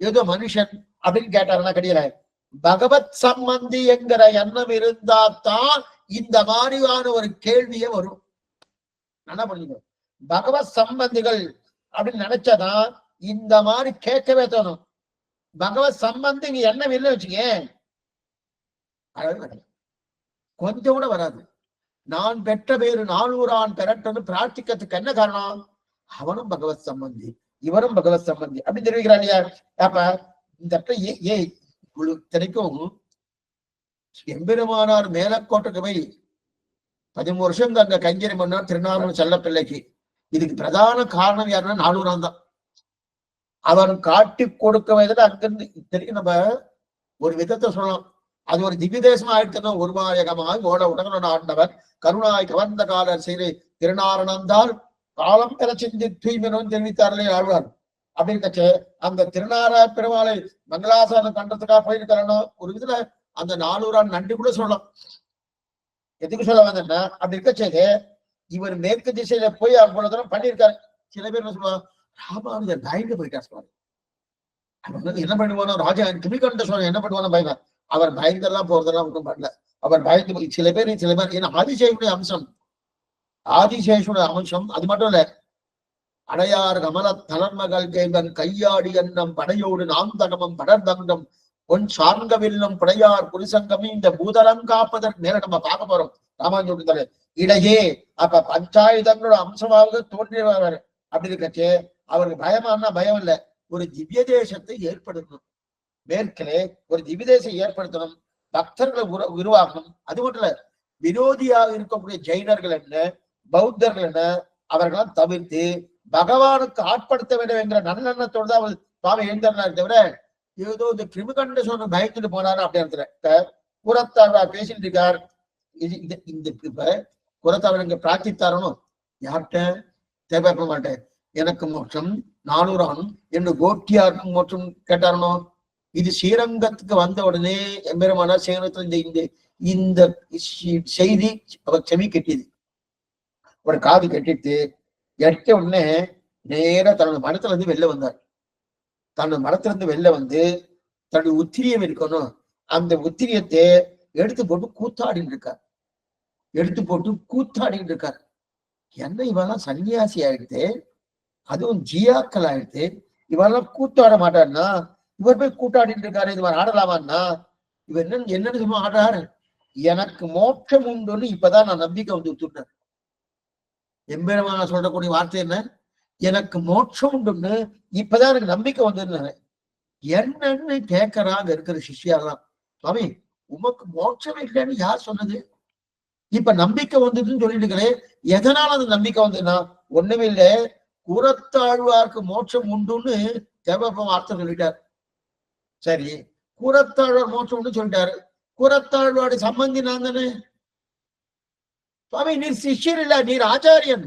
ஏதோ மனுஷன் அப்படின்னு கேட்டாருன்னா கிடையாது. பகவத் சம்பந்தி என்கிற எண்ணம் இருந்தாத்தான் இந்த மாதிரியான ஒரு கேள்வியே வரும். என்ன பண்ணிக்கோ, பகவத் சம்பந்திகள் அப்படின்னு நினைச்சாதான் இந்த மாதிரி கேட்கவே தோணும். பகவத் சம்பந்தி இங்க எண்ணம் இல்லை வச்சுக்க, கொஞ்சம் கூட வராது. நான் பெற்ற பேரு 400 பெறட்டும்னு பிரார்த்திக்கிறதுக்கு என்ன காரணம்? அவனும் பகவத் சம்பந்தி, இவரும் பகவத் சம்பந்தி அப்படின்னு தெரிவிக்கிறான் இல்லையா. அப்ப இந்த திரைக்கும் எம்பெருமானார் மேலக்கோட்டுக்கு போய் 13 வருஷம் அங்க கைங்கரியம் பண்ணார் திருநாமூர் செல்ல பிள்ளைக்கு. இதுக்கு பிரதான காரணம் யாருன்னா 400 தான். அவன் காட்டி கொடுக்க வயதுல அங்கிருந்து தெரியும். நம்ம ஒரு விதத்தை சொல்லலாம், அது ஒரு திவ்ய தேசமா ஆயிடுச்சுன்னா, ஒருமாயகமாய் ஓட உடனே ஆண்டவர் கருணாய் கவர்ந்த காலர் செய்து திருநாரணந்தால் காலம் பெற சிந்தி தூய்மனும் தெரிவித்தார்களே ஆழ்வார். அப்படின்னு கட்சி அந்த திருநார பெருமாளை மங்களாசாரம் கண்டத்துக்காக போயிருக்கிறனோ ஒரு விதத்துல அந்த 400 நன்றி கூட சொல்லலாம். எதுக்கு சொல்ல வந்தேன்னா, அப்படி இருக்க செய்து இவர் மேற்கு திசையில போய் அவ்வளவு தூரம் பண்ணியிருக்காரு. சில பேர் என்ன சொல்லுவாங்க, ராமானுஜர் பயந்து போயிட்டார் சொல்லுவாங்க. என்ன பண்ணுவானோ ராஜா துணிகண்ட சொல்ல என்ன பண்ணுவானோ பயந்தார். அவர் பயந்தெல்லாம் போறதெல்லாம் ஒன்றும் பண்ணல. அவர் பயந்து சில பேர் ஏன்னா ஆதிசேஷனுடைய அம்சம் அது மட்டும் இல்ல. அடையார் கமல தளர்மகள் கேள்வன் கையாடி எண்ணம் படையோடு நாந்தகமும் படர்தங்கம் பொன் சார்கவில்லும் படையார் புரிசங்கமே இந்த பூதலம் காப்பதற்கு மேல நம்ம பார்க்க போறோம். ராமானுஜர் இடையே அப்ப பஞ்சாயுதங்களோட அம்சமாக தோன்றியவர். அப்படி இருக்கச்சு அவருக்கு பயமானா பயம் இல்லை, ஒரு திவ்ய தேசத்தை ஏற்படுத்தணும். மேற்கிலே ஒரு திவ்ய தேசம் ஏற்படுத்தணும், பக்தர்களை உருவாக்கணும். அது மட்டும் இல்ல, விரோதியாக இருக்கக்கூடிய ஜெயினர்கள் என்ன பௌத்தர்கள் என்ன அவர்களாம் தவிர்த்து பகவானுக்கு ஆட்படுத்த வேண்டும் என்கிற நல்லெண்ணத்தோடு தான் அவர் சுவாமி எழுந்தார். தவிர ஏதோ இந்த கிருமிகண்ட சொன்ன பயந்துட்டு போனாரு அப்படின்னு புறத்தார் பேசிட்டு இருக்கார். இந்த புறத்தாவர் இங்க பிரார்த்தித்தாரணும் யார்கிட்ட தேவைப்பட மாட்டேன், எனக்கு மோட்சம் நானூறான் என்று கோட்டியாருக்கும் மோட்சம் கேட்டாரனோ. இது ஸ்ரீரங்கத்துக்கு வந்த உடனே எம்பெருமானா சேனத்துல இந்த செய்தி அவர் செவி கட்டியது. ஒரு காது கட்டிட்டு எட்ட உடனே நேர தன்னோட மனத்துல இருந்து வெளில வந்தார். தன்னோட மனத்துல இருந்து வெளில வந்து தன்னுடைய உத்திரியம் இருக்கணும், அந்த உத்திரியத்தை எடுத்து போட்டு கூத்தாடிட்டு இருக்கார். எடுத்து போட்டு கூத்தாடிட்டு இருக்கார். என்ன இவெல்லாம் சன்னியாசி ஆயிடுத்து, அதுவும் ஜியாக்கள் ஆயிடுத்து, இவெல்லாம் கூத்தாட மாட்டாருன்னா இவர் போய் கூட்டாடிட்டு இருக்காரு, இது மாதிரி ஆடலாமான்னா இவர் என்னன்னு சும்மா ஆடுறாரு. எனக்கு மோட்சம் உண்டுன்னு இப்பதான் நான் நம்பிக்கை வந்து விட்டுட்டேன். எம்பெருமான சொல்லக்கூடிய வார்த்தை என்ன? எனக்கு மோட்சம் உண்டுன்னு இப்பதான் எனக்கு நம்பிக்கை வந்ததுன்னு. என்னன்னு கேட்கறாங்க இருக்கிற சிஷ்யாலாம். சுவாமி உமக்கு மோட்சம் இல்லைன்னு யார் சொன்னது? இப்ப நம்பிக்கை வந்ததுன்னு சொல்லிட்டு இருக்கிறேன். எதனால அந்த நம்பிக்கை வந்ததுன்னா ஒண்ணுமே இல்லை, கூரத்தாழ்வாருக்கு மோட்சம் உண்டுன்னு தேவப்பம் வார்த்தை சொல்லிட்டார். சரி, கூரத்தாழ்வார் மோட்சம் உண்டு சொல்லிட்டாரு. கூரத்தாழ்வாருடைய சம்பந்தி நான் தானே சுவாமி. நீர் சிஷ்யர் இல்ல, நீர் ஆச்சாரியன்.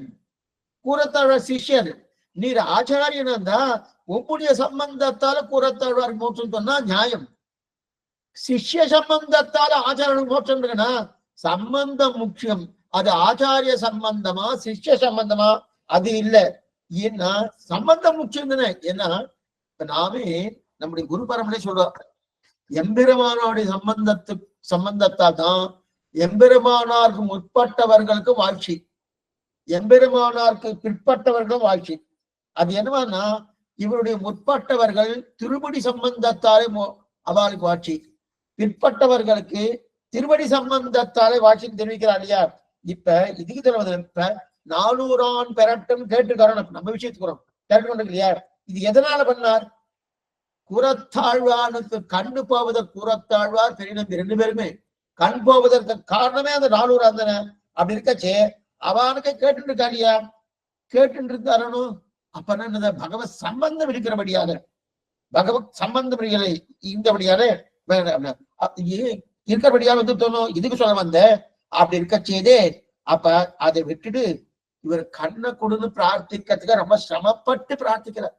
கூரத்தாழ்வார் சிஷ்யர், நீர் ஆச்சாரியன் இருந்தா உம்முடைய சம்பந்தத்தால கூரத்தாழ்வார் மோட்சம் சொன்னா நியாயம். சிஷ்ய சம்பந்தத்தால ஆச்சாரியனுக்கு மோட்சம் இருக்குன்னா சம்பந்தம் முக்கியம். அது ஆச்சாரிய சம்பந்தமா சிஷ்ய சம்பந்தமா அது இல்ல. ஏன்னா சம்பந்தம் முக்கியம் தானே. ஏன்னா நாமே நம்முடைய குரு பரம்பரை சொல்றோம், எம்பெருமானோடைய சம்பந்தத்தால் தான் எம்பெருமானாருக்கு முற்பட்டவர்களுக்கு வாழ்ச்சி, எம்பெருமானாருக்கு பிற்பட்டவர்களும் வாழ்ச்சி. அது என்னவான்னா இவருடைய முற்பட்டவர்கள் திருப்படி சம்பந்தத்தாலே அவளுக்கு வாழ்ச்சி, பிற்பட்டவர்களுக்கு திருவடி சம்பந்தத்தாலே வாழ்ச்சின்னு தெரிவிக்கிறார் இல்லையா. இப்ப இதுக்கு தெரிவது, இப்ப 400 பெறட்டும் கேட்டுக்காரன் நம்ம விஷயத்துக்கு கேட்டுக்கொண்டு இல்லையா. இது எதனால பண்ணார்? கூரத்தாழ்வானுக்கு கண்ணு போவதற்கு கூரத்தாழ்வார் பெரிய நம்பி 2 பேருமே கண் போவதற்கு காரணமே அந்த 400 தானே. அப்படி இருக்கச்சே அவனுக்கு கேட்டு இருக்கா இல்லையா, கேட்டு இருந்தாரனும். அப்ப என்ன பகவத் சம்பந்தம் இருக்கிறபடியாக, பகவத் சம்பந்தம் இருந்தபடியான இருக்கிறபடியாக வந்து தோணும். இதுக்கு சொல்ல வந்த அப்படி இருக்கச்சேதே. அப்ப அதை விட்டுட்டு இவர் கண்ணை கொடுன்னு பிரார்த்திக்கிறதுக்கு ரொம்ப சிரமப்பட்டு பிரார்த்திக்கிறார்.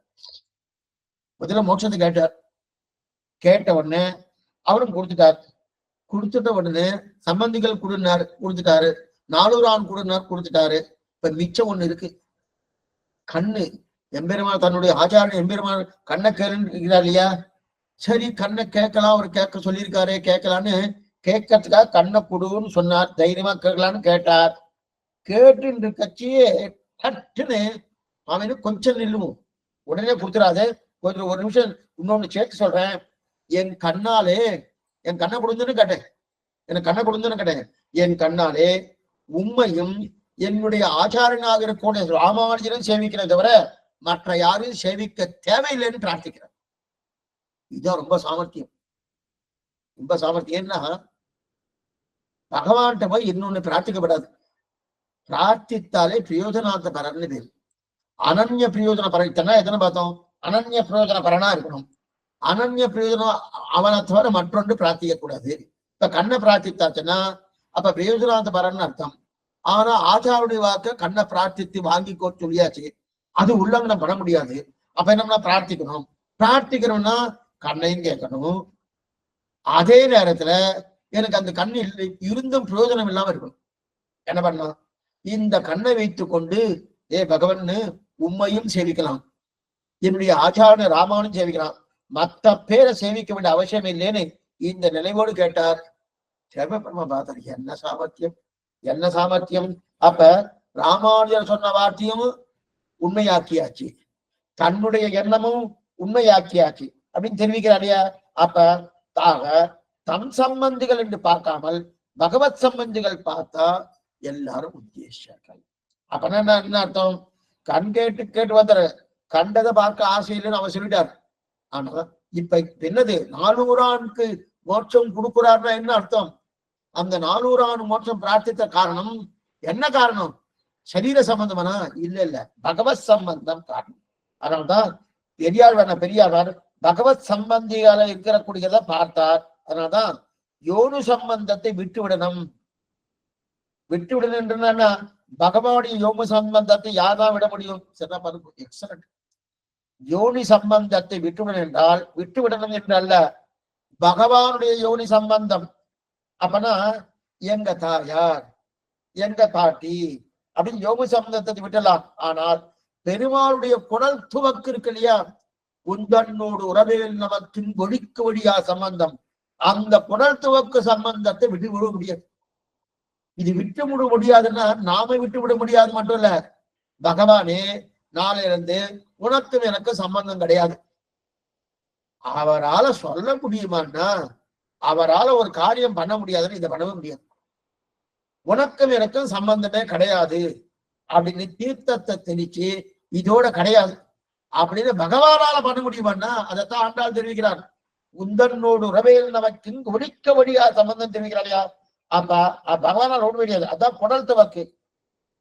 முதல்ல மோட்சத்தை கேட்டார். கேட்ட உடனே அவரும் கொடுத்துட்டார். கொடுத்துட்ட உடனே சம்பந்திகள் கொடுத்துட்டாரு. 400 கொடுனார் கொடுத்துட்டாரு. இப்ப மிச்சம் ஒண்ணு இருக்கு, கண்ணு. எம்பெருமான் தன்னுடைய ஆச்சாரியன் எம்பெருமான் கண்ணை கேளுங்கிறார் இல்லையா. சரி, கண்ணை கேட்கலாம், அவர் கேட்க சொல்லியிருக்காரு, கேட்கலான்னு கேட்கறதுக்காக கண்ணை கொடுன்னு சொன்னார். தைரியமா கேட்கலான்னு கேட்டார். கேட்டு கட்சியே டட்டுன்னு அவனு கொஞ்சம் நில்லுவோம், உடனே கொடுத்துடாது, கொஞ்சம் ஒரு நிமிஷம் இன்னொன்னு சேர்த்து சொல்றேன். என் கண்ணாலே என் கண்ணை கொடுந்துன்னு கேட்டேன், எனக்கு கண்ணை கொடுந்துன்னு கேட்டேன். என் கண்ணாலே உண்மையும் என்னுடைய ஆச்சாரனாக இருக்கக்கூடிய ராமானுஜரும் சேவிக்கிறத தவிர மற்ற யாரும் சேவிக்க தேவையில்லைன்னு பிரார்த்திக்கிறேன். இதுதான் ரொம்ப சாமர்த்தியம். ரொம்ப சாமர்த்தியம்னா பகவான்கிட்ட போய் இன்னொன்னு பிரார்த்திக்கப்படாது. பிரார்த்தித்தாலே பிரயோஜனார்த்த பரன்னு பேரு. அனன்ய பிரயோஜன பரத்தனா எத்தனை பார்த்தோம்? அனன்ய பிரயோஜன பரனா இருக்கணும். அனன்ய பிரயோஜனம் அவனை தவிர மற்றொன்று பிரார்த்திக்க கூடாது. இப்ப கண்ணை பிரார்த்தித்தாச்சுன்னா அப்ப பிரயோஜனார்த்த பரன்னு அர்த்தம். ஆனா ஆச்சாருடைய வாக்க கண்ணை பிரார்த்தித்து வாங்கிக்கோ சொல்லியாச்சு, அது உல்லங்கனம் பண்ண முடியாது. அப்ப என்னன்னா பிரார்த்திக்கணும். பிரார்த்திக்கணும்னா கண்ணையும் கேட்கணும். அதே நேரத்துல எனக்கு அந்த கண்ணில் இருந்தும் பிரயோஜனம் இல்லாம இருக்கணும். என்ன பண்ணலாம்? இந்த கண்ணை வைத்துக் கொண்டு பகவன்னு உண்மையும் சேவிக்கலாம், என்னுடைய ஆச்சாரிய ராமானும் சேவிக்கலாம், மற்ற பேரை சேவிக்க வேண்டிய அவசியம் இல்லைன்னு இந்த நினைவோடு கேட்டார். சிவபெருமா பார்த்தார், என்ன சாமர்த்தியம், என்ன சாமர்த்தியம். அப்ப ராமானுஜர் சொன்ன வார்த்தையும் உண்மையாக்கியாச்சு, தன்னுடைய எண்ணமும் உண்மையாக்கியாச்சு அப்படின்னு தெரிவிக்கிறாரியா. அப்ப தாக தம் சம்பந்திகள் என்று பார்க்காமல் பகவத் சம்பந்திகள் பார்த்தா எல்லாரும் உத்தேசர்கள். அப்ப என்ன அர்த்தம்? கண் கேட்டு வந்தாரு, கண்டதை பார்க்க ஆசை இல்லைன்னு அவர் சொல்லிட்டார். ஆனா இப்ப என்னது 400 மோட்சம் கொடுக்குறாருன்னா என்ன அர்த்தம்? அந்த 400 மோட்சம் பிரார்த்தித்த காரணம் என்ன? காரணம் சரீர சம்பந்தமானா? இல்ல, பகவத் சம்பந்தம் காரணம். அதனால்தான் பெரியார் பகவத் சம்பந்தியால இருக்கக்கூடியதை பார்த்தார். அதனால்தான் யோனு சம்பந்தத்தை விட்டுவிடணும். விட்டுவிடணும்னா பகவானுடைய யோக சம்பந்தத்தை யார்தான் விட முடியும்? எக்ஸலண்ட். யோனி சம்பந்தத்தை விட்டுவிடணும் என்றால் விட்டுவிடணும் என்று அல்ல, பகவானுடைய யோனி சம்பந்தம். அப்பனா எங்க தாயார், எங்க பாட்டி அப்படின்னு யோனி சம்பந்தத்தை விட்டலாம். ஆனால் பெருமாளுடைய குணல் துவக்கு இருக்கு இல்லையா, உந்தன்னோடு உறவில் நமக்கின் ஒழிக்கு வழியா சம்பந்தம், அந்த குணல் துவக்கு சம்பந்தத்தை விட்டுவிட முடியாது. இது விட்டு விட முடியாதுன்னா நாம விட்டு விட முடியாது மட்டும் இல்ல, பகவானே நாளிலிருந்து உனக்கும் எனக்கு சம்பந்தம் கிடையாது, அவரால சொல்ல முடியுமான்னா அவரால ஒரு காரியம் பண்ண முடியாதுன்னு இதை பண்ணவே முடியாது, உனக்கும் எனக்கும் சம்பந்தமே கிடையாது அப்படின்னு தீர்த்தத்தை தெளிச்சு இதோட கிடையாது அப்படின்னு பகவானால பண்ண முடியுமான்னா அதைத்தான் ஆண்டாள் தெரிவிக்கிறார். உந்தன்னோடு உறவையில் நமக்கு ஒழிக்க வழியா சம்பந்தம் தெரிவிக்கிறாரியா. அப்ப பகவானால் ஓட முடியாது. அதான் குடல் துவக்கு.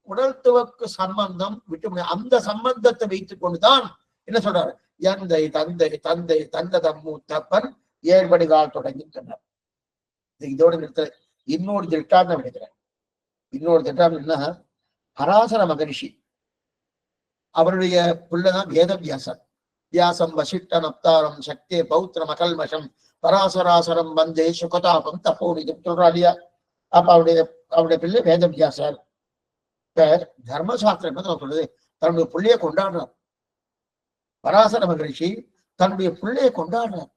குடல் துவக்கு சம்பந்தம் விட்டு முடியாது. அந்த சம்பந்தத்தை வைத்துக் கொண்டுதான் என்ன சொல்றாரு, எந்தை தந்தை தந்தை தந்ததம் மூத்தப்பன் ஏழ்படிகால் தொடங்கி சொன்னார். இதோட நிறுத்த இன்னொரு திட்டம் நினைக்கிறேன். இன்னொரு திட்டம் என்ன, பராசர மகரிஷி அவருடைய பிள்ளைதான் வேதவியாசன். வியாசம் வசிஷ்டன் அப்தாரம் சக்தே பௌத்திரம் அகல்மஷம் பராசராசரம் வந்தே சுகதாபம் தப்போனிதம் சொல்றா இல்லையா. அப்ப அவருடைய பிள்ளை வேதவியாசர். இப்ப தர்மசாஸ்திரம் என்ன சொல்றது, தன்னுடைய பிள்ளைய கொண்டாடுறார். பராசர மகரிஷி தன்னுடைய பிள்ளைய கொண்டாடுறார்.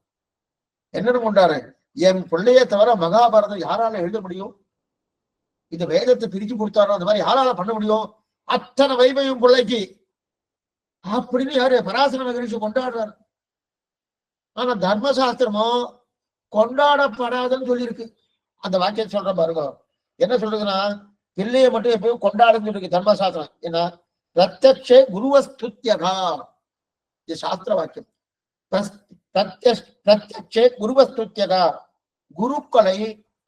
என்னன்னு கொண்டாரு, என் பிள்ளைய தவிர மகாபாரதம் யாரால எழுத முடியும், இந்த வேதத்தை பிரிச்சு கொடுத்தாரோ அந்த மாதிரி யாரால பண்ண முடியும், அத்தனை வைபவம் பிள்ளைக்கு அப்படின்னு யாரு பராசர மகரிஷி கொண்டாடுறாரு. ஆனா தர்மசாஸ்திரமோ கொண்டாடப்படாதுன்னு சொல்லியிருக்கு. அந்த வாக்கியம் சொல்ற பாருங்க, என்ன சொல்றதுன்னா பிள்ளைய மட்டும் எப்பயும் கொண்டாடுன்னு சொல்லிருக்கு தர்மசாஸ்திரம். ஏன்னா பிரத்யக்ஷே குருவஸ்துத்யகா, இது சாஸ்திர வாக்கியம். பிரத்யக்ஷே குருவஸ்துத்யகா, குருக்களை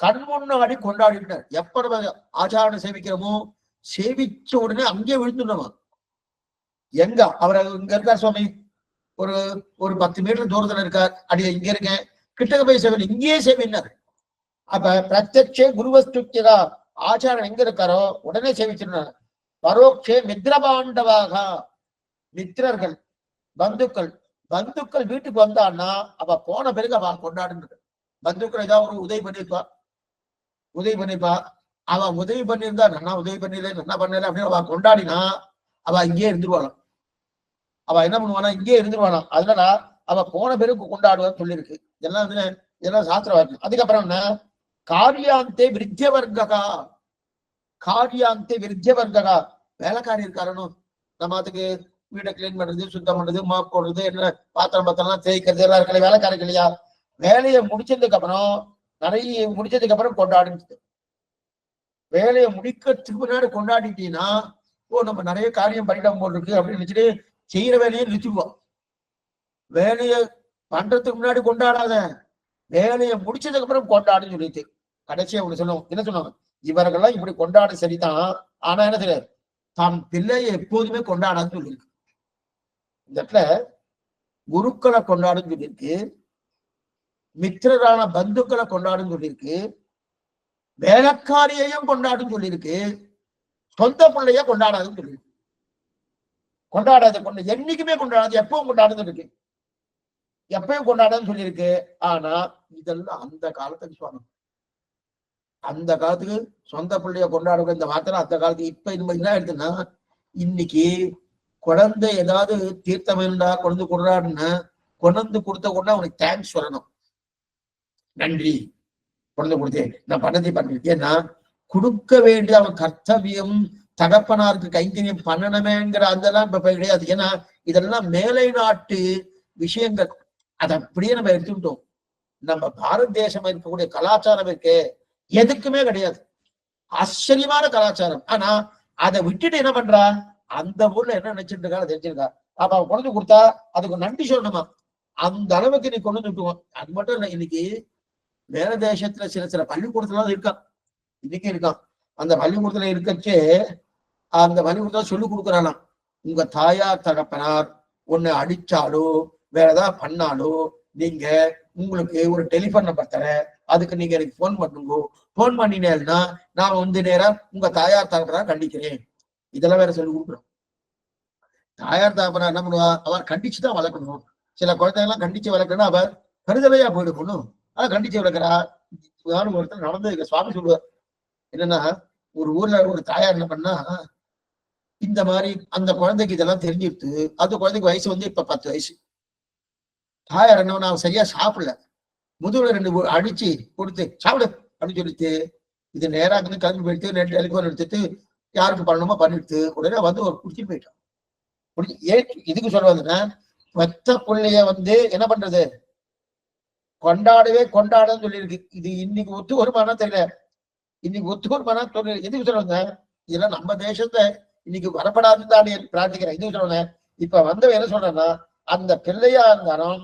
கண் முன்னாடி கொண்டாடினார். எப்ப நம்ம ஆச்சாரம் சேவிக்கிறோமோ சேவிச்ச உடனே அங்கே விழுந்துடணும். எங்க அவர் இங்க இருக்கார் சுவாமி, ஒரு 10 மீட்டர் தூரத்துல இருக்கார், அடி இங்க இருக்கேன், கிட்டக்க போய் சேவை இங்கேயே சேவினார். அப்ப பிரத்யக்ஷே குருவஸ்துத்யகா, ஆச்சாரம் எங்க இருக்காரோ உடனே சேவிச்சிருந்தார். பரோட்சே மித்ரபாண்டவாக, மித்திரர்கள் பந்துக்கள் வீட்டுக்கு வந்தான்னா அவ போன பிறகு அவ கொண்டாடுறது. பந்துக்கள் ஏதாவது ஒரு உதவி பண்ணிப்பா, அவ உதவி பண்ணியிருந்தா நல்லா உதவி பண்ணல நல்லா பண்ணல அப்படின்னு அவ கொண்டாடினா அவ இங்கே இருந்துருவாளாம். அவ என்ன பண்ணுவானா இங்கே இருந்துருவாளாம். அதனால அவ போன பிறகு கொண்டாடுவான்னு சொல்லியிருக்கு. இதெல்லாம் சாஸ்திர வாக்கியம். அதுக்கப்புறம் என்ன, காரியாந்தே விருத்திய வர்க்ககா, காரியாந்தே விருத்திய வர்க்ககா, வேலைக்காரி இருக்காரனும் நம்ம அதுக்கு வீட்டை கிளீன் பண்றது, சுத்தம் பண்றது, மாப் போடுறது, என்ன பாத்திரம் தேய்க்கிறது எல்லாம் இருக்கல, வேலைக்காரி இல்லையா. வேலையை முடிச்சதுக்கு அப்புறம் கொண்டாடுறது. வேலையை முடிக்கிறதுக்கு முன்னாடி கொண்டாடிட்டீங்கன்னா நம்ம நிறைய காரியம் பண்ணிடம் போல் இருக்கு அப்படின்னு நினைச்சிட்டு செய்யற வேலையை நிறுத்திடுவோம். வேலையை பண்றதுக்கு முன்னாடி கொண்டாடாத, வேலையை முடிச்சதுக்கு அப்புறம் கொண்டாடுன்னு சொல்லிட்டு கடைசியா ஒண்ணு சொல்லுவோம். என்ன சொல்லுவாங்க, இவர்கள்லாம் இப்படி கொண்டாட சரிதான், ஆனா என்ன தெரியாது தம் பிள்ளையை எப்போதுமே கொண்டாடான்னு சொல்லியிருக்கு. இந்த இடத்துல குருக்களை கொண்டாடுன்னு சொல்லியிருக்கு, மித்திரரான பந்துக்களை கொண்டாடுன்னு சொல்லியிருக்கு, வேலைக்காரியையும் கொண்டாடுன்னு சொல்லியிருக்கு, சொந்த பிள்ளைய கொண்டாடாதுன்னு சொல்லியிருக்கு. கொண்டாடாத என்னைக்குமே கொண்டாடாது, எப்பவும் கொண்டாடுன்னு இருக்கு, எப்பயும் கொண்டாடாதுன்னு சொல்லியிருக்கு. ஆனா இதெல்லாம் அந்த காலத்துக்கு சொல்லணும். அந்த காலத்துக்கு சொந்த பிள்ளைய கொண்டாடுற இந்த வார்த்தை அந்த காலத்துக்கு. இப்ப என்ன எடுத்துன்னா, இன்னைக்கு குழந்தை ஏதாவது தீர்த்தம் இருந்தா கொண்டு கொடுறாருன்னு கொண்டு கொடுத்த உடனே அவனுக்கு தேங்க்ஸ் சொல்லணும், நன்றி கொண்டு கொடுத்தேன் நான் பண்ணதை பண்ணிருக்கேன். ஏன்னா கொடுக்க வேண்டிய அவன் கர்த்தவியம், தகப்பனாருக்கு கைங்கரியம் பண்ணணுமேங்கிற அதெல்லாம் இப்ப கிடையாது. ஏன்னா இதெல்லாம் மேலை நாட்டு விஷயங்கள். அதை அப்படியே நம்ம எடுத்துக்கிட்டோம். நம்ம பாரத தேசம் இருக்கக்கூடிய கலாச்சாரம் இருக்கு எதுக்குமே கிடையாது, ஆச்சரியமான கலாச்சாரம். ஆனா அதை விட்டுட்டு என்ன பண்றா, அந்த ஊர்ல என்ன நினைச்சிட்டு இருக்கா தெரிஞ்சிருக்கா. அப்ப அவன் கொண்டு கொடுத்தா அதுக்கு நன்றி சொல்லணுமா, அந்த அளவுக்கு நீ கொண்டு விட்டுவோம். அது மட்டும் இல்லை, இன்னைக்கு வேற தேசத்துல சில பள்ளிக்கூடத்துல இருக்கான், இன்னைக்கு இருக்கான். அந்த பள்ளிக்கூடத்துல இருக்கச்சே அந்த பள்ளிக்கூடத்துல சொல்லி கொடுக்குறானா, உங்க தாயார் தகப்பனார் ஒண்ணு அடிச்சாலோ வேற ஏதாவது பண்ணாலோ நீங்க உங்களுக்கு ஒரு டெலிபோன் நம்பர் தரேன், அதுக்கு நீங்க எனக்கு போன் பண்ணுங்க, போன் பண்ணினேன்னா நான் நேரம் உங்க தாயார் தகப்பனார் கண்டிக்கிறேன். இதெல்லாம் வேற சொல்லி கொடுக்குறோம். தாயார் தாப்பனா என்ன பண்ணுவா, அவர் கண்டிச்சுதான் வளர்க்கணும். சில குழந்தைகள்லாம் கண்டிச்சு வளர்க்கணும், அவர் கருதலையா போயிடுக்கணும். அதை கண்டிச்சு வளர்க்கிறா. ஒருத்தர் நடந்து சுவாமி சொல்லுவார் என்னன்னா, ஒரு ஊர்ல ஒரு தாயார் என்ன பண்ணா, இந்த மாதிரி அந்த குழந்தைக்கு இதெல்லாம் தெரிஞ்சிருத்து. அந்த குழந்தைக்கு வயசு வந்து இப்ப 10 வயசு. தாயார் என்ன பண்ணா, சரியா சாப்பிடல, முதுகுல 2 அடிச்சு கொடுத்து சாப்பிடு அப்படின்னு சொல்லிட்டு, இது நேரா கிளம்பி போயிட்டு 2 டெலிபோன் எடுத்துட்டு யாருக்கு பண்ணணுமோ பண்ணிட்டு உடனே வந்து ஒரு குடிச்சிட்டு போயிட்டான். ஏன் இதுக்கு சொல்ல வந்தேன்னா, மத்த பிள்ளைய வந்து என்ன பண்றது, கொண்டாடவே கொண்டாடன்னு சொல்லியிருக்கு. இது இன்னைக்கு ஒத்து வருமானா தெரியல. இன்னைக்கு ஒத்து வருமானா சொல்லு. எதுக்கு சொல்லுவாங்க, இதெல்லாம் நம்ம தேசத்தை இன்னைக்கு வரப்படாதுன்னு தான் பிரார்த்திக்கிறேன். இதுக்கு சொல்லுவாங்க, இப்ப வந்து என்ன சொல்றேன்னா, அந்த பிள்ளையா இருந்தாலும்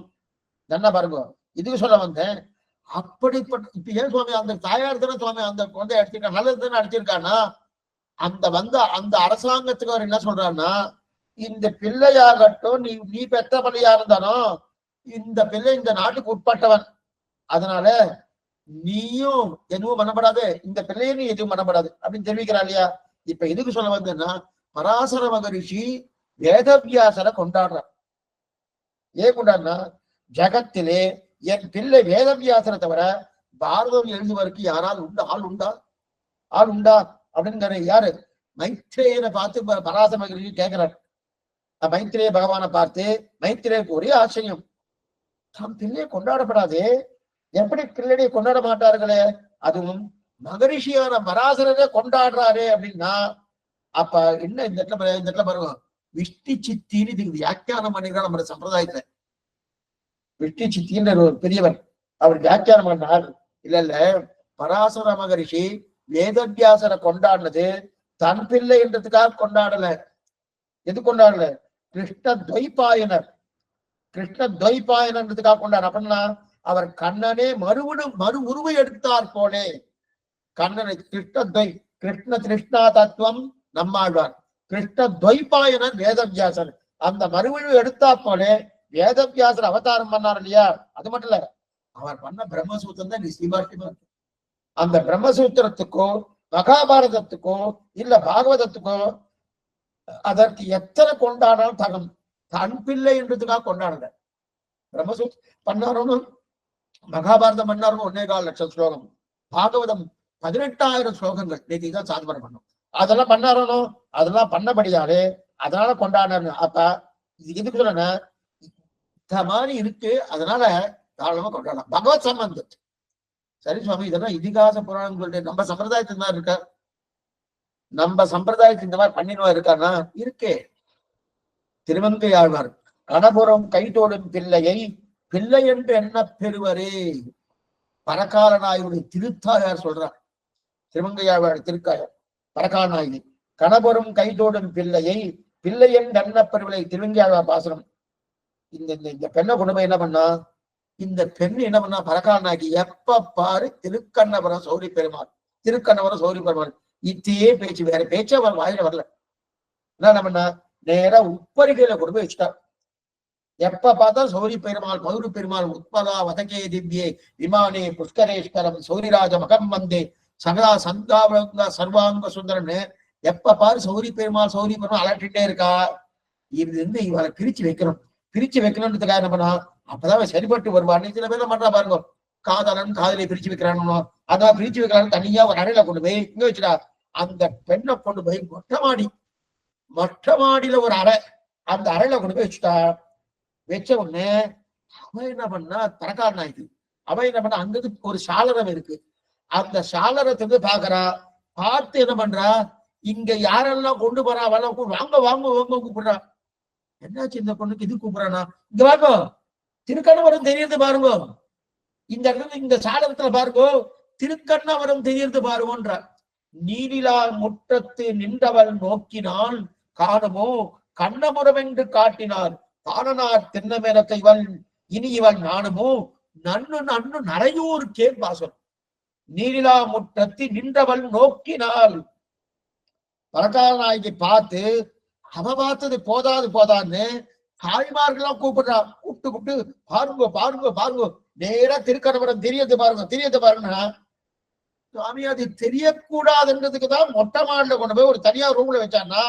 என்ன பாருங்க, இதுக்கு சொல்ல வந்தேன். அப்படிப்பட்ட இப்ப ஏன் சுவாமி அந்த தாயார் தானே சுவாமி அந்த குழந்தை அடிச்சிருக்கா, நல்லது தானே அடிச்சிருக்கான்னா, அந்த அரசாங்கத்துக்கு அவர் என்ன சொல்றாருன்னா, இந்த பிள்ளையாகட்டும், நீ பெத்த பிள்ளையா இருந்தாலும் இந்த பிள்ளை இந்த நாட்டுக்கு உட்பட்டவன், அதனால நீயும் எதுவும் பண்ணப்படாது, இந்த பிள்ளையும் நீ எதுவும் பண்ணப்படாது அப்படின்னு தெரிவிக்கிறா இல்லையா. இப்ப எதுக்கு சொல்ல வந்தேன்னா, பராசர மகரிஷி வேதவியாசரை கொண்டாடுறார். ஏன் கொண்டாடுனா, ஜகத்திலே என் பிள்ளை வேதவியாசரை தவிர பாரதம் எழுதுவதற்கு யாரால் உண்டா, ஆள் உண்டா அப்படின்னு யாரு மைத்ரேயனை பார்த்து பராசர மகரிஷி கேட்கிறார். மைத்ரேய பகவானை பார்த்து மைத்ரேயருக்கு ஒரே ஆச்சரியம், தம் பிள்ளையை கொண்டாடப்படாது, எப்படி பிள்ளையை கொண்டாட மாட்டார்களே, அதுவும் மகரிஷியான பராசரரை கொண்டாடுறாரு அப்படின்னா, அப்ப என்ன இந்த இடத்துல பாருங்க, விஷ்டி சித்தின்னு இதுக்கு வியாக்கியானம் பண்ணிக்கிறார் நம்ம சம்பிரதாயத்துல. விஷ்டி சித்தின்ற ஒரு பெரியவர் அவர் வியாக்கியானம் பண்ணார். இல்ல பராசர மகரிஷி வேதவியாசரை கொண்டாடினது தன் பிள்ளை என்றதுக்காக கொண்டாடல. எது கொண்டாடல, கிருஷ்ண துவைபாயனர் கொண்டாடு. அப்படின்னா அவர் கண்ணனே மறு உருவை எடுத்தார் போலே, கண்ணனை கிருஷ்ண திருஷ்ணா தத்துவம் நம்மாழ்வார், கிருஷ்ண துவைபாயனர் வேதவியாசர், அந்த மறுவுருவு எடுத்தா போலே வேதவியாசர் அவதாரம் பண்ணார் இல்லையா. அது மட்டும் இல்ல, அவர் பண்ண பிரம்மசூத்திரம் தான் ஸ்ரீபாஷ்யமா இருக்கு. அந்த பிரம்மசூத்திரத்துக்கோ மகாபாரதத்துக்கோ இல்ல பாகவதத்துக்கோ அதற்கு எத்தனை கொண்டாடாலும் தகும், தன் பிள்ளை என்றதுக்காக கொண்டாடுற. பிரம்மசூத்திரம் பண்ணாரோன்னு மகாபாரதம் பண்ணாரும் 1.25 லட்சம் ஸ்லோகம், பாகவதம் 18,000 ஸ்லோகங்கள் நேற்றுதான் சாதனை பண்ணும். அதெல்லாம் பண்ணாரோ, அதெல்லாம் பண்ணபடியாலே அதனால கொண்டாடுறாரு. அப்ப இதுக்கு சொல்ல இந்த மாதிரி இருக்கு, அதனால தாராளமா கொண்டாடலாம். பகவத் சம்பந்தம் சரி சுவாமி, இதெல்லாம் இதிகாச புராணங்களுடைய நம்ம சம்பிரதாயத்துக்கு தான் இருக்க, நம்ம சம்பிரதாயத்துக்கு இந்த மாதிரி பண்ணினவா இருக்காருன்னா இருக்கே. திருமங்கை ஆழ்வார் கணபுரம் கைதோடும் பிள்ளையை பிள்ளை என்று என்ன பெறுவரே, பரகால நாயுடைய திருத்தாயார் சொல்றார். திருமங்கை ஆழ்வார் திருக்காயார் பரகால நாயகி கணபுரம் கைதோடும் பிள்ளையை பிள்ளை என்று என்ன பெறுவலை திருமங்கை ஆழ்வார் பாசனம். இந்த பெண்ணை கொண்டு போய் என்ன பண்ணா, இந்த பெண் என்ன பண்ணா, பரகால நாயகி எப்ப பாரு திருக்கண்ணபுரம் சௌரி பெருமாள் இத்தையே பேச்சு, வேற பேச்சு அவர் வாயில வரல. என்ன பண்ணா, நேரா உப்பரிகையில கொண்டு போய் வச்சுட்டா. எப்ப பார்த்தா சௌரி பெருமாள் பௌரி பெருமாள் உத்பலா வதகே திவ்யே விமானே புஷ்கரேஸ்வரம் சௌரிராஜ மகம் வந்தே சகலா சந்தாவங்க சர்வாங்க சுந்தரன்னு எப்ப பாரு சௌரி பெருமாள் அலட்டிட்டே இருக்கா. இது இருந்து இவரை பிரிச்சு வைக்கணும்ன்றதுக்காக என்ன பண்ணா, அப்பதான் சரிபட்டு வருவான்னு சில பேர் பண்றா பாருங்க, காதலன் காதலை பிரிச்சு வைக்கிறானோ, அதான் பிரிச்சு வைக்கிறான்னு தனியா ஒரு அறையில கொண்டு போய் இங்க வச்சுடா. அந்த பெண்ணை கொண்டு போய் மொட்டை மாடியில ஒரு அறை, அந்த அறையில கொண்டு போய் வச்சுட்டா. வச்ச உடனே அவன் என்ன பண்ணா, பரகால நாயகி அவன் என்ன பண்ணா, அங்கிருந்து ஒரு சாளரம் இருக்கு, அந்த சாளரத்தை பாக்குறா. பார்த்து என்ன பண்றா, இங்க யாரெல்லாம் கொண்டு போறா அவெல்லாம் வாங்க வாங்க வாங்க கூப்பிடுறா. என்னாச்சு இந்த பொண்ணுக்கு இது கூப்பிடுறானா, இங்க வாங்க திருக்கண்ணவரம் தெரியறது பாருங்க, இந்த இடத்துல இந்த சாளரத்துல பாருங்க திருக்கண்ணவரம் தெரியறது பாருங்கன்ற. நீலிலா முற்றத்து நின்றவள் நோக்கினால் காணமோ கண்ணபுரம் என்று காட்டினார் காணனார் தென்னமேலத்தை இவள் இனி இவள் நானுமோ நன்னு நரையூர் கேள்வாசம். நீலிலா முற்றத்து நின்றவள் நோக்கினால், பரகால நாயகி பார்த்து அவ பார்த்தது போதான்னு தாய்மார்கள்லாம் கூப்பிட்டு பாருங்க நேரா திருக்கண்ணபுரம் தெரியறது பாருங்கன்னா, சுவாமி அது தெரியக்கூடாதுன்றதுக்குதான் மொட்டை மாடல கொண்டு போய் ஒரு தனியார் ரூம்ல வச்சான்னா,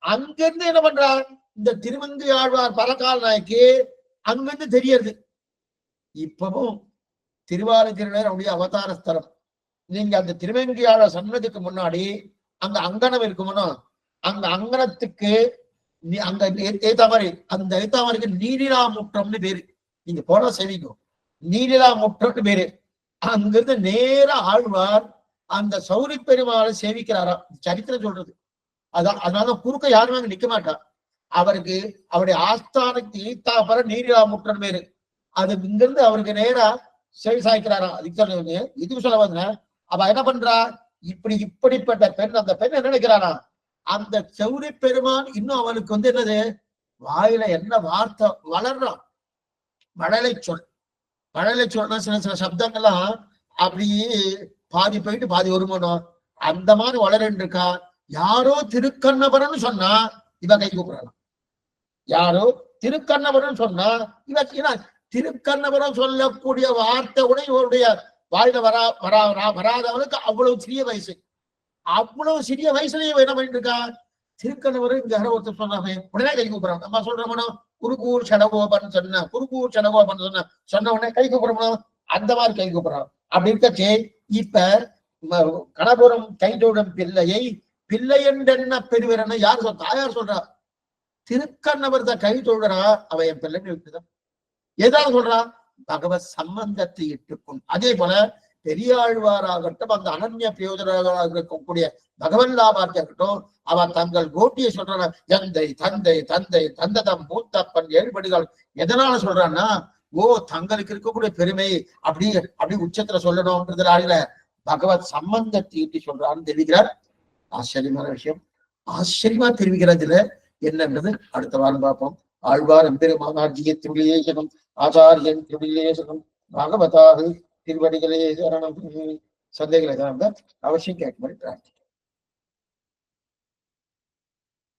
அங்கிருந்து என்ன பண்றா, இந்த திருமங்கை ஆழ்வார் பரகால் நாய்க்கு அங்கிருந்து தெரியறது. இப்பவும் திருவாரூர் அவருடைய அவதார ஸ்தலம். நீங்க அந்த திருமங்கை ஆழ்வார் சன்னதிக்கு முன்னாடி அங்க அங்கனம் இருக்குமோ, அந்த அங்கனத்துக்கு அங்க ஏத்தாமரை, அந்த ஏத்தாமரைக்கு நீரிலா முற்றம்னு பேரு. நீங்க போனா சேவிக்கும், நீரிலா முற்றம்னு பேரு. அங்கிருந்து நேர ஆழ்வார் அந்த சௌரி பெருமாளை சேவிக்கிறாராம், சரித்திரம் சொல்றது. அதான் அதனால குறுக்க யாருமே அங்க நிக்க மாட்டா. அவருக்கு அவருடைய ஆஸ்தானத்துக்கு ஈத்தாப்பற நீரிலா முற்றம்னு பேரு. அது இங்கிருந்து அவருக்கு நேரா செவி சாய்க்கிறாராம். அதுக்கு இதுக்கு சொல்ல வந்த அவ என்ன பண்றா, இப்படிப்பட்ட பெண், அந்த பெண் என்ன நினைக்கிறானா, அந்த சௌரி பெருமான் இன்னும் அவளுக்கு என்னது, வாயில என்ன வார்த்தை வளர்றான், மழலை சொல். மழலை சொல்னா சில சப்தங்கள்லாம் அப்படியே பாதி போயிட்டு பாதி வருமானம், அந்த மாதிரி வளரன்னு இருக்கா. யாரோ திருக்கண்ணபுரம்னு சொன்னா இவ கை கூப்பிடலாம். யாரோ திருக்கண்ணபுரம் சொன்னா இவ, திருக்கண்ணபுரம் சொல்லக்கூடிய வார்த்தை கூட இவருடைய வாயில வராதவனுக்கு அவ்வளவு சிறிய வயசு. அவ்வளவு சிறிய வயசுலயும் என்ன பண்ணிட்டு இருக்கா, திருக்கண்ணபுரம் இங்க யாரோ ஒருத்தர் சொன்னாமே உடனே கை கூப்பிடுறான். நம்ம சொல்றோம்னா குருகூர் சடகோபன் சொன்ன, குருகூர் சடகோபன் சொன்ன உடனே கை கூப்பிடுறோம், அந்த மாதிரி கை கூப்பிடுறான். அப்படி இருக்கச்சே இப்ப கணபுரம் கைதோடும் பிள்ளையை பிள்ளை என்றென்ன பெருவிரனை யார் சொல்ற, தாயார் சொல்றா. திருக்கண்ணபுரத்தை கை தொழுறா, அவ என் பிள்ளைன்னு இருக்குதான். ஏதாவது சொல்றா, பகவத் சம்பந்தத்தை இட்டுக்கும். அதே போல பெரியாழ்வாராகட்டும், அந்த அனன்ய பிரயோஜனராக இருக்கக்கூடிய பகவன் லாபார்த்தியா இருக்கட்டும், அவ தங்கள் கோட்டியை சொல்றாங்க, எந்தை தந்தை தந்தை தந்ததம் மூத்தப்பன் ஏழுபடிகள். எதனால சொல்றான்னா, ஓ தங்களுக்கு இருக்கக்கூடிய பெருமை அப்படி உச்சத்துல சொல்லணும்ன்றதுனால பகவத் சம்பந்தத்தை ஈட்டி சொல்றான்னு தெரிவிக்கிறார். ஆச்சரியமான விஷயம், ஆச்சரியமா தெரிவிக்கிறதுல என்னன்றது அடுத்த வாரம் பார்ப்போம். ஆழ்வார் எம்பெருமானார்ஜிய திருவிலேசனம், ஆச்சாரியன் திருவிலேசனம், பாகவதாக திருவடிகளே சரணம். சந்தேகங்களை அவசியம் கேட்கும்படி பிரார்த்திக்கிறேன்.